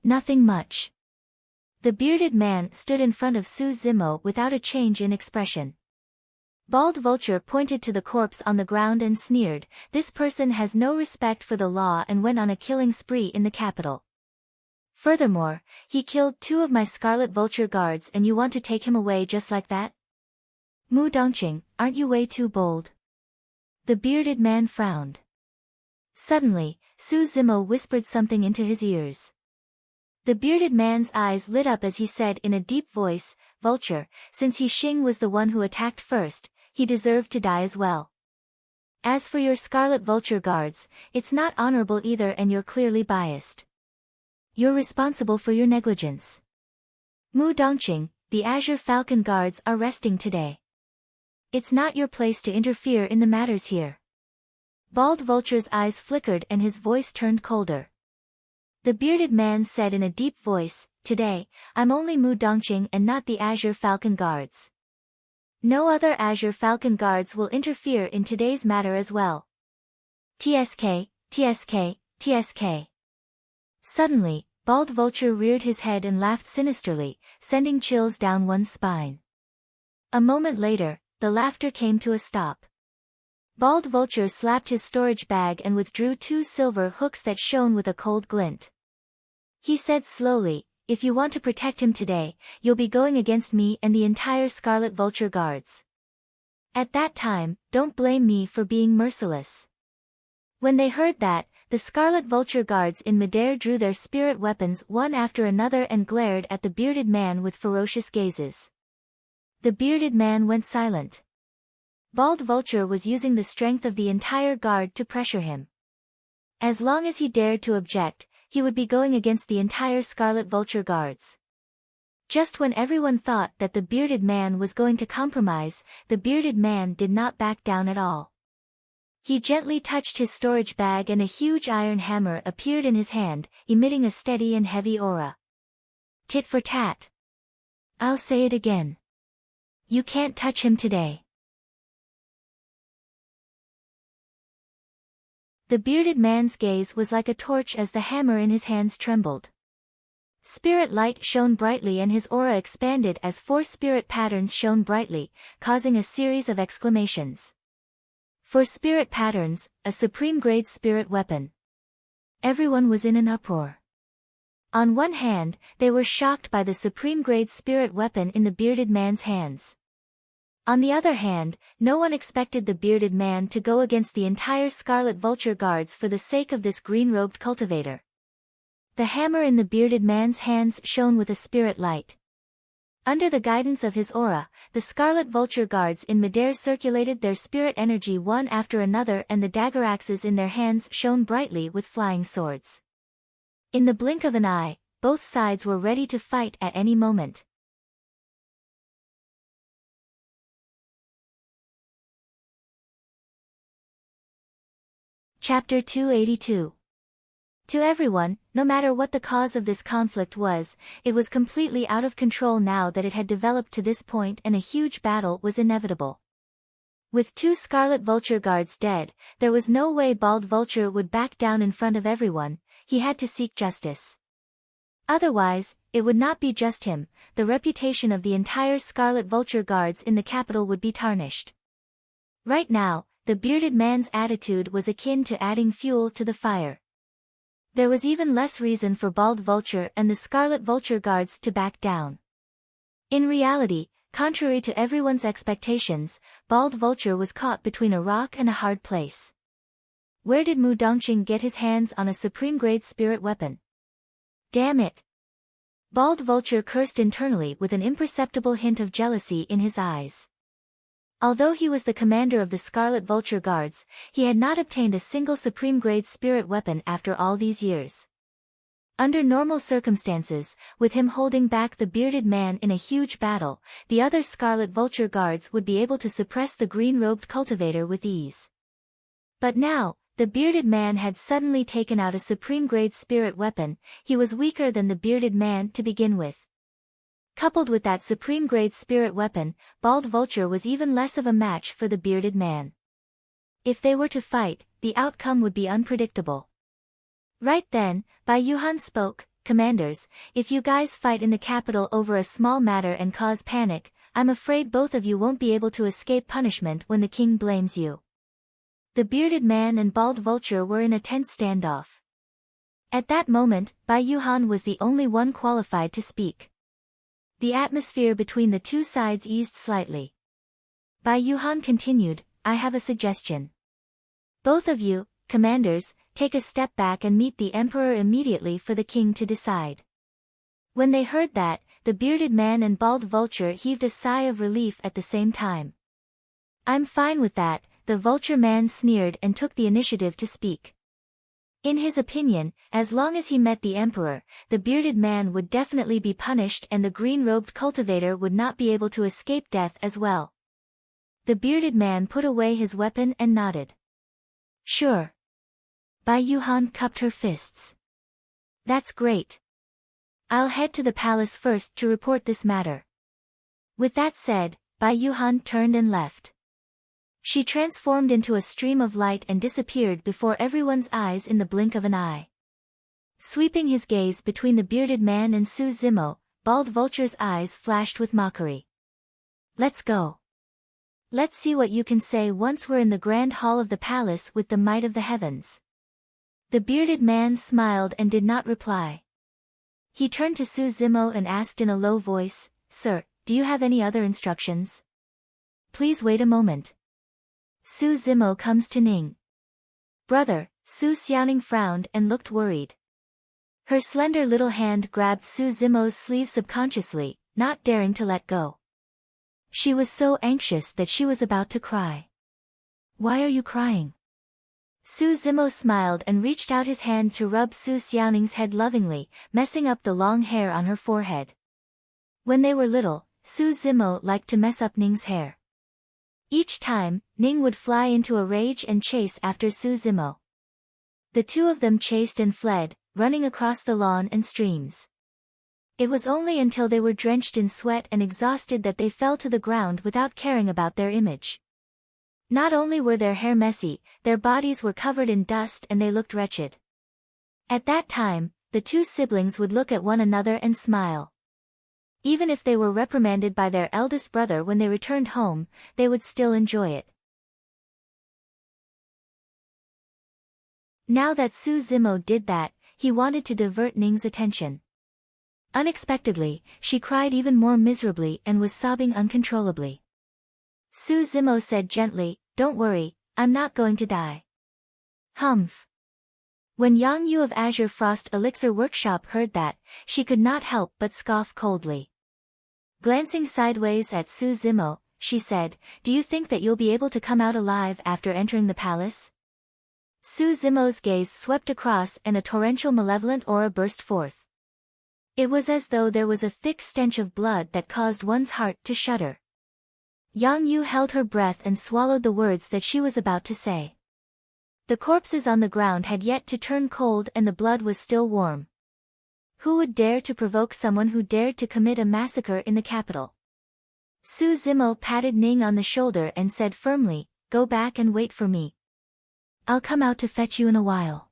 Nothing much. The bearded man stood in front of Su Zimo without a change in expression. Bald Vulture pointed to the corpse on the ground and sneered, this person has no respect for the law and went on a killing spree in the capital. Furthermore, he killed 2 of my Scarlet Vulture guards and you want to take him away just like that? Mu Dongqing, aren't you way too bold? The bearded man frowned. Suddenly, Su Zimo whispered something into his ears. The bearded man's eyes lit up as he said in a deep voice, Vulture, since He Xing was the one who attacked first, he deserved to die as well. As for your Scarlet Vulture guards, it's not honorable either and you're clearly biased. You're responsible for your negligence. Mu Dongqing, the Azure Falcon guards are resting today. It's not your place to interfere in the matters here. Bald Vulture's eyes flickered and his voice turned colder. The bearded man said in a deep voice, today, I'm only Mu Dongqing and not the Azure Falcon guards. No other Azure Falcon guards will interfere in today's matter as well. TSK, TSK, TSK. Suddenly, Bald Vulture reared his head and laughed sinisterly, sending chills down one's spine. A moment later, the laughter came to a stop. Bald Vulture slapped his storage bag and withdrew 2 silver hooks that shone with a cold glint. He said slowly, if you want to protect him today, you'll be going against me and the entire Scarlet Vulture guards. At that time, don't blame me for being merciless. When they heard that, the Scarlet Vulture guards in midair drew their spirit weapons one after another and glared at the bearded man with ferocious gazes. The bearded man went silent. Bald Vulture was using the strength of the entire guard to pressure him. As long as he dared to object, he would be going against the entire Scarlet Vulture guards. Just when everyone thought that the bearded man was going to compromise, the bearded man did not back down at all. He gently touched his storage bag and a huge iron hammer appeared in his hand, emitting a steady and heavy aura. Tit for tat. I'll say it again. You can't touch him today. The bearded man's gaze was like a torch as the hammer in his hands trembled. Spirit light shone brightly and his aura expanded as 4 spirit patterns shone brightly, causing a series of exclamations. For spirit patterns, a supreme-grade spirit weapon. Everyone was in an uproar. On one hand, they were shocked by the supreme-grade spirit weapon in the bearded man's hands. On the other hand, no one expected the bearded man to go against the entire Scarlet Vulture guards for the sake of this green-robed cultivator. The hammer in the bearded man's hands shone with a spirit light. Under the guidance of his aura, the Scarlet Vulture guards in midair circulated their spirit energy one after another and the dagger axes in their hands shone brightly with flying swords. In the blink of an eye, both sides were ready to fight at any moment. Chapter 282. To everyone, no matter what the cause of this conflict was, it was completely out of control now that it had developed to this point and a huge battle was inevitable. With 2 Scarlet Vulture guards dead, there was no way Bald Vulture would back down in front of everyone, he had to seek justice. Otherwise, it would not be just him, the reputation of the entire Scarlet Vulture guards in the capital would be tarnished. Right now, the bearded man's attitude was akin to adding fuel to the fire. There was even less reason for Bald Vulture and the Scarlet Vulture guards to back down. In reality, contrary to everyone's expectations, Bald Vulture was caught between a rock and a hard place. Where did Mu Dongqing get his hands on a supreme-grade spirit weapon? Damn it! Bald Vulture cursed internally with an imperceptible hint of jealousy in his eyes. Although he was the commander of the Scarlet Vulture guards, he had not obtained a single supreme-grade spirit weapon after all these years. Under normal circumstances, with him holding back the bearded man in a huge battle, the other Scarlet Vulture guards would be able to suppress the green-robed cultivator with ease. But now, the bearded man had suddenly taken out a supreme-grade spirit weapon. He was weaker than the bearded man to begin with. Coupled with that supreme-grade spirit weapon, Bald Vulture was even less of a match for the bearded man. If they were to fight, the outcome would be unpredictable. Right then, Bai Yuhan spoke, "Commanders, if you guys fight in the capital over a small matter and cause panic, I'm afraid both of you won't be able to escape punishment when the king blames you." The bearded man and Bald Vulture were in a tense standoff. At that moment, Bai Yuhan was the only one qualified to speak. The atmosphere between the two sides eased slightly. Bai Yuhan continued, "I have a suggestion. Both of you, commanders, take a step back and meet the emperor immediately for the king to decide." When they heard that, the bearded man and Bald Vulture heaved a sigh of relief at the same time. "I'm fine with that," the Vulture man sneered and took the initiative to speak. In his opinion, as long as he met the emperor, the bearded man would definitely be punished and the green-robed cultivator would not be able to escape death as well. The bearded man put away his weapon and nodded. "Sure." Bai Yuhan cupped her fists. "That's great. I'll head to the palace first to report this matter." With that said, Bai Yuhan turned and left. She transformed into a stream of light and disappeared before everyone's eyes in the blink of an eye. Sweeping his gaze between the bearded man and Su Zimo, Bald Vulture's eyes flashed with mockery. "Let's go. Let's see what you can say once we're in the grand hall of the palace with the might of the heavens." The bearded man smiled and did not reply. He turned to Su Zimo and asked in a low voice, "Sir, do you have any other instructions?" "Please wait a moment. Su Zimo comes to Ning." "Brother," Su Xiaoning frowned and looked worried. Her slender little hand grabbed Su Zimo's sleeve subconsciously, not daring to let go. She was so anxious that she was about to cry. "Why are you crying?" Su Zimo smiled and reached out his hand to rub Su Xiaoning's head lovingly, messing up the long hair on her forehead. When they were little, Su Zimo liked to mess up Ning's hair. Each time, Ning would fly into a rage and chase after Su Zimo. The two of them chased and fled, running across the lawn and streams. It was only until they were drenched in sweat and exhausted that they fell to the ground without caring about their image. Not only were their hair messy, their bodies were covered in dust and they looked wretched. At that time, the two siblings would look at one another and smile. Even if they were reprimanded by their eldest brother when they returned home, they would still enjoy it. Now that Su Zimo did that, he wanted to divert Ning's attention. Unexpectedly, she cried even more miserably and was sobbing uncontrollably. Su Zimo said gently, "Don't worry, I'm not going to die." Humph. When Yang Yu of Azure Frost Elixir Workshop heard that, she could not help but scoff coldly. Glancing sideways at Su Zimo, she said, "Do you think that you'll be able to come out alive after entering the palace?" Su Zimo's gaze swept across and a torrential malevolent aura burst forth. It was as though there was a thick stench of blood that caused one's heart to shudder. Yang Yu held her breath and swallowed the words that she was about to say. The corpses on the ground had yet to turn cold and the blood was still warm. Who would dare to provoke someone who dared to commit a massacre in the capital? Su Zimo patted Ning on the shoulder and said firmly, "Go back and wait for me. I'll come out to fetch you in a while."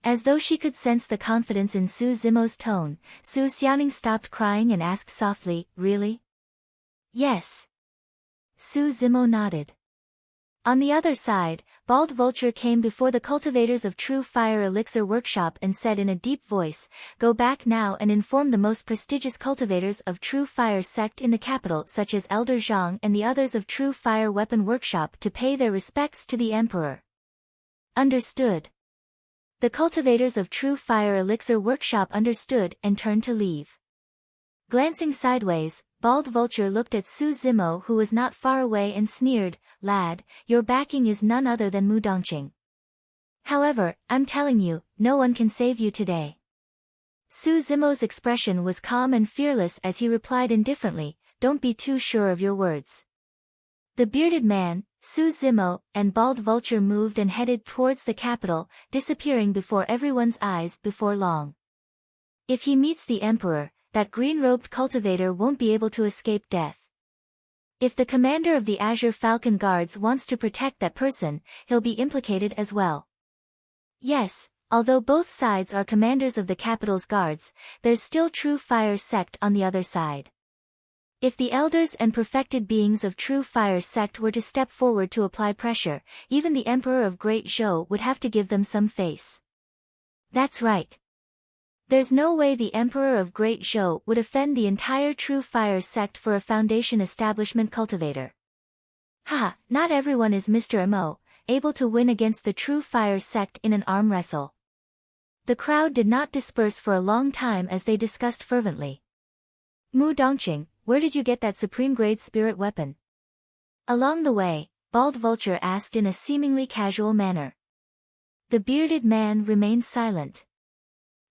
As though she could sense the confidence in Su Zimo's tone, Su Xiaoning stopped crying and asked softly, "Really?" "Yes." Su Zimo nodded. On the other side, Bald Vulture came before the cultivators of True Fire Elixir Workshop and said in a deep voice, "Go back now and inform the most prestigious cultivators of True Fire sect in the capital such as Elder Zhang and the others of True Fire Weapon Workshop to pay their respects to the Emperor." Understood. The cultivators of True Fire Elixir Workshop understood and turned to leave. Glancing sideways, Bald Vulture looked at Su Zimo who was not far away and sneered, "Lad, your backing is none other than Mu Dongqing. However, I'm telling you, no one can save you today." Su Zimo's expression was calm and fearless as he replied indifferently, "Don't be too sure of your words." The bearded man, Su Zimo and Bald Vulture moved and headed towards the capital, disappearing before everyone's eyes before long. If he meets the Emperor, that green-robed cultivator won't be able to escape death. If the commander of the Azure Falcon Guards wants to protect that person, he'll be implicated as well. Yes, although both sides are commanders of the capital's guards, there's still True Fire sect on the other side. If the elders and perfected beings of True Fire sect were to step forward to apply pressure, even the Emperor of Great Zhou would have to give them some face. That's right. There's no way the Emperor of Great Zhou would offend the entire True Fire sect for a Foundation establishment cultivator. Haha, not everyone is Mr. Mo, able to win against the True Fire sect in an arm wrestle. The crowd did not disperse for a long time as they discussed fervently. Mu Dongqing, where did you get that supreme-grade spirit weapon? Along the way, Bald Vulture asked in a seemingly casual manner. The bearded man remained silent.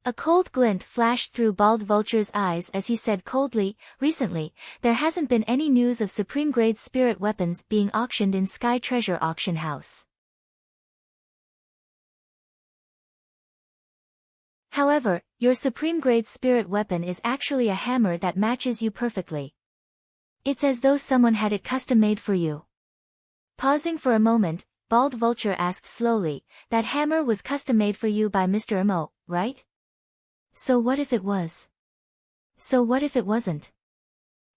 A cold glint flashed through Bald Vulture's eyes as he said coldly, recently, there hasn't been any news of supreme-grade spirit weapons being auctioned in Sky Treasure Auction House. However, your supreme-grade spirit weapon is actually a hammer that matches you perfectly. It's as though someone had it custom-made for you. Pausing for a moment, Bald Vulture asked slowly, that hammer was custom-made for you by Mr. Mo, right? So what if it was? So what if it wasn't?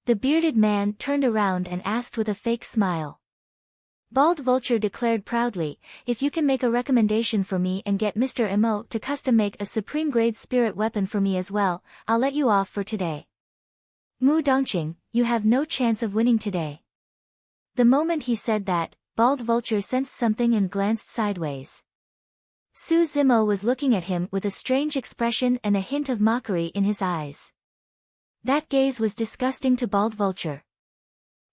The bearded man turned around and asked with a fake smile. Bald Vulture declared proudly, if you can make a recommendation for me and get Mr. Mo to custom-make a supreme-grade spirit weapon for me as well, I'll let you off for today. Mu Dongqing, you have no chance of winning today. The moment he said that, Bald Vulture sensed something and glanced sideways. Su Zimo was looking at him with a strange expression and a hint of mockery in his eyes. That gaze was disgusting to Bald Vulture.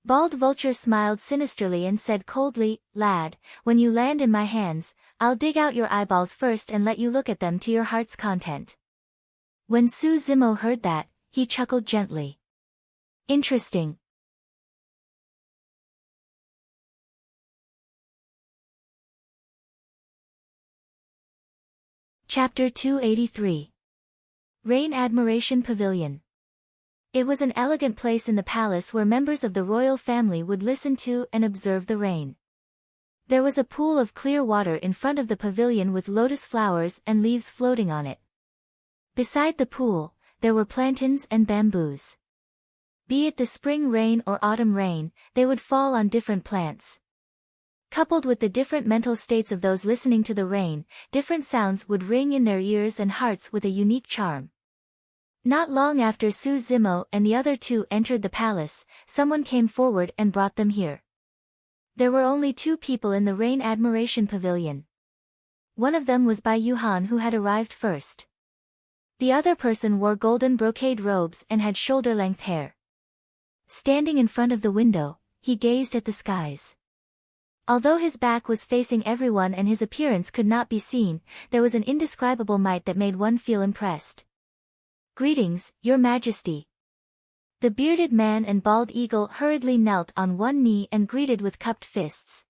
Bald Vulture smiled sinisterly and said coldly, lad, when you land in my hands, I'll dig out your eyeballs first and let you look at them to your heart's content. When Su Zimo heard that, he chuckled gently. Interesting. Chapter 283. Rain Admiration Pavilion. It was an elegant place in the palace where members of the royal family would listen to and observe the rain. There was a pool of clear water in front of the pavilion with lotus flowers and leaves floating on it. Beside the pool, there were plantains and bamboos. Be it the spring rain or autumn rain, they would fall on different plants. Coupled with the different mental states of those listening to the rain, different sounds would ring in their ears and hearts with a unique charm. Not long after Su Zimo and the other two entered the palace, someone came forward and brought them here. There were only two people in the Rain Admiration Pavilion. One of them was Bai Yuhan, who had arrived first. The other person wore golden brocade robes and had shoulder-length hair. Standing in front of the window, he gazed at the skies. Although his back was facing everyone and his appearance could not be seen, there was an indescribable might that made one feel impressed. Greetings, Your Majesty. The bearded man and bald eagle hurriedly knelt on one knee and greeted with cupped fists.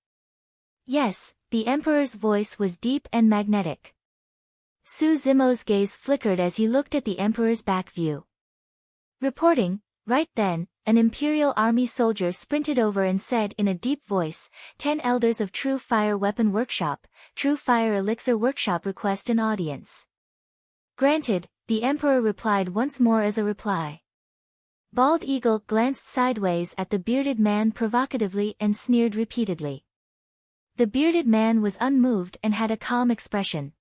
Yes, the Emperor's voice was deep and magnetic. Su Zimo's gaze flickered as he looked at the Emperor's back view. Reporting, right then, an Imperial Army soldier sprinted over and said in a deep voice, 10 elders of True Fire Weapon Workshop, True Fire Elixir Workshop request an audience. Granted, the Emperor replied once more as a reply. Bald Eagle glanced sideways at the bearded man provocatively and sneered repeatedly. The bearded man was unmoved and had a calm expression.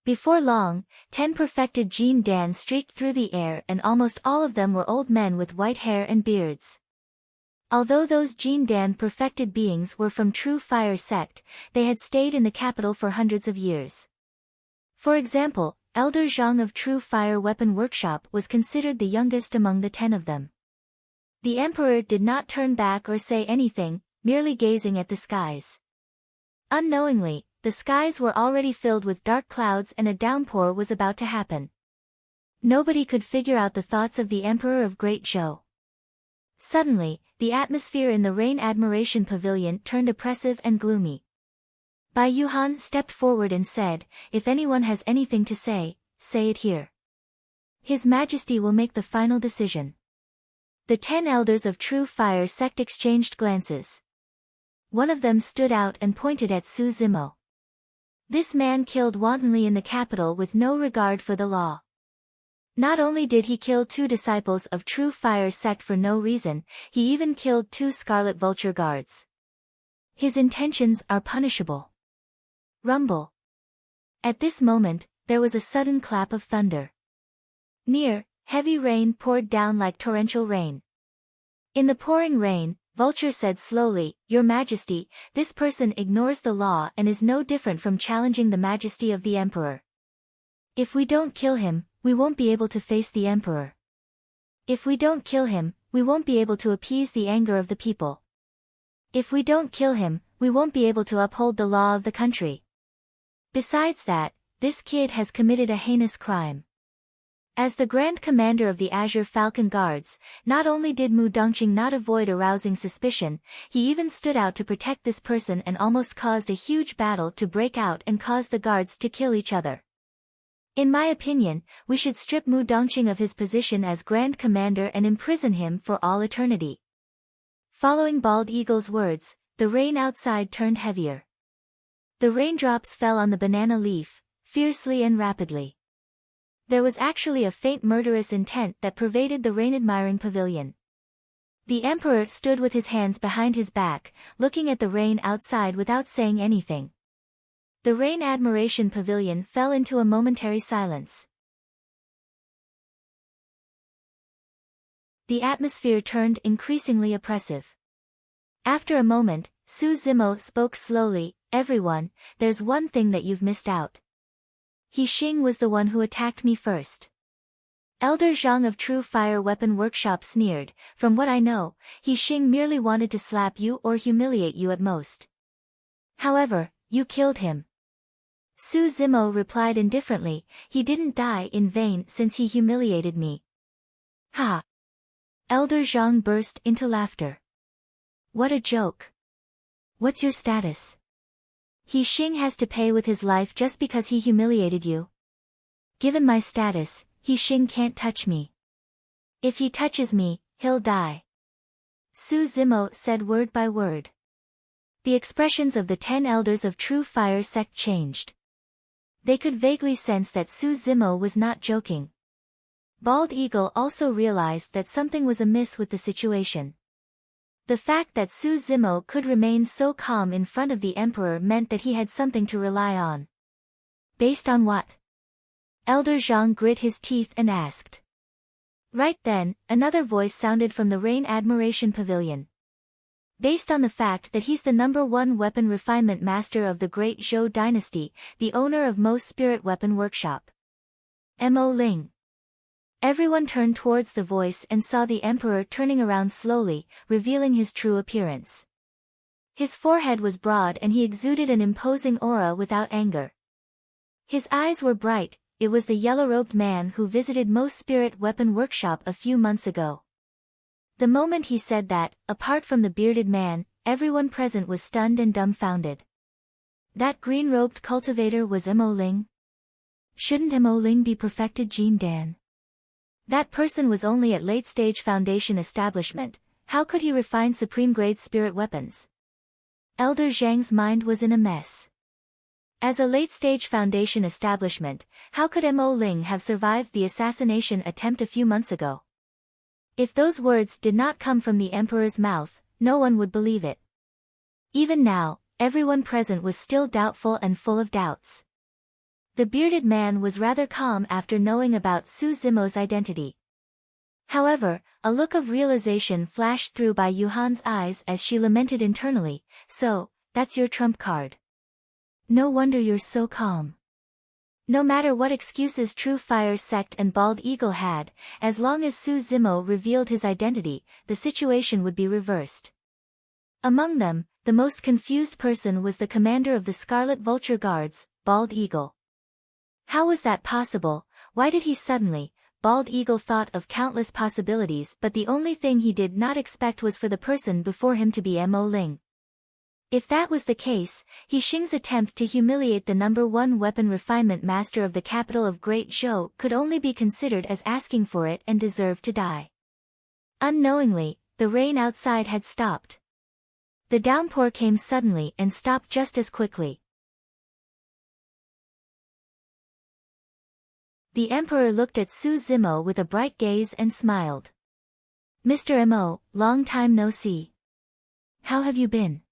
Before long, 10 perfected Jin Dan streaked through the air and almost all of them were old men with white hair and beards. Although those Jin Dan perfected beings were from True Fire sect, they had stayed in the capital for hundreds of years. For example, Elder Zhang of True Fire Weapon Workshop was considered the youngest among the 10 of them. The Emperor did not turn back or say anything, merely gazing at the skies. Unknowingly, the skies were already filled with dark clouds and a downpour was about to happen. Nobody could figure out the thoughts of the Emperor of Great Zhou. Suddenly, the atmosphere in the Rain Admiration Pavilion turned oppressive and gloomy. Bai Yuhan stepped forward and said, "If anyone has anything to say it here. His Majesty will make the final decision." The 10 elders of True Fire sect exchanged glances. One of them stood out and pointed at Su Zimo. This man killed wantonly in the capital with no regard for the law. Not only did he kill 2 disciples of True Fire sect for no reason, he even killed 2 Scarlet Vulture guards. His intentions are punishable. Rumble. At this moment, there was a sudden clap of thunder. Near, heavy rain poured down like torrential rain. In the pouring rain, Vulture said slowly, "Your Majesty, this person ignores the law and is no different from challenging the majesty of the Emperor. If we don't kill him, we won't be able to face the Emperor. If we don't kill him, we won't be able to appease the anger of the people. If we don't kill him, we won't be able to uphold the law of the country. Besides that, this kid has committed a heinous crime." As the Grand Commander of the Azure Falcon Guards, not only did Mu Dongqing not avoid arousing suspicion, he even stood out to protect this person and almost caused a huge battle to break out and cause the guards to kill each other. In my opinion, we should strip Mu Dongqing of his position as Grand Commander and imprison him for all eternity. Following Bald Eagle's words, the rain outside turned heavier. The raindrops fell on the banana leaf, fiercely and rapidly. There was actually a faint murderous intent that pervaded the rain-admiring pavilion. The Emperor stood with his hands behind his back, looking at the rain outside without saying anything. The Rain Admiration Pavilion fell into a momentary silence. The atmosphere turned increasingly oppressive. After a moment, Su Zimo spoke slowly, "Everyone, there's one thing that you've missed out. He Xing was the one who attacked me first." Elder Zhang of True Fire Weapon Workshop sneered, "From what I know, He Xing merely wanted to slap you or humiliate you at most. However, you killed him." Su Zimo replied indifferently, "He didn't die in vain since he humiliated me." "Ha!" Elder Zhang burst into laughter. "What a joke. What's your status? He Xing has to pay with his life just because he humiliated you. Given my status, He Xing can't touch me. If he touches me, he'll die." Su Zimo said word by word. The expressions of the 10 elders of True Fire sect changed. They could vaguely sense that Su Zimo was not joking. Bald Eagle also realized that something was amiss with the situation. The fact that Su Zimo could remain so calm in front of the Emperor meant that he had something to rely on. Based on what? Elder Zhang grit his teeth and asked. Right then, another voice sounded from the Rain Admiration Pavilion. Based on the fact that he's the #1 weapon refinement master of the Great Zhou Dynasty, the owner of Mo's Spirit Weapon Workshop. Mo Ling. Everyone turned towards the voice and saw the Emperor turning around slowly, revealing his true appearance. His forehead was broad and he exuded an imposing aura without anger. His eyes were bright. It was the yellow-robed man who visited Mo's Spirit Weapon Workshop a few months ago. The moment he said that, apart from the bearded man, everyone present was stunned and dumbfounded. That green-robed cultivator was Mo Ling? Shouldn't Mo Ling be perfected Jean Dan? That person was only at late-stage foundation establishment. How could he refine supreme-grade spirit weapons? Elder Zhang's mind was in a mess. As a late-stage foundation establishment, how could Mo Ling have survived the assassination attempt a few months ago? If those words did not come from the Emperor's mouth, no one would believe it. Even now, everyone present was still doubtful and full of doubts. The bearded man was rather calm after knowing about Su Zimo's identity. However, a look of realization flashed through Bai Yuhan's eyes as she lamented internally, "So, that's your trump card. No wonder you're so calm." No matter what excuses True Fire Sect and Bald Eagle had, as long as Su Zimo revealed his identity, the situation would be reversed. Among them, the most confused person was the commander of the Scarlet Vulture Guards, Bald Eagle. How was that possible? Why did he suddenly, Bald Eagle thought of countless possibilities, but the only thing he did not expect was for the person before him to be Mo Ling. If that was the case, He Xing's attempt to humiliate the #1 weapon refinement master of the capital of Great Zhou could only be considered as asking for it and deserved to die. Unknowingly, the rain outside had stopped. The downpour came suddenly and stopped just as quickly. The emperor looked at Su Zimo with a bright gaze and smiled. "Mr. Mo, long time no see. How have you been?"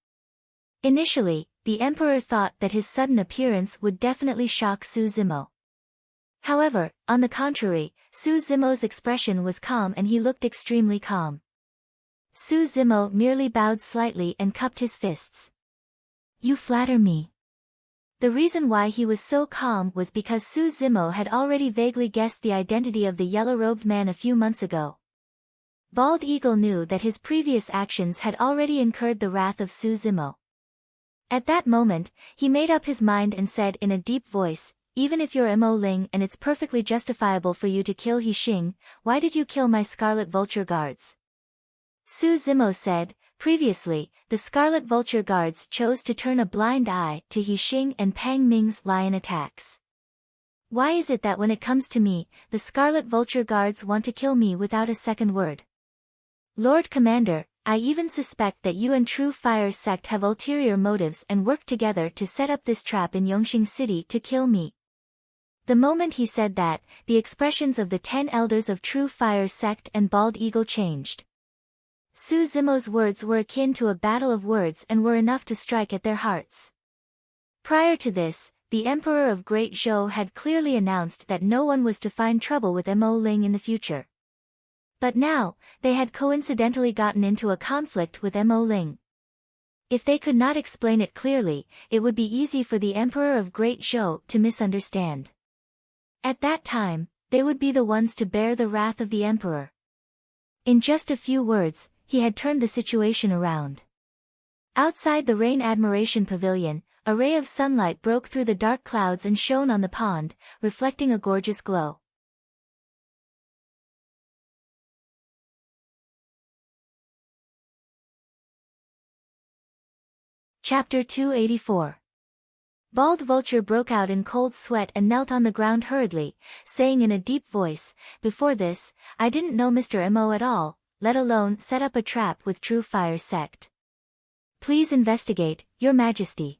Initially, the emperor thought that his sudden appearance would definitely shock Su Zimo. However, on the contrary, Su Zimo's expression was calm and he looked extremely calm. Su Zimo merely bowed slightly and cupped his fists. "You flatter me." The reason why he was so calm was because Su Zimo had already vaguely guessed the identity of the yellow-robed man a few months ago. Bald Eagle knew that his previous actions had already incurred the wrath of Su Zimo. At that moment, he made up his mind and said in a deep voice, "Even if you're Mo Ling and it's perfectly justifiable for you to kill He Xing, why did you kill my Scarlet Vulture guards?" Su Zimo said, "Previously, the Scarlet Vulture guards chose to turn a blind eye to He Xing and Pang Ming's lion attacks. Why is it that when it comes to me, the Scarlet Vulture guards want to kill me without a second word? Lord Commander, I even suspect that you and True Fire's sect have ulterior motives and work together to set up this trap in Yongxing City to kill me." The moment he said that, the expressions of the 10 elders of True Fire's sect and Bald Eagle changed. Su Zimo's words were akin to a battle of words and were enough to strike at their hearts. Prior to this, the Emperor of Great Zhou had clearly announced that no one was to find trouble with Mo Ling in the future. But now, they had coincidentally gotten into a conflict with Mo Ling. If they could not explain it clearly, it would be easy for the Emperor of Great Zhou to misunderstand. At that time, they would be the ones to bear the wrath of the Emperor. In just a few words, he had turned the situation around. Outside the Rain Admiration Pavilion, a ray of sunlight broke through the dark clouds and shone on the pond, reflecting a gorgeous glow. Chapter 284. Bald Vulture broke out in cold sweat and knelt on the ground hurriedly, saying in a deep voice, "Before this, I didn't know Mr. Mo at all, let alone set up a trap with True Fire's sect. Please investigate, Your Majesty."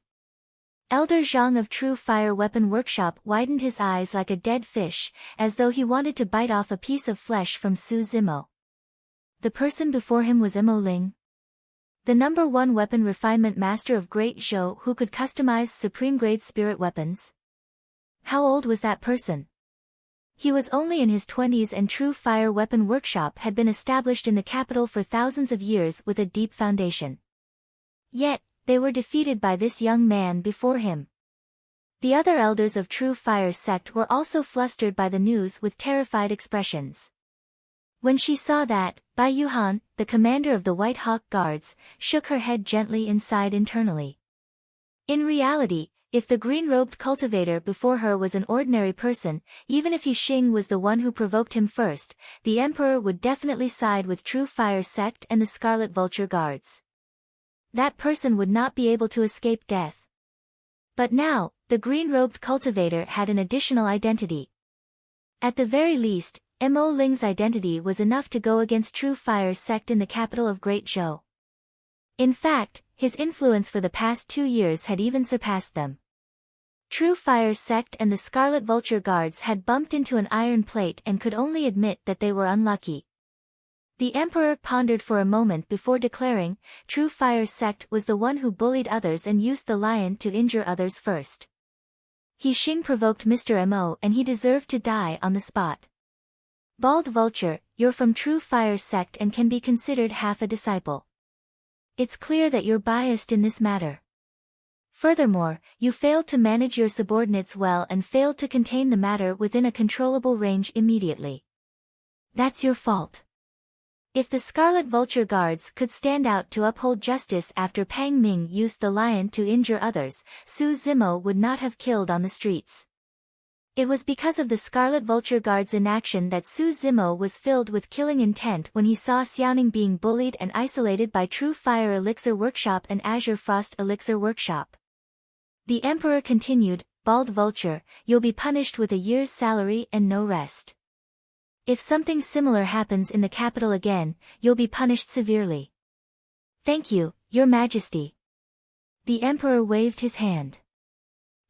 Elder Zhang of True Fire Weapon Workshop widened his eyes like a dead fish, as though he wanted to bite off a piece of flesh from Su Zimo. The person before him was Mo Ling, the #1 weapon refinement master of Great Zhou who could customize supreme-grade spirit weapons. How old was that person? He was only in his 20s and True Fire Weapon Workshop had been established in the capital for thousands of years with a deep foundation. Yet, they were defeated by this young man before him. The other elders of True Fire's sect were also flustered by the news with terrified expressions. When she saw that, Bai Yuhan, the commander of the White Hawk Guards, shook her head gently and sighed internally. In reality, if the green-robed cultivator before her was an ordinary person, even if He Xing was the one who provoked him first, the Emperor would definitely side with True Fire's sect and the Scarlet Vulture Guards. That person would not be able to escape death. But now, the green-robed cultivator had an additional identity. At the very least, Mo Ling's identity was enough to go against True Fire's sect in the capital of Great Zhou. In fact, his influence for the past 2 years had even surpassed them. True Fire's sect and the Scarlet Vulture Guards had bumped into an iron plate and could only admit that they were unlucky. The Emperor pondered for a moment before declaring, True Fire's sect was the one who bullied others and used the lion to injure others first. He Xing provoked Mr. Mo and he deserved to die on the spot. Bald Vulture, you're from True Fire's sect and can be considered half a disciple. It's clear that you're biased in this matter. Furthermore, you failed to manage your subordinates well and failed to contain the matter within a controllable range immediately. That's your fault. If the Scarlet Vulture Guards could stand out to uphold justice after Pang Ming used the lion to injure others, Su Zimo would not have killed on the streets. It was because of the Scarlet Vulture Guard's inaction that Su Zimo was filled with killing intent when he saw Xiaoning being bullied and isolated by True Fire Elixir Workshop and Azure Frost Elixir Workshop. The Emperor continued, "Bald Vulture, you'll be punished with a year's salary and no rest. If something similar happens in the capital again, you'll be punished severely." "Thank you, Your Majesty." The Emperor waved his hand.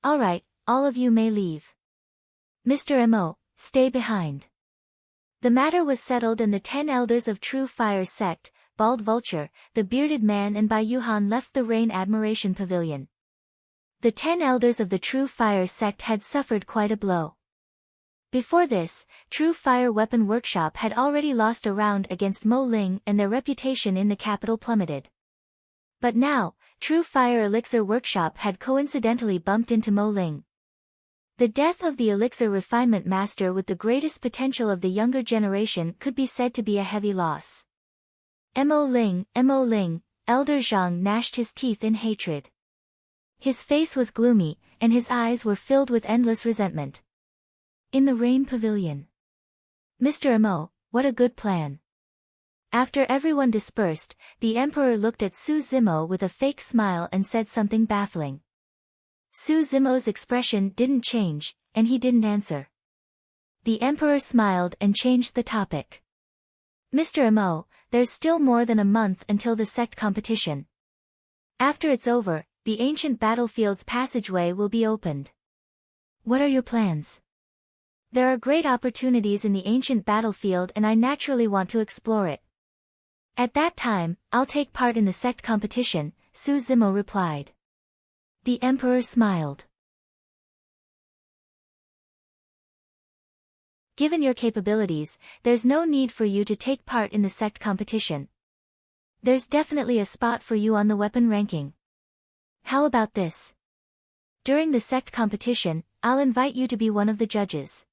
"All right, all of you may leave. Mr. Mo, stay behind." The matter was settled and the 10 elders of True Fire Sect, Bald Vulture, the Bearded Man and Bai Yuhan left the Rain Admiration Pavilion. The 10 elders of the True Fire Sect had suffered quite a blow. Before this, True Fire Weapon Workshop had already lost a round against Mo Ling and their reputation in the capital plummeted. But now, True Fire Elixir Workshop had coincidentally bumped into Mo Ling. The death of the Elixir Refinement Master with the greatest potential of the younger generation could be said to be a heavy loss. Mo Ling, Elder Zhang gnashed his teeth in hatred. His face was gloomy, and his eyes were filled with endless resentment. In the Rain Pavilion. "Mr. Mo, what a good plan." After everyone dispersed, the Emperor looked at Su Zimo with a fake smile and said something baffling. Su Zimo's expression didn't change, and he didn't answer. The Emperor smiled and changed the topic. "Mr. Mo, there's still more than a month until the sect competition. After it's over, the ancient battlefield's passageway will be opened. What are your plans?" "There are great opportunities in the ancient battlefield and I naturally want to explore it. At that time, I'll take part in the sect competition," Su Zimo replied. The Emperor smiled. "Given your capabilities, there's no need for you to take part in the sect competition. There's definitely a spot for you on the weapon ranking. How about this? During the sect competition, I'll invite you to be one of the judges.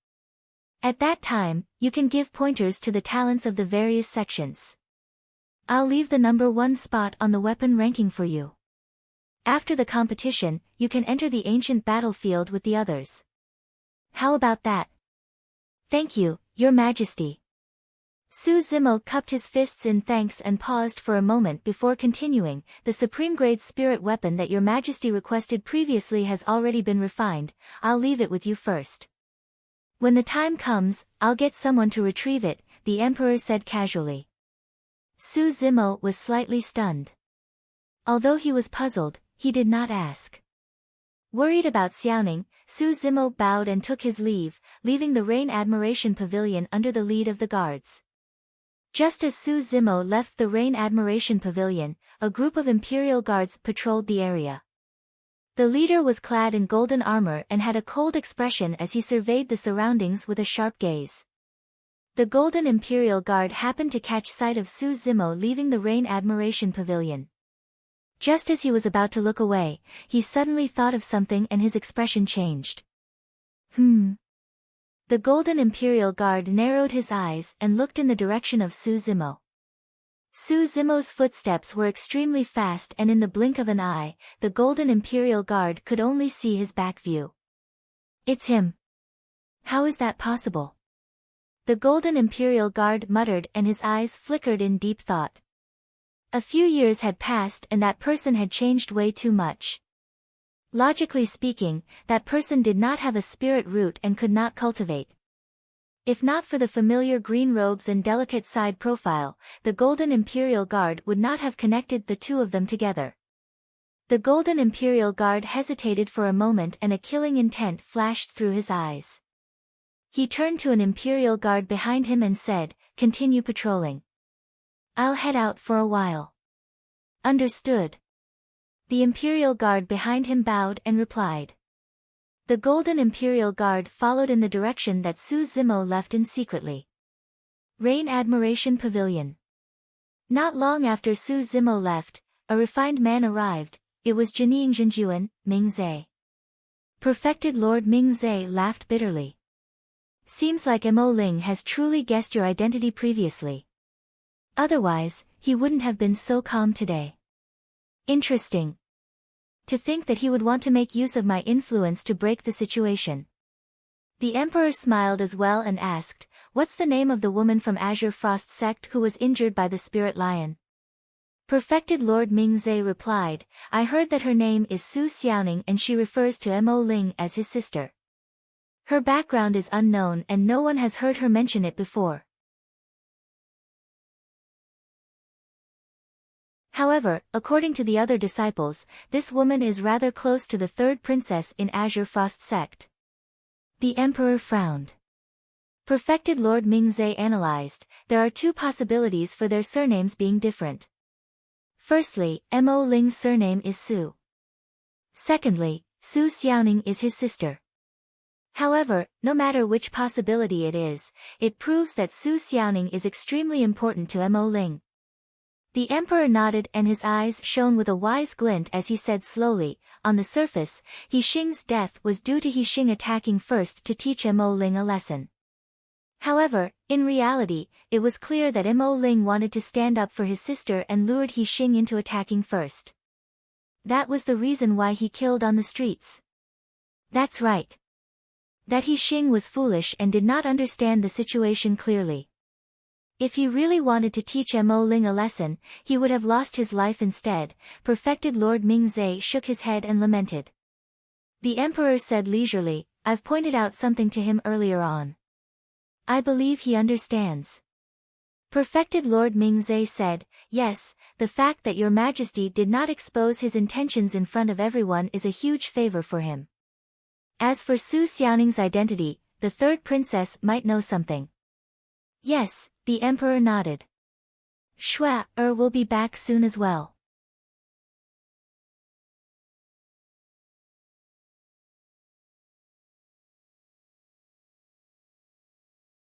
At that time, you can give pointers to the talents of the various sections. I'll leave the number 1 spot on the weapon ranking for you. After the competition, you can enter the ancient battlefield with the others. How about that?" "Thank you, Your Majesty." Su Zimo cupped his fists in thanks and paused for a moment before continuing, "The supreme-grade spirit weapon that Your Majesty requested previously has already been refined. I'll leave it with you first. When the time comes, I'll get someone to retrieve it," the Emperor said casually. Su Zimo was slightly stunned. Although he was puzzled, he did not ask. Worried about Xiaoning, Su Zimo bowed and took his leave, leaving the Rain Admiration Pavilion under the lead of the guards. Just as Su Zimo left the Rain Admiration Pavilion, a group of Imperial Guards patrolled the area. The leader was clad in golden armor and had a cold expression as he surveyed the surroundings with a sharp gaze. The Golden Imperial Guard happened to catch sight of Su Zimo leaving the Rain Admiration Pavilion. Just as he was about to look away, he suddenly thought of something and his expression changed. The Golden Imperial Guard narrowed his eyes and looked in the direction of Su Zimo. Su Zimo's footsteps were extremely fast and in the blink of an eye, the Golden Imperial Guard could only see his back view. "It's him. How is that possible?" The Golden Imperial Guard muttered and his eyes flickered in deep thought. A few years had passed and that person had changed way too much. Logically speaking, that person did not have a spirit root and could not cultivate. If not for the familiar green robes and delicate side profile, the Golden Imperial Guard would not have connected the two of them together. The Golden Imperial Guard hesitated for a moment and a killing intent flashed through his eyes. He turned to an Imperial Guard behind him and said, "Continue patrolling. I'll head out for a while." "Understood." The Imperial Guard behind him bowed and replied. The Golden Imperial Guard followed in the direction that Su Zimo left in secretly. Rain Admiration Pavilion. Not long after Su Zimo left, a refined man arrived. It was Jining Zhenjuan, Ming Zhe. Perfected Lord Ming Zhe laughed bitterly. "Seems like Mo Ling has truly guessed your identity previously. Otherwise, he wouldn't have been so calm today. Interesting. To think that he would want to make use of my influence to break the situation." The emperor smiled as well and asked, "What's the name of the woman from Azure Frost sect who was injured by the spirit lion?" Perfected Lord Mingzhe replied, "I heard that her name is Su Xiaoning and she refers to Mo Ling as his sister. Her background is unknown and no one has heard her mention it before." However, according to the other disciples, this woman is rather close to the third princess in Azure Frost sect. The emperor frowned. Perfected Lord Mingzhe analyzed, there are two possibilities for their surnames being different. Firstly, Mo Ling's surname is Su. Secondly, Su Xiaoning is his sister. However, no matter which possibility it is, it proves that Su Xiaoning is extremely important to Mo Ling. The emperor nodded and his eyes shone with a wise glint as he said slowly, on the surface, He Xing's death was due to He Xing attacking first to teach Mo Ling a lesson. However, in reality, it was clear that Mo Ling wanted to stand up for his sister and lured He Xing into attacking first. That was the reason why he killed on the streets. That's right. That He Xing was foolish and did not understand the situation clearly. If he really wanted to teach Mo Ling a lesson, he would have lost his life instead. Perfected Lord Mingzhe shook his head and lamented. The emperor said leisurely, "I've pointed out something to him earlier on. I believe he understands." Perfected Lord Mingzhe said, "Yes, the fact that your majesty did not expose his intentions in front of everyone is a huge favor for him. As for Su Xiaoning's identity, the third princess might know something." "Yes," the emperor nodded. "Shua will be back soon as well."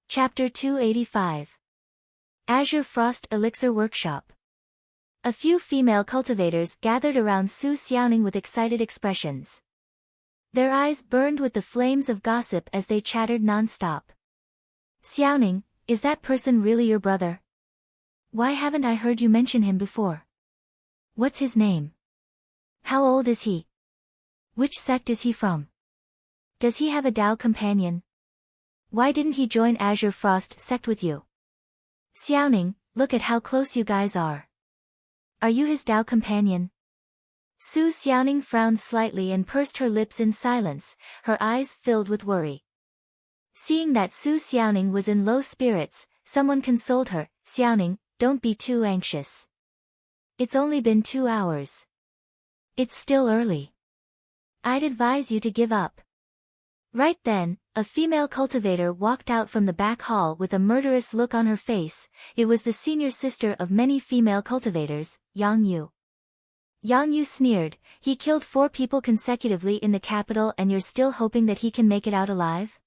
Chapter 285. Azure Frost Elixir Workshop. A few female cultivators gathered around Su Xiaoning with excited expressions. Their eyes burned with the flames of gossip as they chattered non-stop. "Xiaoning, is that person really your brother? Why haven't I heard you mention him before? What's his name? How old is he? Which sect is he from? Does he have a Dao companion? Why didn't he join Azure Frost sect with you? Xiaoning, look at how close you guys are. Are you his Dao companion?" Su Xiaoning frowned slightly and pursed her lips in silence, her eyes filled with worry. Seeing that Su Xiaoning was in low spirits, someone consoled her, "Xiaoning, don't be too anxious. It's only been 2 hours. It's still early. I'd advise you to give up." Right then, a female cultivator walked out from the back hall with a murderous look on her face. It was the senior sister of many female cultivators, Yang Yu. Yang Yu sneered, "He killed 4 people consecutively in the capital and you're still hoping that he can make it out alive?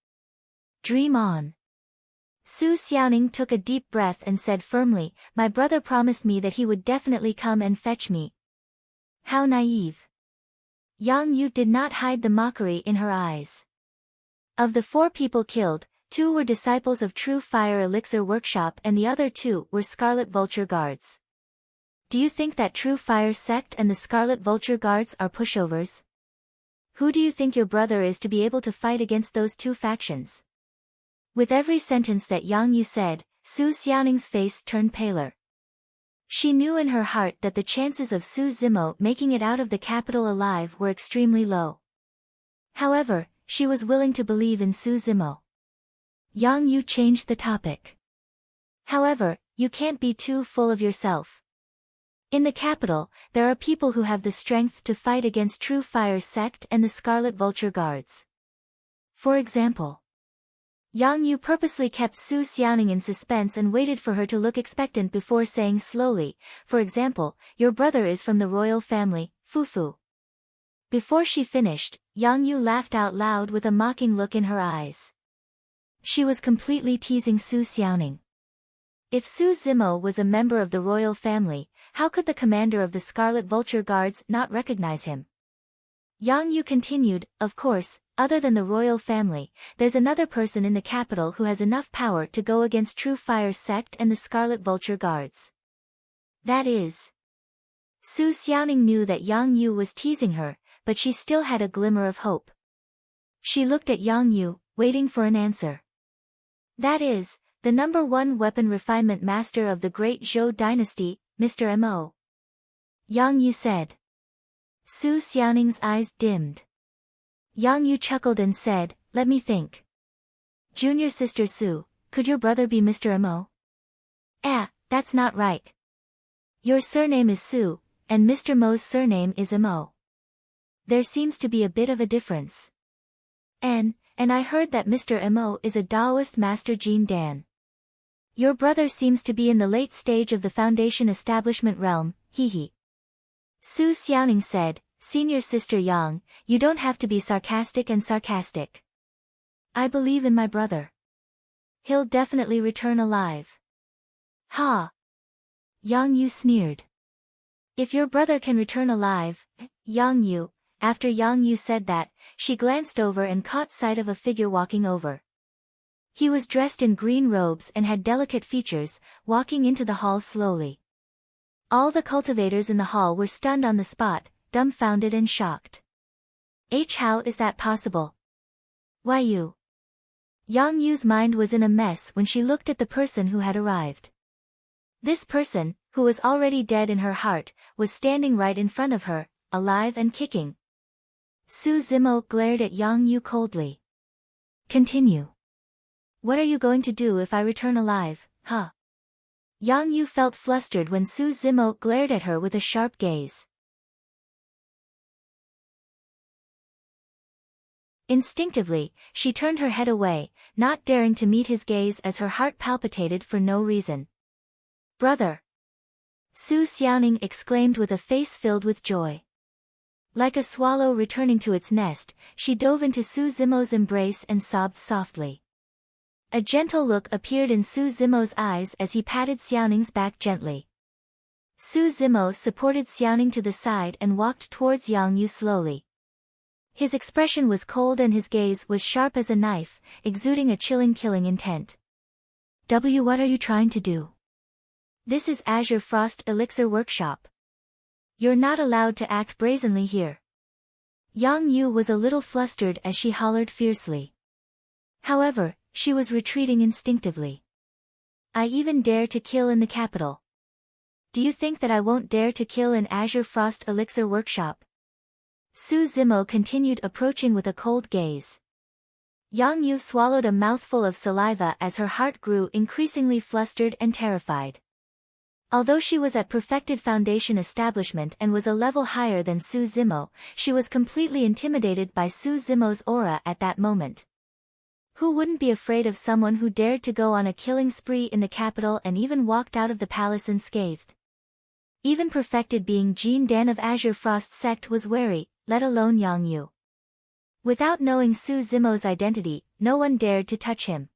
Dream on." Su Xiaoning took a deep breath and said firmly, "My brother promised me that he would definitely come and fetch me." How naive. Yang Yu did not hide the mockery in her eyes. Of the 4 people killed, 2 were disciples of True Fire Elixir Workshop and the other 2 were Scarlet Vulture Guards. Do you think that True Fire sect and the Scarlet Vulture Guards are pushovers? Who do you think your brother is to be able to fight against those 2 factions? With every sentence that Yang Yu said, Su Xiaoning's face turned paler. She knew in her heart that the chances of Su Zimo making it out of the capital alive were extremely low. However, she was willing to believe in Su Zimo. Yang Yu changed the topic. "However, you can't be too full of yourself. In the capital, there are people who have the strength to fight against True Fire sect and the Scarlet Vulture Guards. For example." Yang Yu purposely kept Su Xiaoning in suspense and waited for her to look expectant before saying slowly, "For example, your brother is from the royal family, Fufu." Before she finished, Yang Yu laughed out loud with a mocking look in her eyes. She was completely teasing Su Xiaoning. If Su Zimo was a member of the royal family, how could the commander of the Scarlet Vulture Guards not recognize him? Yang Yu continued, "Of course, other than the royal family, there's another person in the capital who has enough power to go against True Fire sect and the Scarlet Vulture Guards. That is..." Su Xiaoning knew that Yang Yu was teasing her, but she still had a glimmer of hope. She looked at Yang Yu, waiting for an answer. That is, the #1 weapon refinement master of the Great Zhou dynasty, Mr. M.O. Yang Yu said. Su Xiaoning's eyes dimmed. Yang Yu chuckled and said, let me think. Junior sister Su, could your brother be Mr. M.O.? That's not right. Your surname is Su, and Mr. Mo's surname is M.O. There seems to be a bit of a difference. And I heard that Mr. M.O. is a Taoist master Jin Dan. Your brother seems to be in the late stage of the foundation establishment realm, hee. Su Xiaoning said, Senior sister Yang, you don't have to be sarcastic and sarcastic. I believe in my brother. He'll definitely return alive. Ha! Yang Yu sneered. If your brother can return alive, Yang Yu. After Yang Yu said that, she glanced over and caught sight of a figure walking over. He was dressed in green robes and had delicate features, walking into the hall slowly. All the cultivators in the hall were stunned on the spot, dumbfounded and shocked. How is that possible? Why you? Yang Yu's mind was in a mess when she looked at the person who had arrived. This person, who was already dead in her heart, was standing right in front of her, alive and kicking. Su Zimo glared at Yang Yu coldly. Continue. What are you going to do if I return alive, huh? Yang Yu felt flustered when Su Zimo glared at her with a sharp gaze. Instinctively, she turned her head away, not daring to meet his gaze as her heart palpitated for no reason. Brother! Su Xiaoning exclaimed with a face filled with joy. Like a swallow returning to its nest, she dove into Su Zimo's embrace and sobbed softly. A gentle look appeared in Su Zimo's eyes as he patted Xiaoning's back gently. Su Zimo supported Xiaoning to the side and walked towards Yang Yu slowly. His expression was cold and his gaze was sharp as a knife, exuding a chilling killing intent. What are you trying to do? This is Azure Frost Elixir Workshop. You're not allowed to act brazenly here. Yang Yu was a little flustered as she hollered fiercely. However, she was retreating instinctively. I even dare to kill in the capital. Do you think that I won't dare to kill in Azure Frost Elixir Workshop? Su Zimo continued approaching with a cold gaze. Yang Yu swallowed a mouthful of saliva as her heart grew increasingly flustered and terrified. Although she was at perfected foundation establishment and was a level higher than Su Zimo, she was completely intimidated by Su Zimo's aura at that moment. Who wouldn't be afraid of someone who dared to go on a killing spree in the capital and even walked out of the palace unscathed? Even perfected being Jin Dan of Azure Frost sect was wary, let alone Yang Yu. Without knowing Su Zimo's identity, no one dared to touch him.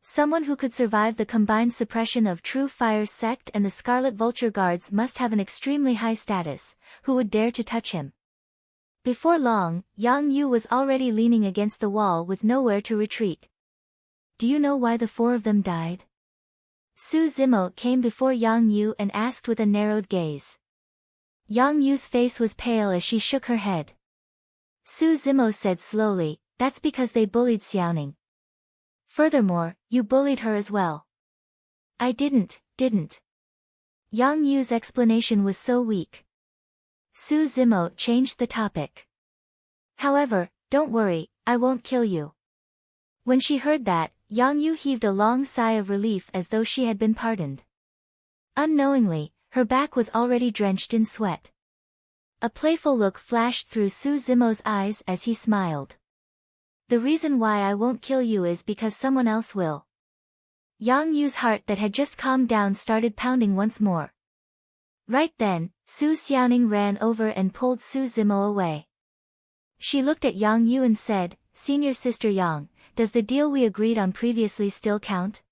Someone who could survive the combined suppression of True Fire sect and the Scarlet Vulture guards must have an extremely high status. Who would dare to touch him? Before long, Yang Yu was already leaning against the wall with nowhere to retreat. Do you know why the four of them died? Su Zimo came before Yang Yu and asked with a narrowed gaze. Yang Yu's face was pale as she shook her head. Su Zimo said slowly, that's because they bullied Xiaoning. Furthermore, you bullied her as well. I didn't. Yang Yu's explanation was so weak. Su Zimo changed the topic. However, don't worry, I won't kill you. When she heard that, Yang Yu heaved a long sigh of relief as though she had been pardoned. Unknowingly, her back was already drenched in sweat. A playful look flashed through Su Zimo's eyes as he smiled. The reason why I won't kill you is because someone else will. Yang Yu's heart that had just calmed down started pounding once more. Right then, Su Xiaoning ran over and pulled Su Zimo away. She looked at Yang Yu and said, Senior Sister Yang, does the deal we agreed on previously still count?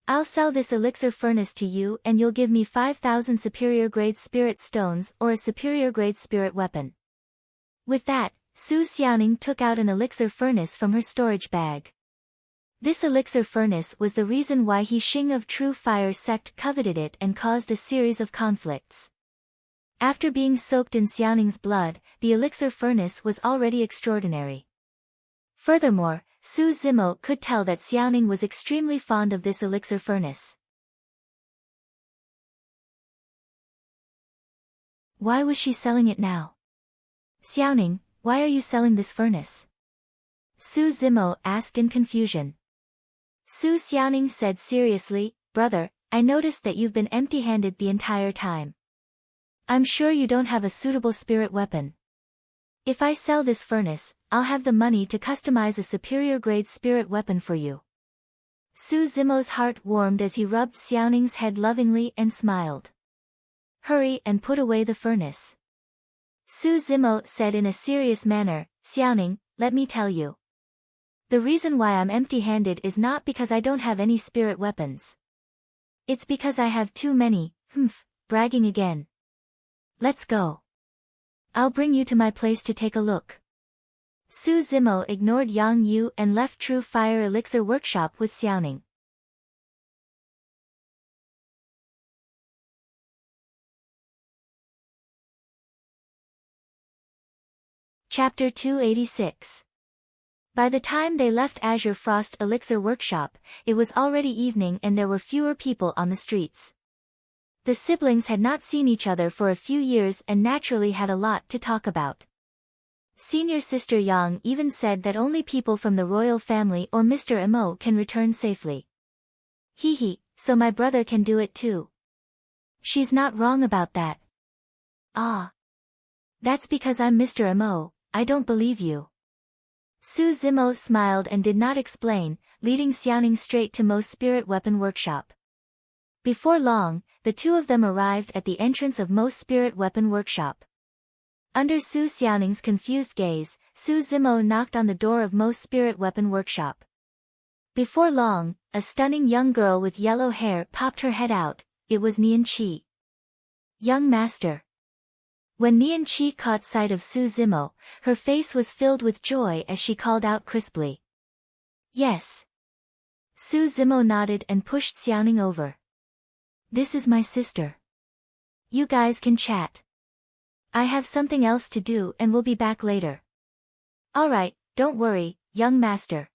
I'll sell this elixir furnace to you and you'll give me 5,000 superior grade spirit stones or a superior grade spirit weapon. With that, Su Xiaoning took out an elixir furnace from her storage bag. This elixir furnace was the reason why He Xing of True Fire sect coveted it and caused a series of conflicts. After being soaked in Xiaoning's blood, the elixir furnace was already extraordinary. Furthermore, Su Zimo could tell that Xiaoning was extremely fond of this elixir furnace. Why was she selling it now? Xiaoning, why are you selling this furnace? Su Zimo asked in confusion. Su Xiaoning said seriously, brother, I noticed that you've been empty-handed the entire time. I'm sure you don't have a suitable spirit weapon. If I sell this furnace, I'll have the money to customize a superior grade spirit weapon for you. Su Zimo's heart warmed as he rubbed Xiaoning's head lovingly and smiled. Hurry and put away the furnace. Su Zimo said in a serious manner, Xiaoning, let me tell you. The reason why I'm empty-handed is not because I don't have any spirit weapons. It's because I have too many, bragging again. Let's go. I'll bring you to my place to take a look. Su Zimo ignored Yang Yu and left True Fire Elixir Workshop with Xiaoning. Chapter 286. By the time they left Azure Frost Elixir Workshop, it was already evening and there were fewer people on the streets. The siblings had not seen each other for a few years and naturally had a lot to talk about. Senior sister Yang even said that only people from the royal family or Mr. Emo can return safely. Hee, so my brother can do it too. She's not wrong about that. Ah. That's because I'm Mr. Emo, I don't believe you. Su Zimo smiled and did not explain, leading Xiaoning straight to Mo's spirit weapon workshop. Before long, the two of them arrived at the entrance of Mo's spirit weapon workshop. Under Su Xiaoning's confused gaze, Su Zimo knocked on the door of Mo's spirit weapon workshop. Before long, a stunning young girl with yellow hair popped her head out. It was Nian Qi. Young master. When Nian Qi caught sight of Su Zimo, her face was filled with joy as she called out crisply. Yes. Su Zimo nodded and pushed Xiaoning over. This is my sister. You guys can chat. I have something else to do and will be back later. Alright, don't worry, young master.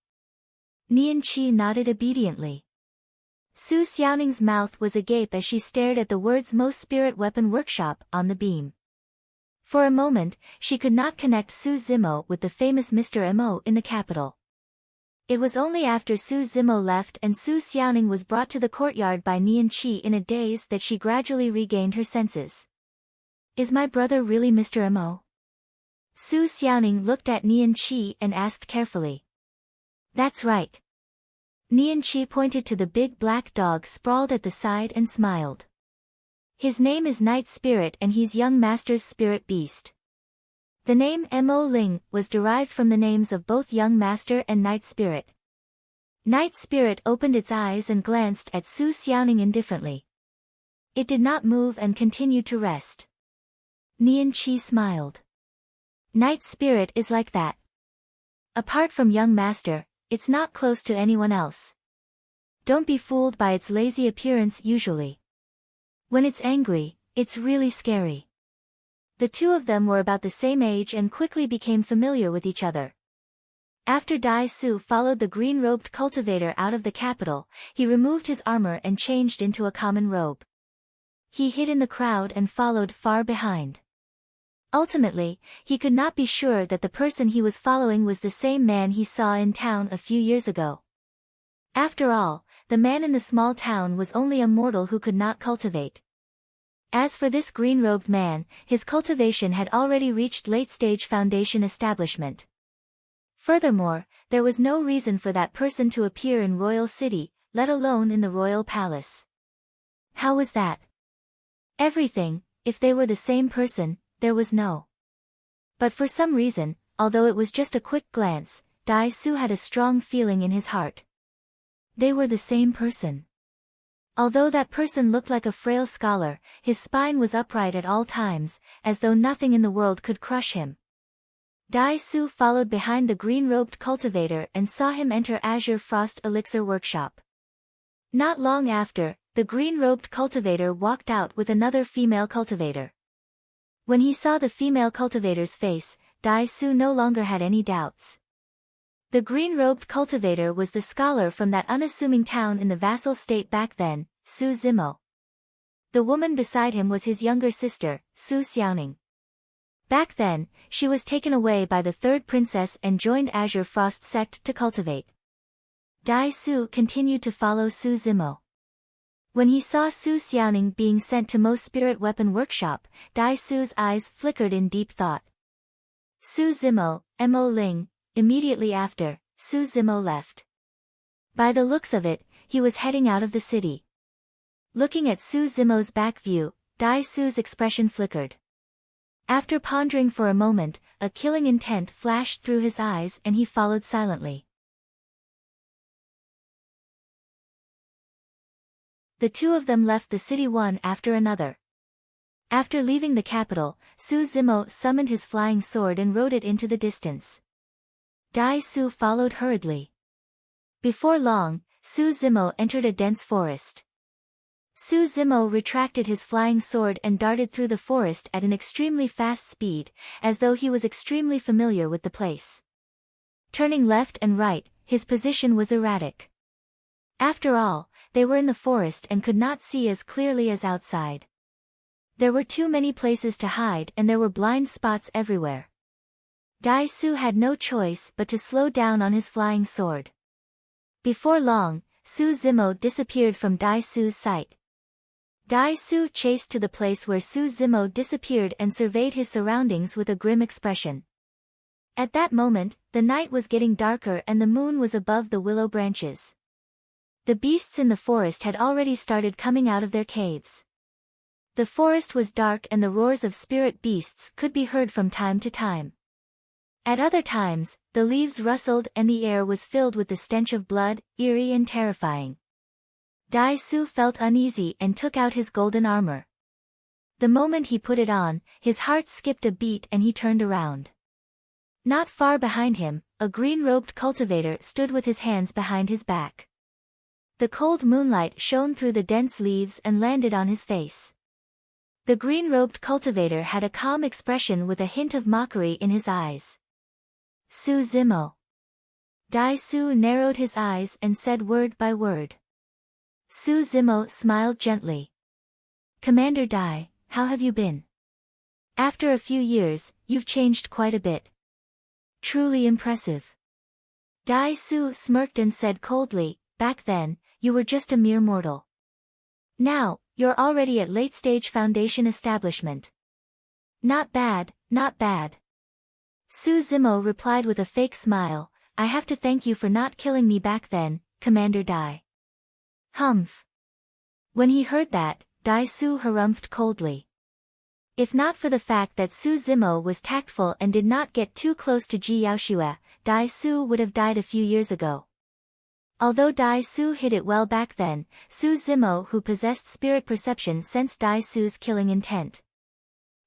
Nian Qi nodded obediently. Su Xiaoning's mouth was agape as she stared at the words Mo Spirit Weapon Workshop on the beam. For a moment, she could not connect Su Zimo with the famous Mr. Mo in the capital. It was only after Su Zimo left and Su Xiaoning was brought to the courtyard by Nian Qi in a daze that she gradually regained her senses. Is my brother really Mr. Mo? Su Xiaoning looked at Nian Qi and asked carefully. That's right. Nian Qi pointed to the big black dog sprawled at the side and smiled. His name is Night Spirit and he's young master's spirit beast. The name Mo Ling was derived from the names of both young master and Night Spirit. Night Spirit opened its eyes and glanced at Su Xiaoning indifferently. It did not move and continued to rest. Nian Qi smiled. Night Spirit is like that. Apart from young master, it's not close to anyone else. Don't be fooled by its lazy appearance usually. When it's angry, it's really scary. The two of them were about the same age and quickly became familiar with each other. After Dai Su followed the green-robed cultivator out of the capital, he removed his armor and changed into a common robe. He hid in the crowd and followed far behind. Ultimately, he could not be sure that the person he was following was the same man he saw in town a few years ago. After all, the man in the small town was only a mortal who could not cultivate. As for this green-robed man, his cultivation had already reached late-stage foundation establishment. Furthermore, there was no reason for that person to appear in Royal City, let alone in the Royal Palace. How was that? Everything, if they were the same person, there was no. But for some reason, although it was just a quick glance, Dai Su had a strong feeling in his heart. They were the same person. Although that person looked like a frail scholar, his spine was upright at all times, as though nothing in the world could crush him. Dai Su followed behind the green-robed cultivator and saw him enter Azure Frost Elixir Workshop. Not long after, the green-robed cultivator walked out with another female cultivator. When he saw the female cultivator's face, Dai Su no longer had any doubts. The green-robed cultivator was the scholar from that unassuming town in the vassal state back then, Su Zimo. The woman beside him was his younger sister, Su Xiaoning. Back then, she was taken away by the third princess and joined Azure Frost sect to cultivate. Dai Su continued to follow Su Zimo. When he saw Su Xiaoning being sent to Mo's spirit weapon workshop, Dai Su's eyes flickered in deep thought. Su Zimo, Mo Ling. Immediately after, Su Zimo left. By the looks of it, he was heading out of the city. Looking at Su Zimo's back view, Dai Su's expression flickered. After pondering for a moment, a killing intent flashed through his eyes and he followed silently. The two of them left the city one after another. After leaving the capital, Su Zimo summoned his flying sword and rode it into the distance. Dai Su followed hurriedly. Before long, Su Zimo entered a dense forest. Su Zimo retracted his flying sword and darted through the forest at an extremely fast speed, as though he was extremely familiar with the place. Turning left and right, his position was erratic. After all, they were in the forest and could not see as clearly as outside. There were too many places to hide and there were blind spots everywhere. Dai Su had no choice but to slow down on his flying sword. Before long, Su Zimo disappeared from Dai Su's sight. Dai Su chased to the place where Su Zimo disappeared and surveyed his surroundings with a grim expression. At that moment, the night was getting darker and the moon was above the willow branches. The beasts in the forest had already started coming out of their caves. The forest was dark and the roars of spirit beasts could be heard from time to time. At other times, the leaves rustled and the air was filled with the stench of blood, eerie and terrifying. Dai Su felt uneasy and took out his golden armor. The moment he put it on, his heart skipped a beat and he turned around. Not far behind him, a green-robed cultivator stood with his hands behind his back. The cold moonlight shone through the dense leaves and landed on his face. The green-robed cultivator had a calm expression with a hint of mockery in his eyes. Su Zimo. Dai Su narrowed his eyes and said word by word. Su Zimo smiled gently. Commander Dai, how have you been? After a few years, you've changed quite a bit. Truly impressive. Dai Su smirked and said coldly, back then, you were just a mere mortal. Now, you're already at late-stage foundation establishment. Not bad, not bad. Su Zimo replied with a fake smile, I have to thank you for not killing me back then, Commander Dai. Humph. When he heard that, Dai Su harumphed coldly. If not for the fact that Su Zimo was tactful and did not get too close to Ji Yaoshue, Dai Su would have died a few years ago. Although Dai Su hid it well back then, Su Zimo who possessed spirit perception sensed Dai Su's killing intent.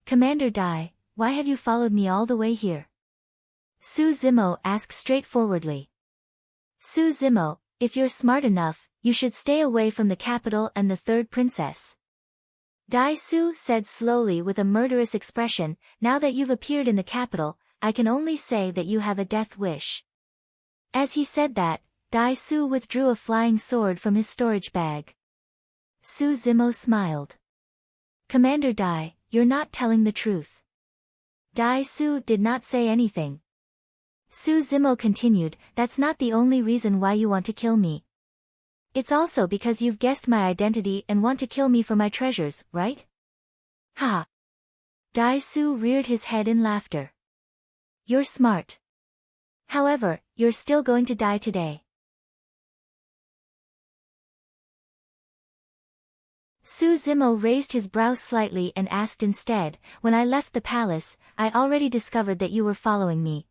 Commander Dai, why have you followed me all the way here? Su Zimo asked straightforwardly. Su Zimo, if you're smart enough, you should stay away from the capital and the third princess. Dai Su said slowly with a murderous expression, now that you've appeared in the capital, I can only say that you have a death wish. As he said that, Dai Su withdrew a flying sword from his storage bag. Su Zimo smiled. Commander Dai, you're not telling the truth. Dai Su did not say anything. Su Zimo continued, that's not the only reason why you want to kill me. It's also because you've guessed my identity and want to kill me for my treasures, right? Ha! Dai Su reared his head in laughter. You're smart. However, you're still going to die today. Su Zimo raised his brows slightly and asked instead, when I left the palace, I already discovered that you were following me.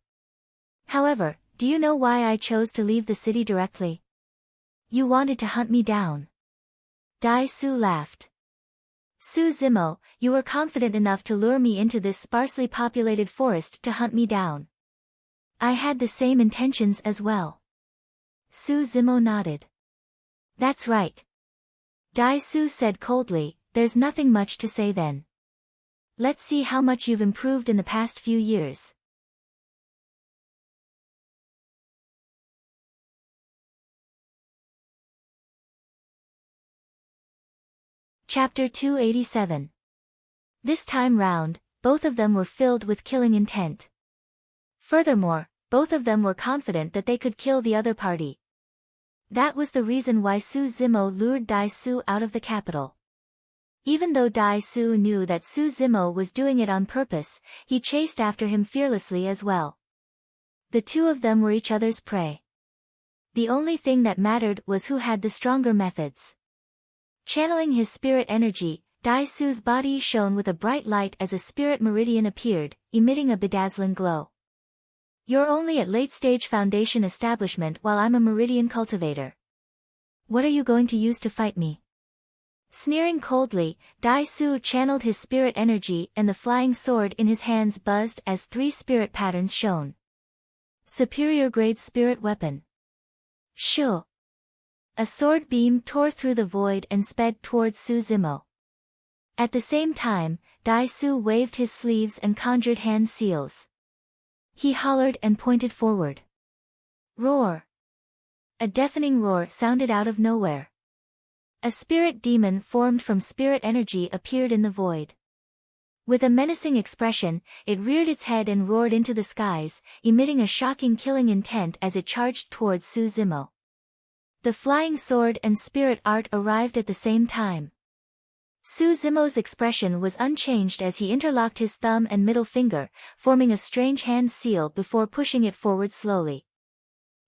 However, do you know why I chose to leave the city directly? You wanted to hunt me down. Dai Su laughed. Su Zimo, you were confident enough to lure me into this sparsely populated forest to hunt me down. I had the same intentions as well. Su Zimo nodded. That's right. Dai Su said coldly, there's nothing much to say then. Let's see how much you've improved in the past few years. Chapter 287. This time round, both of them were filled with killing intent. Furthermore, both of them were confident that they could kill the other party. That was the reason why Su Zimo lured Dai Su out of the capital. Even though Dai Su knew that Su Zimo was doing it on purpose, he chased after him fearlessly as well. The two of them were each other's prey. The only thing that mattered was who had the stronger methods. Channeling his spirit energy, Dai Su's body shone with a bright light as a spirit meridian appeared, emitting a bedazzling glow. You're only at late-stage foundation establishment while I'm a meridian cultivator. What are you going to use to fight me? Sneering coldly, Dai Su channeled his spirit energy and the flying sword in his hands buzzed as 3 spirit patterns shone. Superior grade spirit weapon. Shu. A sword beam tore through the void and sped towards Su Zimo. At the same time, Dai Su waved his sleeves and conjured hand seals. He hollered and pointed forward. Roar! A deafening roar sounded out of nowhere. A spirit demon formed from spirit energy appeared in the void. With a menacing expression, it reared its head and roared into the skies, emitting a shocking killing intent as it charged towards Su Zimo. The flying sword and spirit art arrived at the same time. Su Zimo's expression was unchanged as he interlocked his thumb and middle finger, forming a strange hand seal before pushing it forward slowly.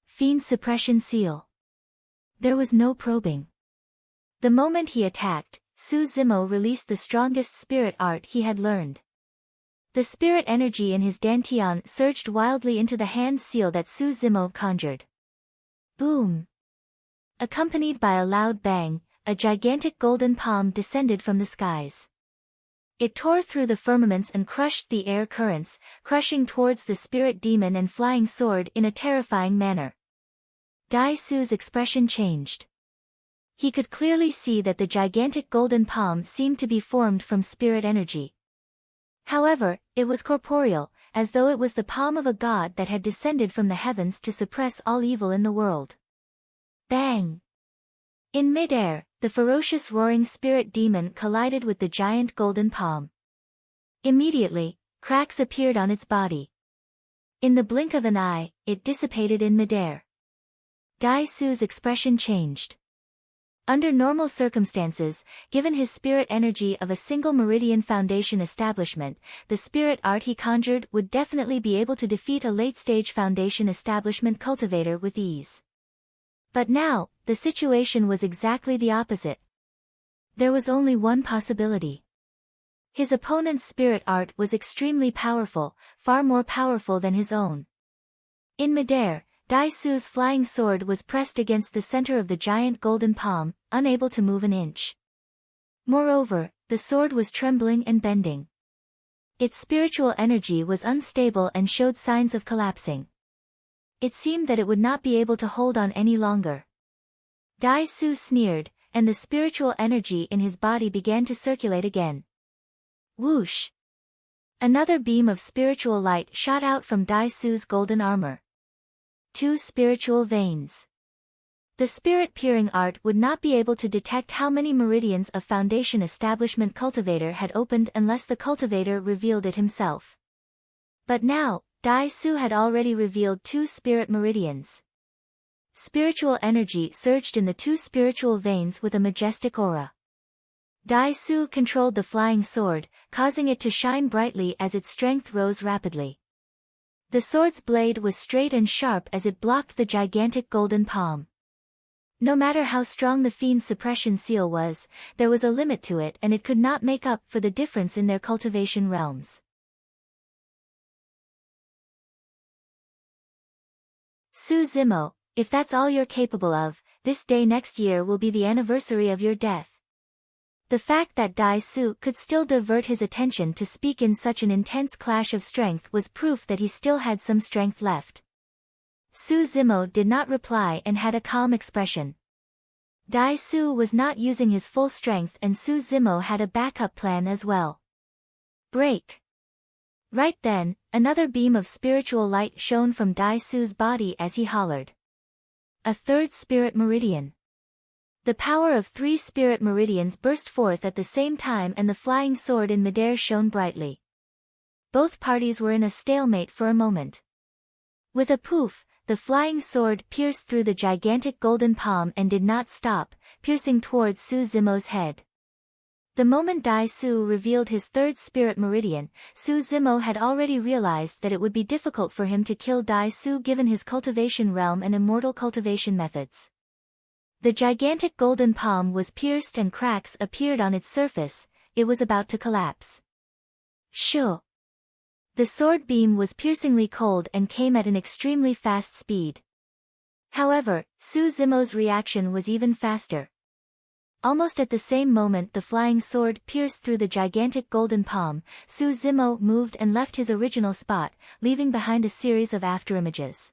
Fiend suppression seal. There was no probing. The moment he attacked, Su Zimo released the strongest spirit art he had learned. The spirit energy in his dantian surged wildly into the hand seal that Su Zimo conjured. Boom! Accompanied by a loud bang, a gigantic golden palm descended from the skies. It tore through the firmaments and crushed the air currents, crushing towards the spirit demon and flying sword in a terrifying manner. Dai Su's expression changed. He could clearly see that the gigantic golden palm seemed to be formed from spirit energy. However, it was corporeal, as though it was the palm of a god that had descended from the heavens to suppress all evil in the world. Bang! In mid-air, the ferocious roaring spirit demon collided with the giant golden palm. Immediately, cracks appeared on its body. In the blink of an eye, it dissipated in mid-air. Dai Su's expression changed. Under normal circumstances, given his spirit energy of a single meridian foundation establishment, the spirit art he conjured would definitely be able to defeat a late-stage foundation establishment cultivator with ease. But now, the situation was exactly the opposite. There was only one possibility. His opponent's spirit art was extremely powerful, far more powerful than his own. In midair, Dai Su's flying sword was pressed against the center of the giant golden palm, unable to move an inch. Moreover, the sword was trembling and bending. Its spiritual energy was unstable and showed signs of collapsing. It seemed that it would not be able to hold on any longer. Dai Su sneered, and the spiritual energy in his body began to circulate again. Whoosh! Another beam of spiritual light shot out from Dai Su's golden armor. 2 spiritual veins. The spirit-peering art would not be able to detect how many meridians a foundation establishment cultivator had opened unless the cultivator revealed it himself. But now, Dai Su had already revealed 2 spirit meridians. Spiritual energy surged in the 2 spiritual veins with a majestic aura. Dai Su controlled the flying sword, causing it to shine brightly as its strength rose rapidly. The sword's blade was straight and sharp as it blocked the gigantic golden palm. No matter how strong the fiend's suppression seal was, there was a limit to it and it could not make up for the difference in their cultivation realms. Su Zimo, if that's all you're capable of, this day next year will be the anniversary of your death. The fact that Dai Su could still divert his attention to speak in such an intense clash of strength was proof that he still had some strength left. Su Zimo did not reply and had a calm expression. Dai Su was not using his full strength and Su Zimo had a backup plan as well. Break! Right then, another beam of spiritual light shone from Dai Su's body as he hollered. A 3rd spirit meridian. The power of 3 spirit meridians burst forth at the same time and the flying sword in midair shone brightly. Both parties were in a stalemate for a moment. With a poof, the flying sword pierced through the gigantic golden palm and did not stop, piercing towards Su Zimo's head. The moment Dai Su revealed his 3rd spirit meridian, Su Zimo had already realized that it would be difficult for him to kill Dai Su given his cultivation realm and immortal cultivation methods. The gigantic golden palm was pierced and cracks appeared on its surface. It was about to collapse. Shoo! The sword beam was piercingly cold and came at an extremely fast speed. However, Su Zimo's reaction was even faster. Almost at the same moment the flying sword pierced through the gigantic golden palm, Su Zimo moved and left his original spot, leaving behind a series of afterimages.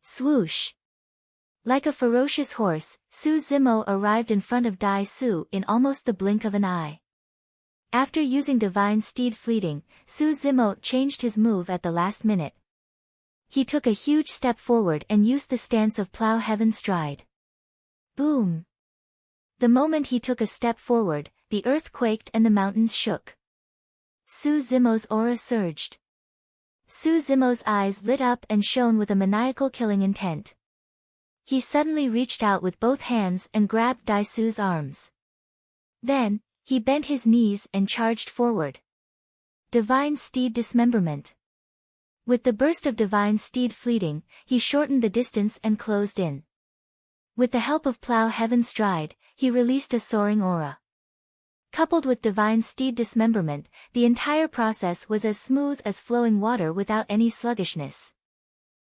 Swoosh! Like a ferocious horse, Su Zimo arrived in front of Dai Su in almost the blink of an eye. After using Divine Steed Fleeting, Su Zimo changed his move at the last minute. He took a huge step forward and used the stance of Plow Heaven Stride. Boom! The moment he took a step forward, the earth quaked and the mountains shook. Su Zimo's aura surged. Su Zimo's eyes lit up and shone with a maniacal killing intent. He suddenly reached out with both hands and grabbed Dai Su's arms. Then, he bent his knees and charged forward. Divine Steed Dismemberment. With the burst of Divine Steed Fleeting, he shortened the distance and closed in. With the help of Plow Heaven Stride, he released a soaring aura. Coupled with Divine Steed Dismemberment, the entire process was as smooth as flowing water without any sluggishness.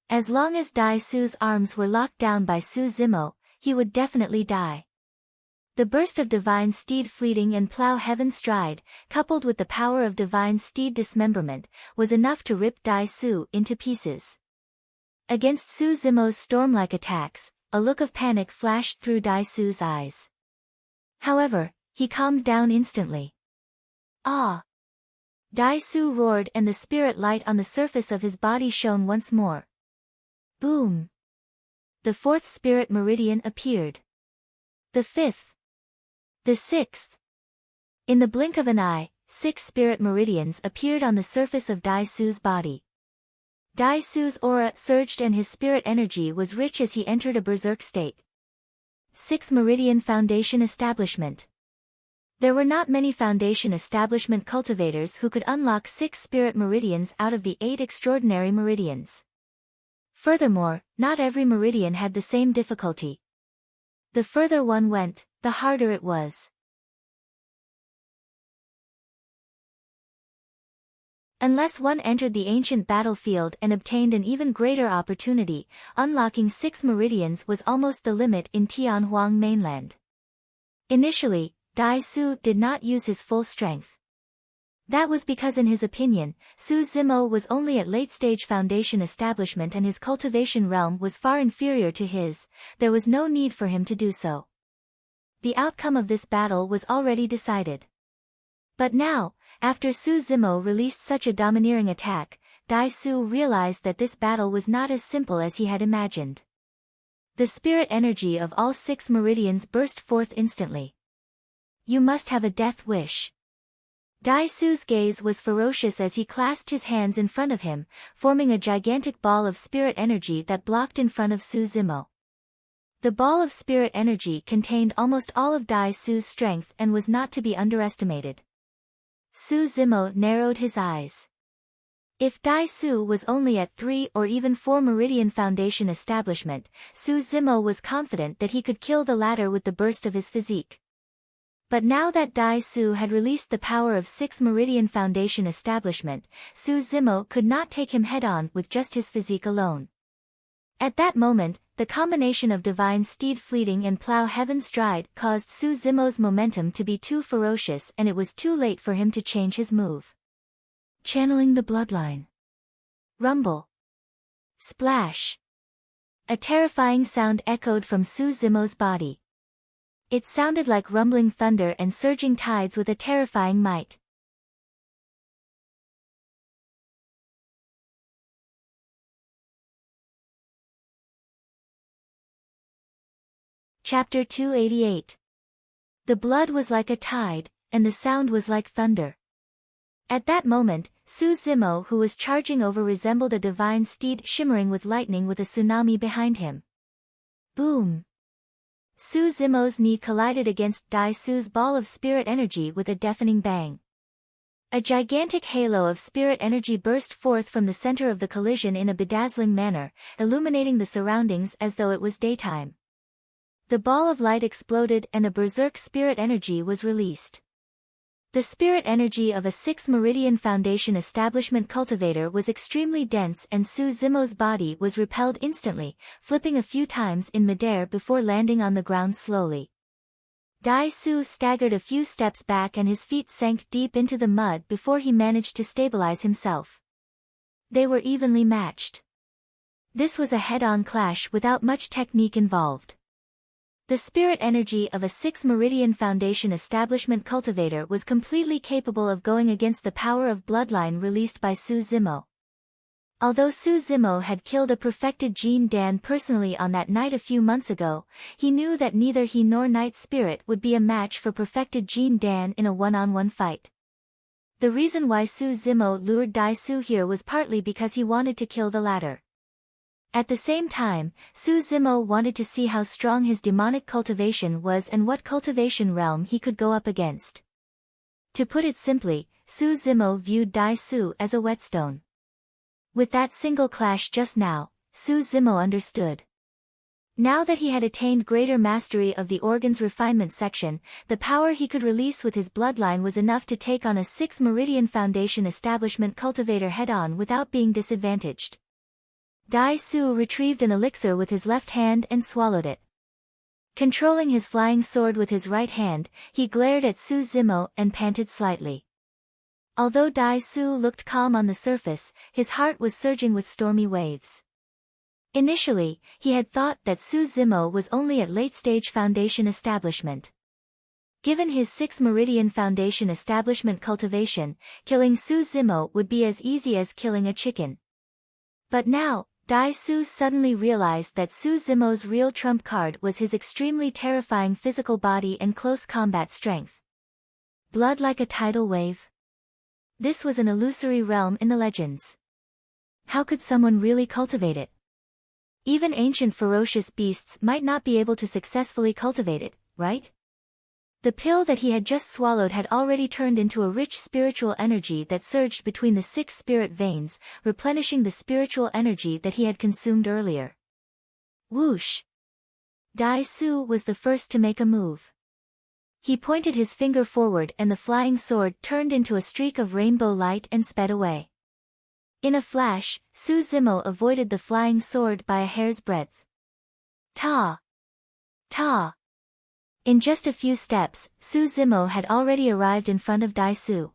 As long as Dai Su's arms were locked down by Su Zimo, he would definitely die. The burst of Divine Steed Fleeting and Plow Heaven Stride, coupled with the power of Divine Steed Dismemberment, was enough to rip Dai Su into pieces. Against Su Zimo's storm-like attacks, a look of panic flashed through Dai Su's eyes. However, he calmed down instantly. Ah! Dai Su roared and the spirit light on the surface of his body shone once more. Boom! The 4th spirit meridian appeared. The 5th. The 6th. In the blink of an eye, 6 spirit meridians appeared on the surface of Dai Su's body. Dai Su's aura surged and his spirit energy was rich as he entered a berserk state. 6 Meridian Foundation Establishment. There were not many Foundation Establishment cultivators who could unlock 6 spirit meridians out of the 8 extraordinary meridians. Furthermore, not every meridian had the same difficulty. The further one went, the harder it was. Unless one entered the ancient battlefield and obtained an even greater opportunity, unlocking 6 meridians was almost the limit in Tianhuang mainland. Initially, Dai Su did not use his full strength. That was because in his opinion, Su Zimo was only at late-stage foundation establishment and his cultivation realm was far inferior to his. There was no need for him to do so. The outcome of this battle was already decided. But now, after Su Zimo released such a domineering attack, Dai Su realized that this battle was not as simple as he had imagined. The spirit energy of all 6 meridians burst forth instantly. You must have a death wish. Dai Su's gaze was ferocious as he clasped his hands in front of him, forming a gigantic ball of spirit energy that blocked in front of Su Zimo. The ball of spirit energy contained almost all of Dai Su's strength and was not to be underestimated. Su Zimo narrowed his eyes. If Dai Su was only at 3 or even 4 Meridian Foundation establishment, Su Zimo was confident that he could kill the latter with the burst of his physique. But now that Dai Su had released the power of 6 Meridian Foundation establishment, Su Zimo could not take him head-on with just his physique alone. At that moment, the combination of Divine Steed Fleeting and Plow Heaven Stride caused Su Zimo's momentum to be too ferocious and it was too late for him to change his move. Channeling the bloodline. Rumble. Splash. A terrifying sound echoed from Su Zimo's body. It sounded like rumbling thunder and surging tides with a terrifying might. Chapter 288. The blood was like a tide, and the sound was like thunder. At that moment, Su Zimo, who was charging over, resembled a divine steed shimmering with lightning with a tsunami behind him. Boom! Su Zimo's knee collided against Dai Su's ball of spirit energy with a deafening bang. A gigantic halo of spirit energy burst forth from the center of the collision in a bedazzling manner, illuminating the surroundings as though it was daytime. The ball of light exploded and a berserk spirit energy was released. The spirit energy of a 6 Meridian Foundation establishment cultivator was extremely dense, and Su Zimo's body was repelled instantly, flipping a few times in midair before landing on the ground slowly. Dai Su staggered a few steps back and his feet sank deep into the mud before he managed to stabilize himself. They were evenly matched. This was a head-on clash without much technique involved. The spirit energy of a 6 Meridian Foundation establishment cultivator was completely capable of going against the power of bloodline released by Su Zimo. Although Su Zimo had killed a perfected Jin Dan personally on that night a few months ago, he knew that neither he nor Night Spirit would be a match for perfected Jin Dan in a one-on-one fight. The reason why Su Zimo lured Dai Su here was partly because he wanted to kill the latter. At the same time, Su Zimo wanted to see how strong his demonic cultivation was and what cultivation realm he could go up against. To put it simply, Su Zimo viewed Dai Su as a whetstone. With that single clash just now, Su Zimo understood. Now that he had attained greater mastery of the organ's refinement section, the power he could release with his bloodline was enough to take on a 6 Meridian Foundation establishment cultivator head-on without being disadvantaged. Dai Su retrieved an elixir with his left hand and swallowed it. Controlling his flying sword with his right hand, he glared at Su Zimo and panted slightly. Although Dai Su looked calm on the surface, his heart was surging with stormy waves. Initially, he had thought that Su Zimo was only at late-stage Foundation establishment. Given his 6 Meridian Foundation establishment cultivation, killing Su Zimo would be as easy as killing a chicken. But now, Dai Su suddenly realized that Su Zimo's real trump card was his extremely terrifying physical body and close combat strength. Blood like a tidal wave. This was an illusory realm in the legends. How could someone really cultivate it? Even ancient ferocious beasts might not be able to successfully cultivate it, right? The pill that he had just swallowed had already turned into a rich spiritual energy that surged between the 6 spirit veins, replenishing the spiritual energy that he had consumed earlier. Whoosh! Dai Su was the first to make a move. He pointed his finger forward and the flying sword turned into a streak of rainbow light and sped away. In a flash, Su Zimo avoided the flying sword by a hair's breadth. Ta! Ta! In just a few steps, Su Zimo had already arrived in front of Dai Su.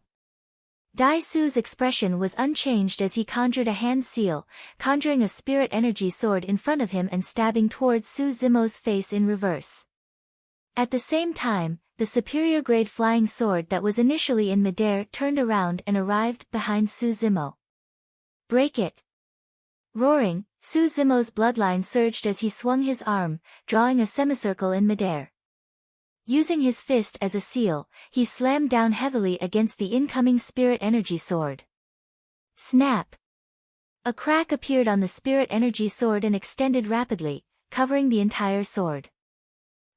Dai Su's expression was unchanged as he conjured a hand seal, conjuring a spirit energy sword in front of him and stabbing towards Su Zimo's face in reverse. At the same time, the superior grade flying sword that was initially in midair turned around and arrived behind Su Zimo. Break it! Roaring, Su Zimo's bloodline surged as he swung his arm, drawing a semicircle in midair. Using his fist as a seal, he slammed down heavily against the incoming spirit energy sword. Snap! A crack appeared on the spirit energy sword and extended rapidly, covering the entire sword.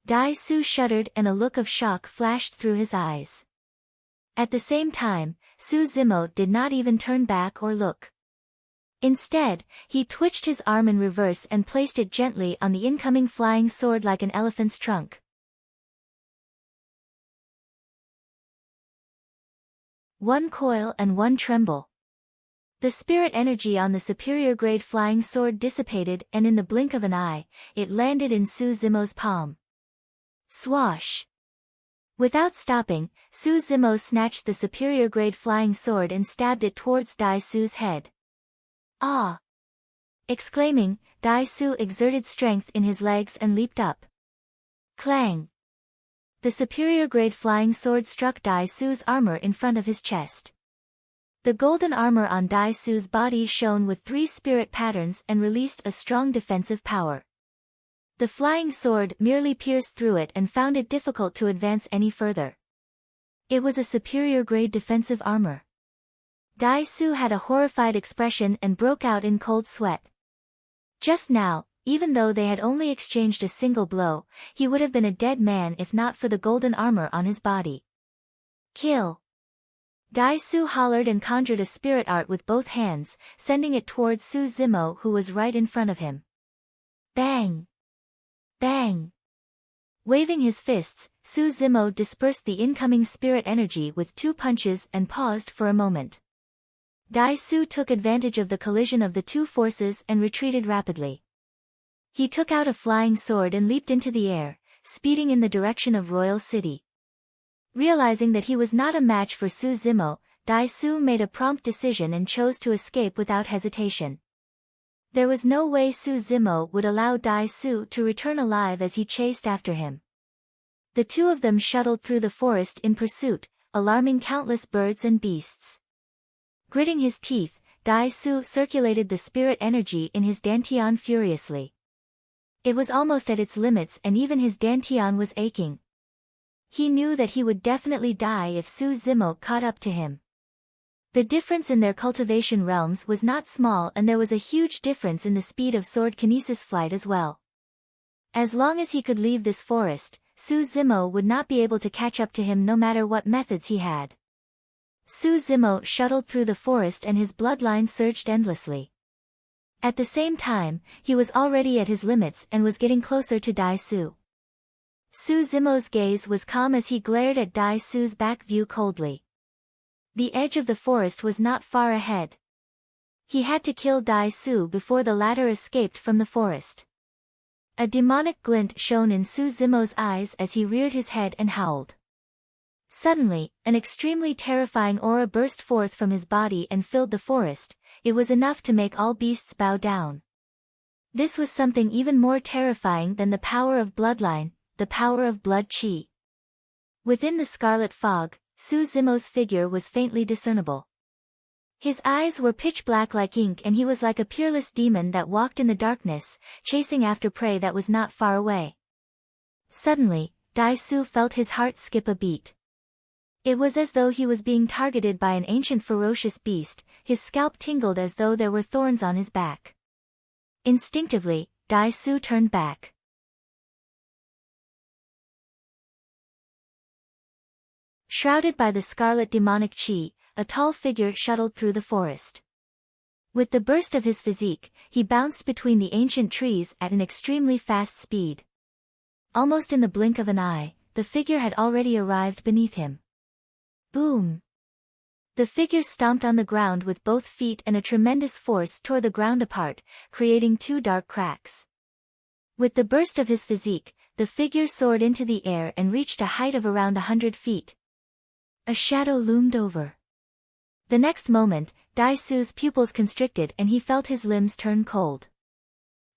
Dai Su shuddered and a look of shock flashed through his eyes. At the same time, Su Zimo did not even turn back or look. Instead, he twitched his arm in reverse and placed it gently on the incoming flying sword like an elephant's trunk. One coil and one tremble. The spirit energy on the superior grade flying sword dissipated and in the blink of an eye, it landed in Su Zimo's palm. Swash! Without stopping, Su Zimo snatched the superior grade flying sword and stabbed it towards Dai Su's head. Ah! Exclaiming, Dai Su exerted strength in his legs and leaped up. Clang! The superior grade flying sword struck Dai Su's armor in front of his chest. The golden armor on Dai Su's body shone with 3 spirit patterns and released a strong defensive power. The flying sword merely pierced through it and found it difficult to advance any further. It was a superior-grade defensive armor. Dai Su had a horrified expression and broke out in cold sweat. Just now, even though they had only exchanged a single blow, he would have been a dead man if not for the golden armor on his body. Kill! Dai Su hollered and conjured a spirit art with both hands, sending it towards Su Zimo, who was right in front of him. Bang! Bang! Waving his fists, Su Zimo dispersed the incoming spirit energy with 2 punches and paused for a moment. Dai Su took advantage of the collision of the 2 forces and retreated rapidly. He took out a flying sword and leaped into the air, speeding in the direction of Royal City. Realizing that he was not a match for Su Zimo, Dai Su made a prompt decision and chose to escape without hesitation. There was no way Su Zimo would allow Dai Su to return alive as he chased after him. The 2 of them shuttled through the forest in pursuit, alarming countless birds and beasts. Gritting his teeth, Dai Su circulated the spirit energy in his dantian furiously. It was almost at its limits and even his dantian was aching. He knew that he would definitely die if Su Zimo caught up to him. The difference in their cultivation realms was not small and there was a huge difference in the speed of sword kinesis flight as well. As long as he could leave this forest, Su Zimo would not be able to catch up to him no matter what methods he had. Su Zimo shuttled through the forest and his bloodline surged endlessly. At the same time, he was already at his limits and was getting closer to Dai Su. Su Zimo's gaze was calm as he glared at Dai Su's back view coldly. The edge of the forest was not far ahead. He had to kill Dai Su before the latter escaped from the forest. A demonic glint shone in Su Zimo's eyes as he reared his head and howled. Suddenly, an extremely terrifying aura burst forth from his body and filled the forest. It was enough to make all beasts bow down. This was something even more terrifying than the power of bloodline, the power of blood chi. Within the scarlet fog, Su Zimo's figure was faintly discernible. His eyes were pitch black like ink and he was like a peerless demon that walked in the darkness, chasing after prey that was not far away. Suddenly, Dai Su felt his heart skip a beat. It was as though he was being targeted by an ancient ferocious beast, his scalp tingled as though there were thorns on his back. Instinctively, Dai Su turned back. Shrouded by the scarlet demonic chi, a tall figure shuttled through the forest. With the burst of his physique, he bounced between the ancient trees at an extremely fast speed. Almost in the blink of an eye, the figure had already arrived beneath him. Boom! The figure stomped on the ground with both feet and a tremendous force tore the ground apart, creating 2 dark cracks. With the burst of his physique, the figure soared into the air and reached a height of around 100 feet. A shadow loomed over. The next moment, Dai Su's pupils constricted and he felt his limbs turn cold.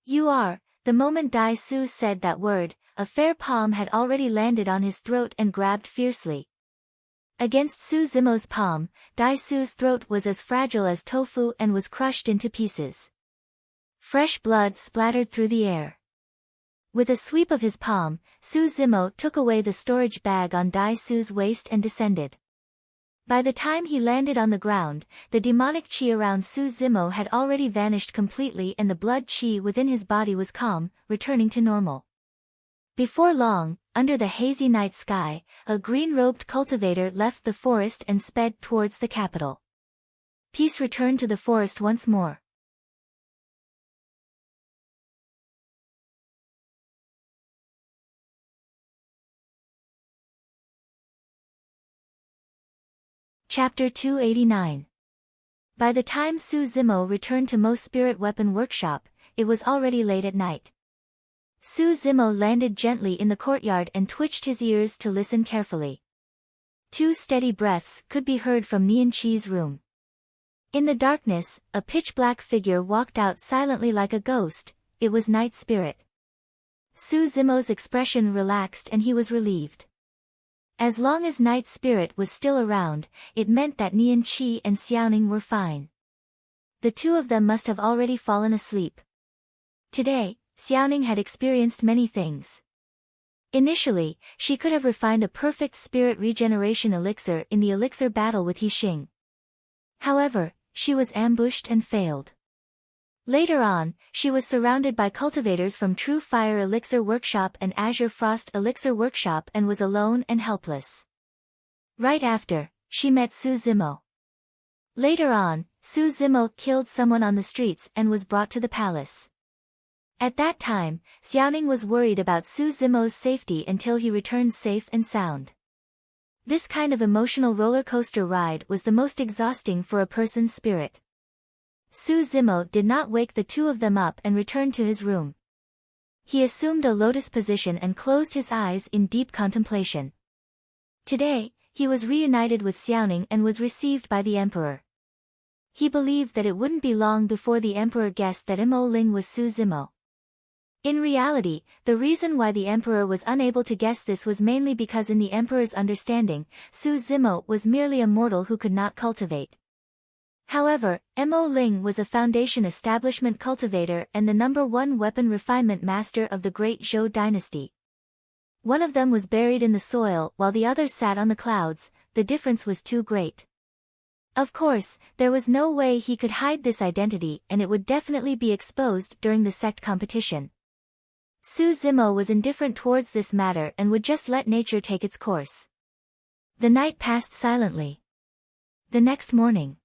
You are, the moment Dai Su said that word, a fair palm had already landed on his throat and grabbed fiercely. Against Su Zimo's palm, Dai Su's throat was as fragile as tofu and was crushed into pieces. Fresh blood splattered through the air. With a sweep of his palm, Su Zimo took away the storage bag on Dai Su's waist and descended. By the time he landed on the ground, the demonic chi around Su Zimo had already vanished completely and the blood chi within his body was calm, returning to normal. Before long, under the hazy night sky, a green-robed cultivator left the forest and sped towards the capital. Peace returned to the forest once more. Chapter 289. By the time Su Zimo returned to Mo's spirit weapon workshop, it was already late at night. Su Zimo landed gently in the courtyard and twitched his ears to listen carefully. 2 steady breaths could be heard from Nian Chi's room. In the darkness, a pitch-black figure walked out silently like a ghost. It was Night Spirit. Su Zimo's expression relaxed and he was relieved. As long as Night Spirit was still around, it meant that Nian Chi and Xiaoning were fine. The 2 of them must have already fallen asleep. Today, Xiaoning had experienced many things. Initially, she could have refined a perfect spirit regeneration elixir in the elixir battle with Yixing. However, she was ambushed and failed. Later on, she was surrounded by cultivators from True Fire Elixir Workshop and Azure Frost Elixir Workshop and was alone and helpless. Right after, she met Su Zimo. Later on, Su Zimo killed someone on the streets and was brought to the palace. At that time, Xiaoning was worried about Su Zimo's safety until he returned safe and sound. This kind of emotional roller coaster ride was the most exhausting for a person's spirit. Su Zimo did not wake the two of them up and returned to his room. He assumed a lotus position and closed his eyes in deep contemplation. Today, he was reunited with Xiaoning and was received by the emperor. He believed that it wouldn't be long before the emperor guessed that Mo Ling was Su Zimo. In reality, the reason why the emperor was unable to guess this was mainly because in the emperor's understanding, Su Zimo was merely a mortal who could not cultivate. However, Mo Ling was a foundation establishment cultivator and the #1 weapon refinement master of the Great Zhou dynasty. One of them was buried in the soil while the other sat on the clouds. The difference was too great. Of course, there was no way he could hide this identity and it would definitely be exposed during the sect competition. Su Zimo was indifferent towards this matter and would just let nature take its course. The night passed silently. The next morning,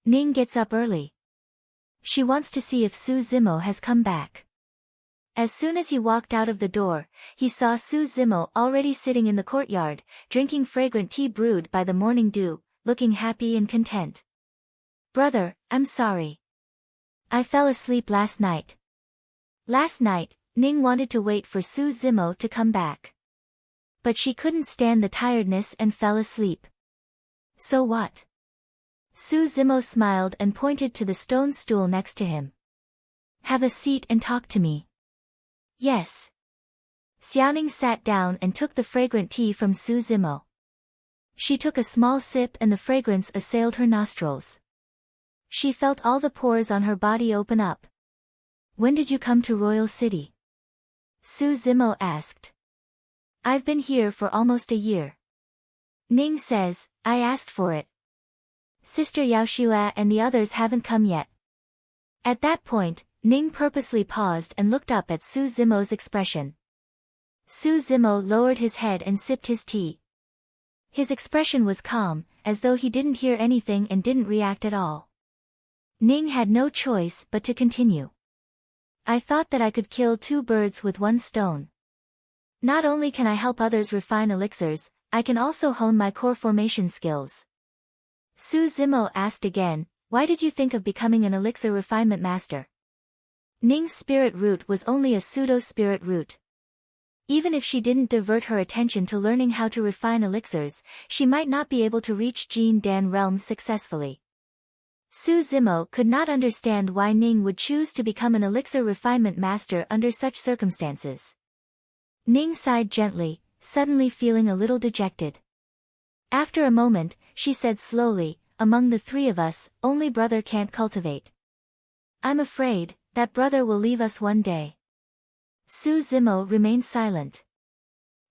Ning gets up early. She wants to see if Su Zimo has come back. As soon as he walked out of the door, he saw Su Zimo already sitting in the courtyard, drinking fragrant tea brewed by the morning dew, looking happy and content. "Brother, I'm sorry. I fell asleep last night." Last night, Ning wanted to wait for Su Zimo to come back. But she couldn't stand the tiredness and fell asleep. "So what?" Su Zimo smiled and pointed to the stone stool next to him. "Have a seat and talk to me." "Yes." Xiaoning sat down and took the fragrant tea from Su Zimo. She took a small sip and the fragrance assailed her nostrils. She felt all the pores on her body open up. "When did you come to Royal City?" Su Zimo asked. "I've been here for almost a year." Ning says, "I asked for it. Sister Yaoshua and the others haven't come yet." At that point, Ning purposely paused and looked up at Su Zimo's expression. Su Zimo lowered his head and sipped his tea. His expression was calm, as though he didn't hear anything and didn't react at all. Ning had no choice but to continue. "I thought that I could kill two birds with one stone. Not only can I help others refine elixirs, I can also hone my core formation skills." Su Zimo asked again, "Why did you think of becoming an elixir refinement master?" Ning's spirit root was only a pseudo-spirit root. Even if she didn't divert her attention to learning how to refine elixirs, she might not be able to reach Jin Dan realm successfully. Su Zimo could not understand why Ning would choose to become an elixir refinement master under such circumstances. Ning sighed gently, suddenly feeling a little dejected. After a moment, she said slowly, "Among the three of us, only brother can't cultivate. I'm afraid that brother will leave us one day." Su Zimo remained silent.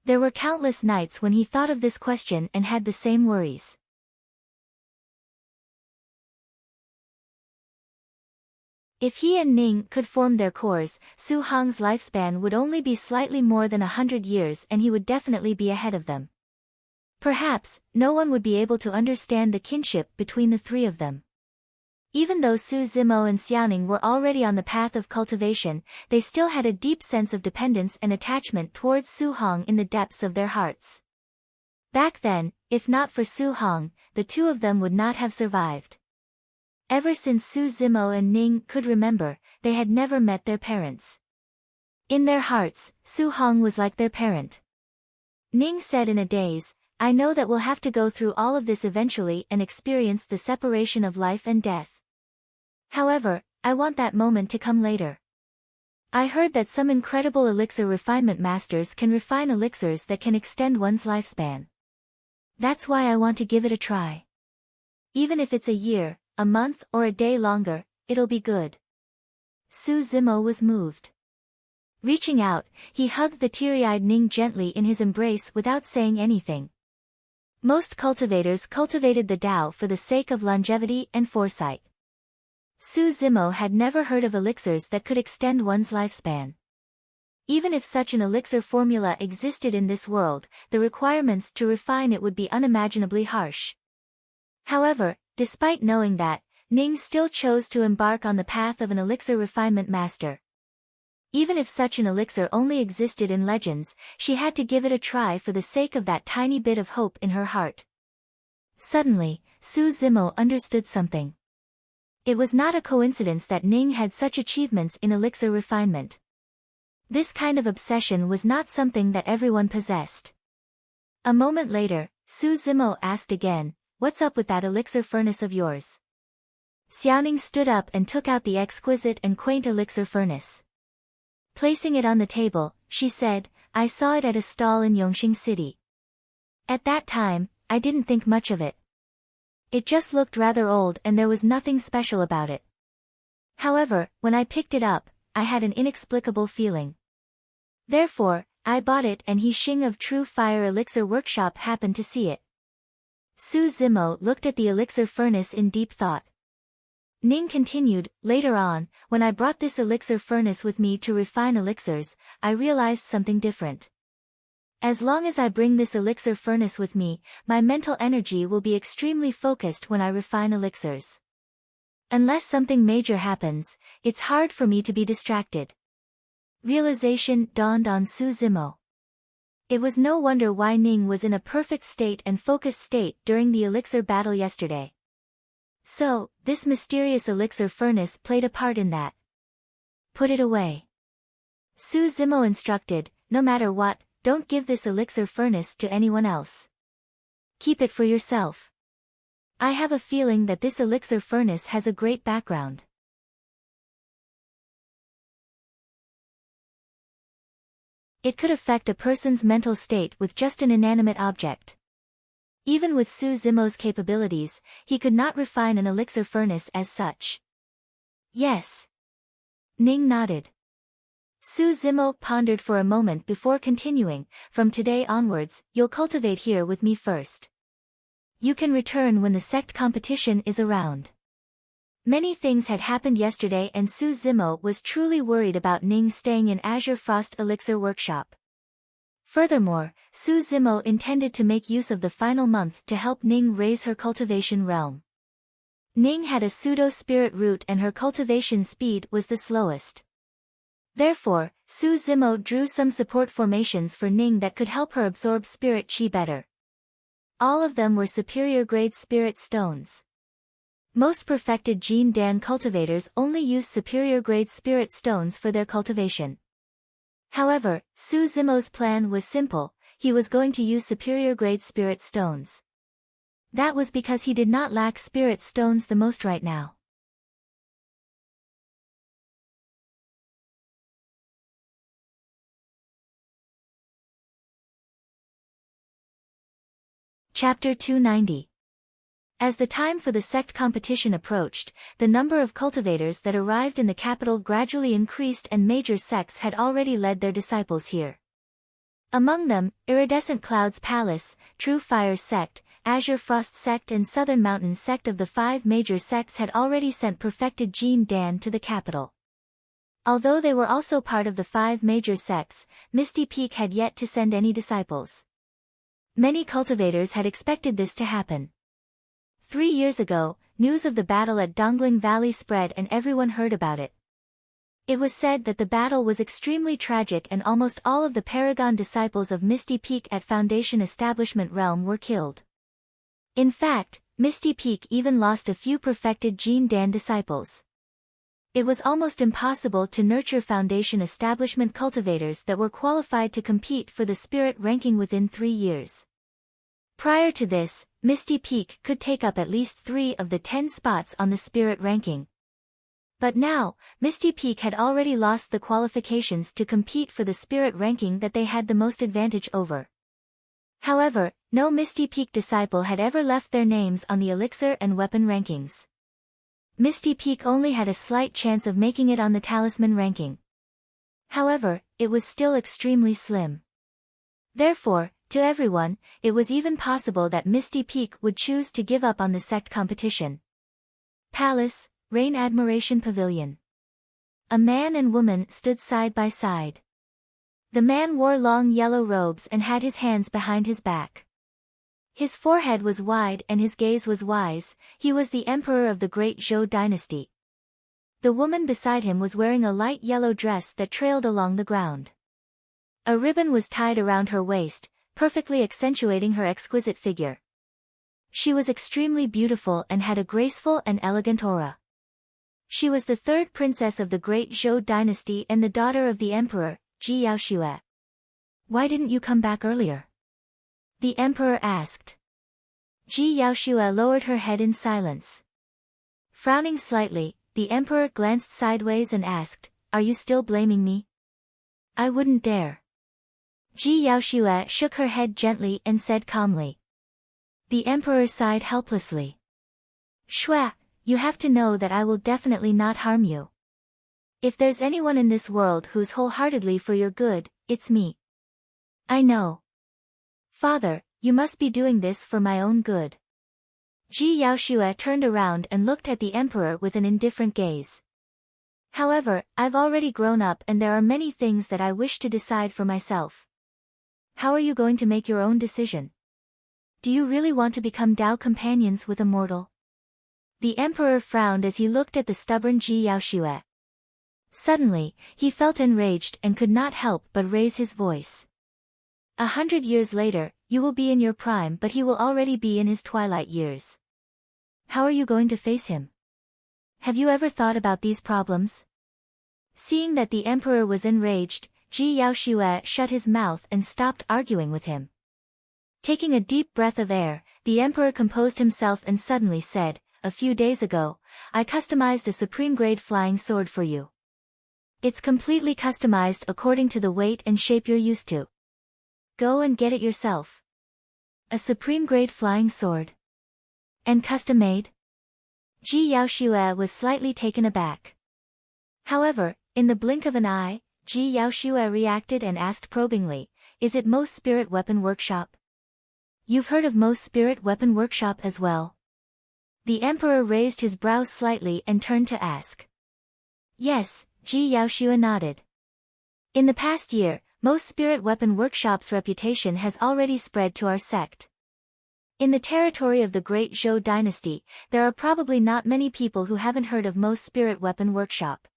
There were countless nights when he thought of this question and had the same worries. If he and Ning could form their cores, Su Hong's lifespan would only be slightly more than 100 years and he would definitely be ahead of them. Perhaps, no one would be able to understand the kinship between the three of them. Even though Su Zimo and Xiaoning were already on the path of cultivation, they still had a deep sense of dependence and attachment towards Su Hong in the depths of their hearts. Back then, if not for Su Hong, the two of them would not have survived. Ever since Su Zimo and Ning could remember, they had never met their parents. In their hearts, Su Hong was like their parent. Ning said in a daze, "I know that we'll have to go through all of this eventually and experience the separation of life and death. However, I want that moment to come later. I heard that some incredible elixir refinement masters can refine elixirs that can extend one's lifespan. That's why I want to give it a try. Even if it's a year, a month or a day longer, it'll be good." Su Zimo was moved. Reaching out, he hugged the teary-eyed Ning gently in his embrace without saying anything. Most cultivators cultivated the Tao for the sake of longevity and foresight. Su Zimo had never heard of elixirs that could extend one's lifespan. Even if such an elixir formula existed in this world, the requirements to refine it would be unimaginably harsh. However, despite knowing that, Ning still chose to embark on the path of an elixir refinement master. Even if such an elixir only existed in legends, she had to give it a try for the sake of that tiny bit of hope in her heart. Suddenly, Su Zimo understood something. It was not a coincidence that Ning had such achievements in elixir refinement. This kind of obsession was not something that everyone possessed. A moment later, Su Zimo asked again, "What's up with that elixir furnace of yours?" Xiaoning stood up and took out the exquisite and quaint elixir furnace. Placing it on the table, she said, "I saw it at a stall in Yongxing City. At that time, I didn't think much of it. It just looked rather old and there was nothing special about it. However, when I picked it up, I had an inexplicable feeling. Therefore, I bought it and He Xing of True Fire Elixir Workshop happened to see it." Su Zimo looked at the elixir furnace in deep thought. Ning continued, "Later on, when I brought this elixir furnace with me to refine elixirs, I realized something different. As long as I bring this elixir furnace with me, my mental energy will be extremely focused when I refine elixirs. Unless something major happens, it's hard for me to be distracted." Realization dawned on Su Zimo. It was no wonder why Ning was in a perfect state and focused state during the elixir battle yesterday. So, this mysterious elixir furnace played a part in that. "Put it away," Su Zimo instructed. "No matter what, don't give this elixir furnace to anyone else. Keep it for yourself. I have a feeling that this elixir furnace has a great background." It could affect a person's mental state with just an inanimate object. Even with Su Zimo's capabilities, he could not refine an elixir furnace as such. "Yes." Ning nodded. Su Zimo pondered for a moment before continuing, "From today onwards, you'll cultivate here with me first. You can return when the sect competition is around." Many things had happened yesterday and Su Zimo was truly worried about Ning staying in Azure Frost Elixir Workshop. Furthermore, Su Zimo intended to make use of the final month to help Ning raise her cultivation realm. Ning had a pseudo-spirit root and her cultivation speed was the slowest. Therefore, Su Zimo drew some support formations for Ning that could help her absorb spirit chi better. All of them were superior-grade spirit stones. Most perfected Jin Dan cultivators only use superior-grade spirit stones for their cultivation. However, Su Zimo's plan was simple, he was going to use superior-grade spirit stones. That was because he did not lack spirit stones the most right now. Chapter 290. As the time for the sect competition approached, the number of cultivators that arrived in the capital gradually increased and major sects had already led their disciples here. Among them, Iridescent Clouds Palace, True Fire Sect, Azure Frost Sect and Southern Mountain Sect of the 5 major sects had already sent perfected Jin Dan to the capital. Although they were also part of the 5 major sects, Misty Peak had yet to send any disciples. Many cultivators had expected this to happen. 3 years ago, news of the battle at Dongling Valley spread and everyone heard about it. It was said that the battle was extremely tragic and almost all of the Paragon disciples of Misty Peak at Foundation Establishment Realm were killed. In fact, Misty Peak even lost a few perfected Jin Dan disciples. It was almost impossible to nurture Foundation Establishment cultivators that were qualified to compete for the spirit ranking within 3 years. Prior to this, Misty Peak could take up at least 3 of the 10 spots on the spirit ranking. But now, Misty Peak had already lost the qualifications to compete for the spirit ranking that they had the most advantage over. However, no Misty Peak disciple had ever left their names on the elixir and weapon rankings. Misty Peak only had a slight chance of making it on the talisman ranking. However, it was still extremely slim. Therefore, to everyone, it was even possible that Misty Peak would choose to give up on the sect competition. Palace, Rain Admiration Pavilion. A man and woman stood side by side. The man wore long yellow robes and had his hands behind his back. His forehead was wide and his gaze was wise. He was the emperor of the great Zhou dynasty. The woman beside him was wearing a light yellow dress that trailed along the ground. A ribbon was tied around her waist, perfectly accentuating her exquisite figure. She was extremely beautiful and had a graceful and elegant aura. She was the third princess of the great Zhou dynasty and the daughter of the emperor, Ji Yaoxue. Why didn't you come back earlier? The emperor asked. Ji Yaoxue lowered her head in silence. Frowning slightly, the emperor glanced sideways and asked, "Are you still blaming me?" "I wouldn't dare." Ji Yaoxue shook her head gently and said calmly. The emperor sighed helplessly. "Shua, you have to know that I will definitely not harm you. If there's anyone in this world who's wholeheartedly for your good, it's me." "I know. Father, you must be doing this for my own good." Ji Yaoxue turned around and looked at the emperor with an indifferent gaze. "However, I've already grown up and there are many things that I wish to decide for myself." "How are you going to make your own decision? Do you really want to become Tao companions with a mortal?" The emperor frowned as he looked at the stubborn Ji Yaoxue. Suddenly, he felt enraged and could not help but raise his voice. 100 years later, you will be in your prime but he will already be in his twilight years. How are you going to face him? Have you ever thought about these problems?" Seeing that the emperor was enraged, Ji Yaoxue shut his mouth and stopped arguing with him. Taking a deep breath of air, the emperor composed himself and suddenly said, "A few days ago, I customized a supreme-grade flying sword for you. It's completely customized according to the weight and shape you're used to. Go and get it yourself." "A supreme-grade flying sword? And custom-made?" Ji Yaoxue was slightly taken aback. However, in the blink of an eye, Ji Yaoxue reacted and asked probingly, "Is it Most Spirit Weapon Workshop?" "You've heard of Most Spirit Weapon Workshop as well?" The emperor raised his brows slightly and turned to ask. "Yes," Ji Yaoxue nodded. "In the past year, Most Spirit Weapon Workshop's reputation has already spread to our sect. In the territory of the great Zhou dynasty, there are probably not many people who haven't heard of Most Spirit Weapon Workshop."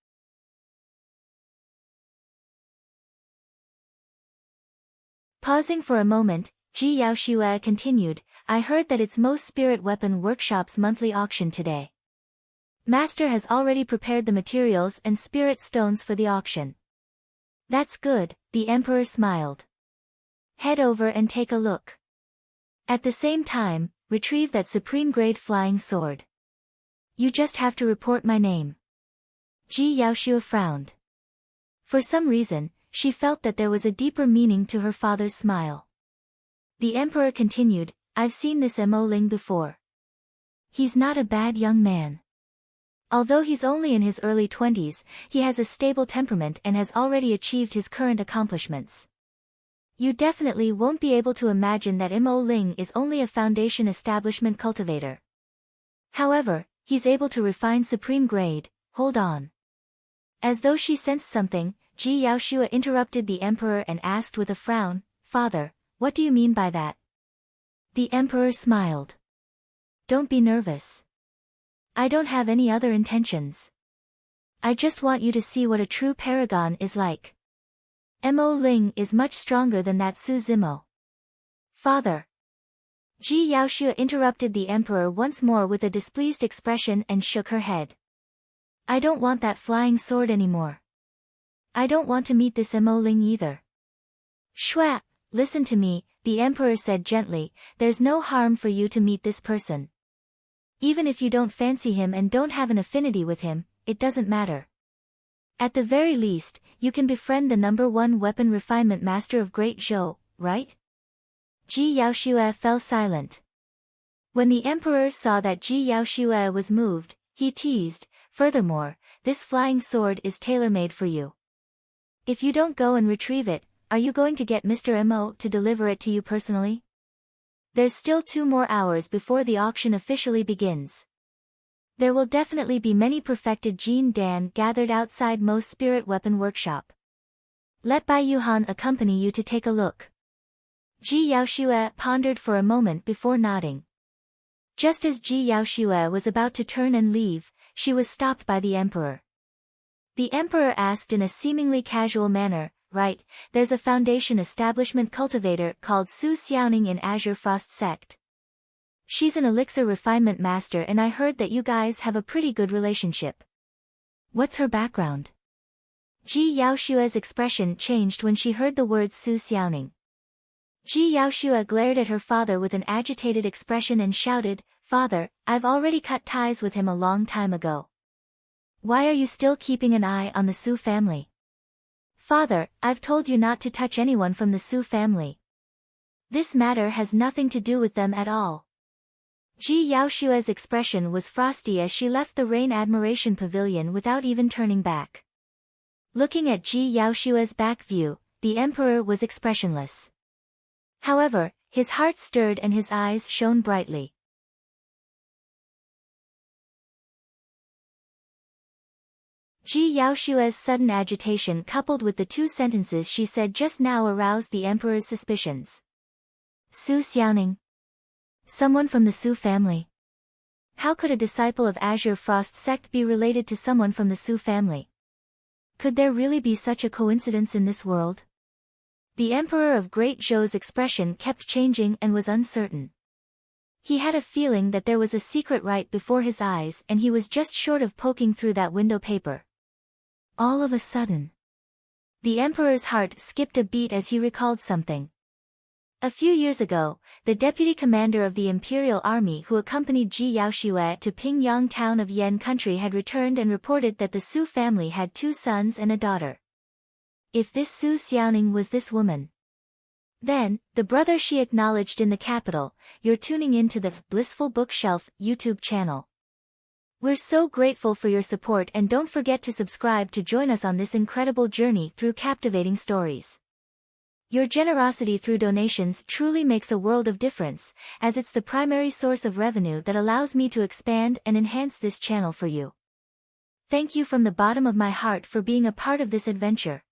Pausing for a moment, Ji Yaoxue continued, "I heard that it's Most Spirit Weapon Workshop's monthly auction today. Master has already prepared the materials and spirit stones for the auction." "That's good," the emperor smiled. "Head over and take a look. At the same time, retrieve that supreme-grade flying sword. You just have to report my name." Ji Yaoxue frowned. For some reason, she felt that there was a deeper meaning to her father's smile. The emperor continued, "I've seen this Mo Ling before. He's not a bad young man. Although he's only in his early 20s, he has a stable temperament and has already achieved his current accomplishments. You definitely won't be able to imagine that Mo Ling is only a foundation establishment cultivator. However, he's able to refine supreme grade. Hold on." As though she sensed something, Ji Yaoxue interrupted the emperor and asked with a frown, "Father, what do you mean by that?" The emperor smiled. "Don't be nervous. I don't have any other intentions. I just want you to see what a true paragon is like. Mo Ling is much stronger than that Su Zimo." "Father." Ji Yaoxue interrupted the emperor once more with a displeased expression and shook her head. "I don't want that flying sword anymore. I don't want to meet this Mo Ling either." "Shua, listen to me," the emperor said gently, "there's no harm for you to meet this person. Even if you don't fancy him and don't have an affinity with him, it doesn't matter. At the very least, you can befriend the #1 weapon refinement master of Great Zhou, right?" Ji Yaoxue fell silent. When the emperor saw that Ji Yaoxue was moved, he teased, "Furthermore, this flying sword is tailor-made for you. If you don't go and retrieve it, are you going to get Mr. Mo to deliver it to you personally? There's still 2 more hours before the auction officially begins. There will definitely be many perfected Jin Dan gathered outside Mo's spirit weapon workshop. Let Bai Yuhan accompany you to take a look. Ji Yaoshue pondered for a moment before nodding. Just as Ji Yaoshue was about to turn and leave, she was stopped by the emperor. The emperor asked in a seemingly casual manner, "Right, there's a foundation establishment cultivator called Su Xiaoning in Azure Frost Sect. She's an elixir refinement master and I heard that you guys have a pretty good relationship. What's her background?" Ji Yaoshue's expression changed when she heard the words Su Xiaoning. Ji Yaoshue glared at her father with an agitated expression and shouted, "Father, I've already cut ties with him a long time ago. Why are you still keeping an eye on the Su family?" "Father, I've told you not to touch anyone from the Su family. This matter has nothing to do with them at all." Ji Yaoshue's expression was frosty as she left the Rain Admiration Pavilion without even turning back. Looking at Ji Yaoshue's back view, the emperor was expressionless. However, his heart stirred and his eyes shone brightly. Ji Yaoshue's sudden agitation coupled with the 2 sentences she said just now aroused the emperor's suspicions. Su Xiaoning? Someone from the Su family? How could a disciple of Azure Frost Sect be related to someone from the Su family? Could there really be such a coincidence in this world? The Emperor of Great Zhou's expression kept changing and was uncertain. He had a feeling that there was a secret right before his eyes and he was just short of poking through that window paper. All of a sudden, the Emperor's heart skipped a beat as he recalled something. A few years ago, the deputy commander of the Imperial Army who accompanied Ji Yaoshue to Pingyang town of Yan country had returned and reported that the Su family had 2 sons and a daughter. If this Su Xiaoning was this woman, then, the brother she acknowledged in the capital, you're tuning into the Blissful Bookshelf YouTube channel. We're so grateful for your support and don't forget to subscribe to join us on this incredible journey through captivating stories. Your generosity through donations truly makes a world of difference, as it's the primary source of revenue that allows me to expand and enhance this channel for you. Thank you from the bottom of my heart for being a part of this adventure.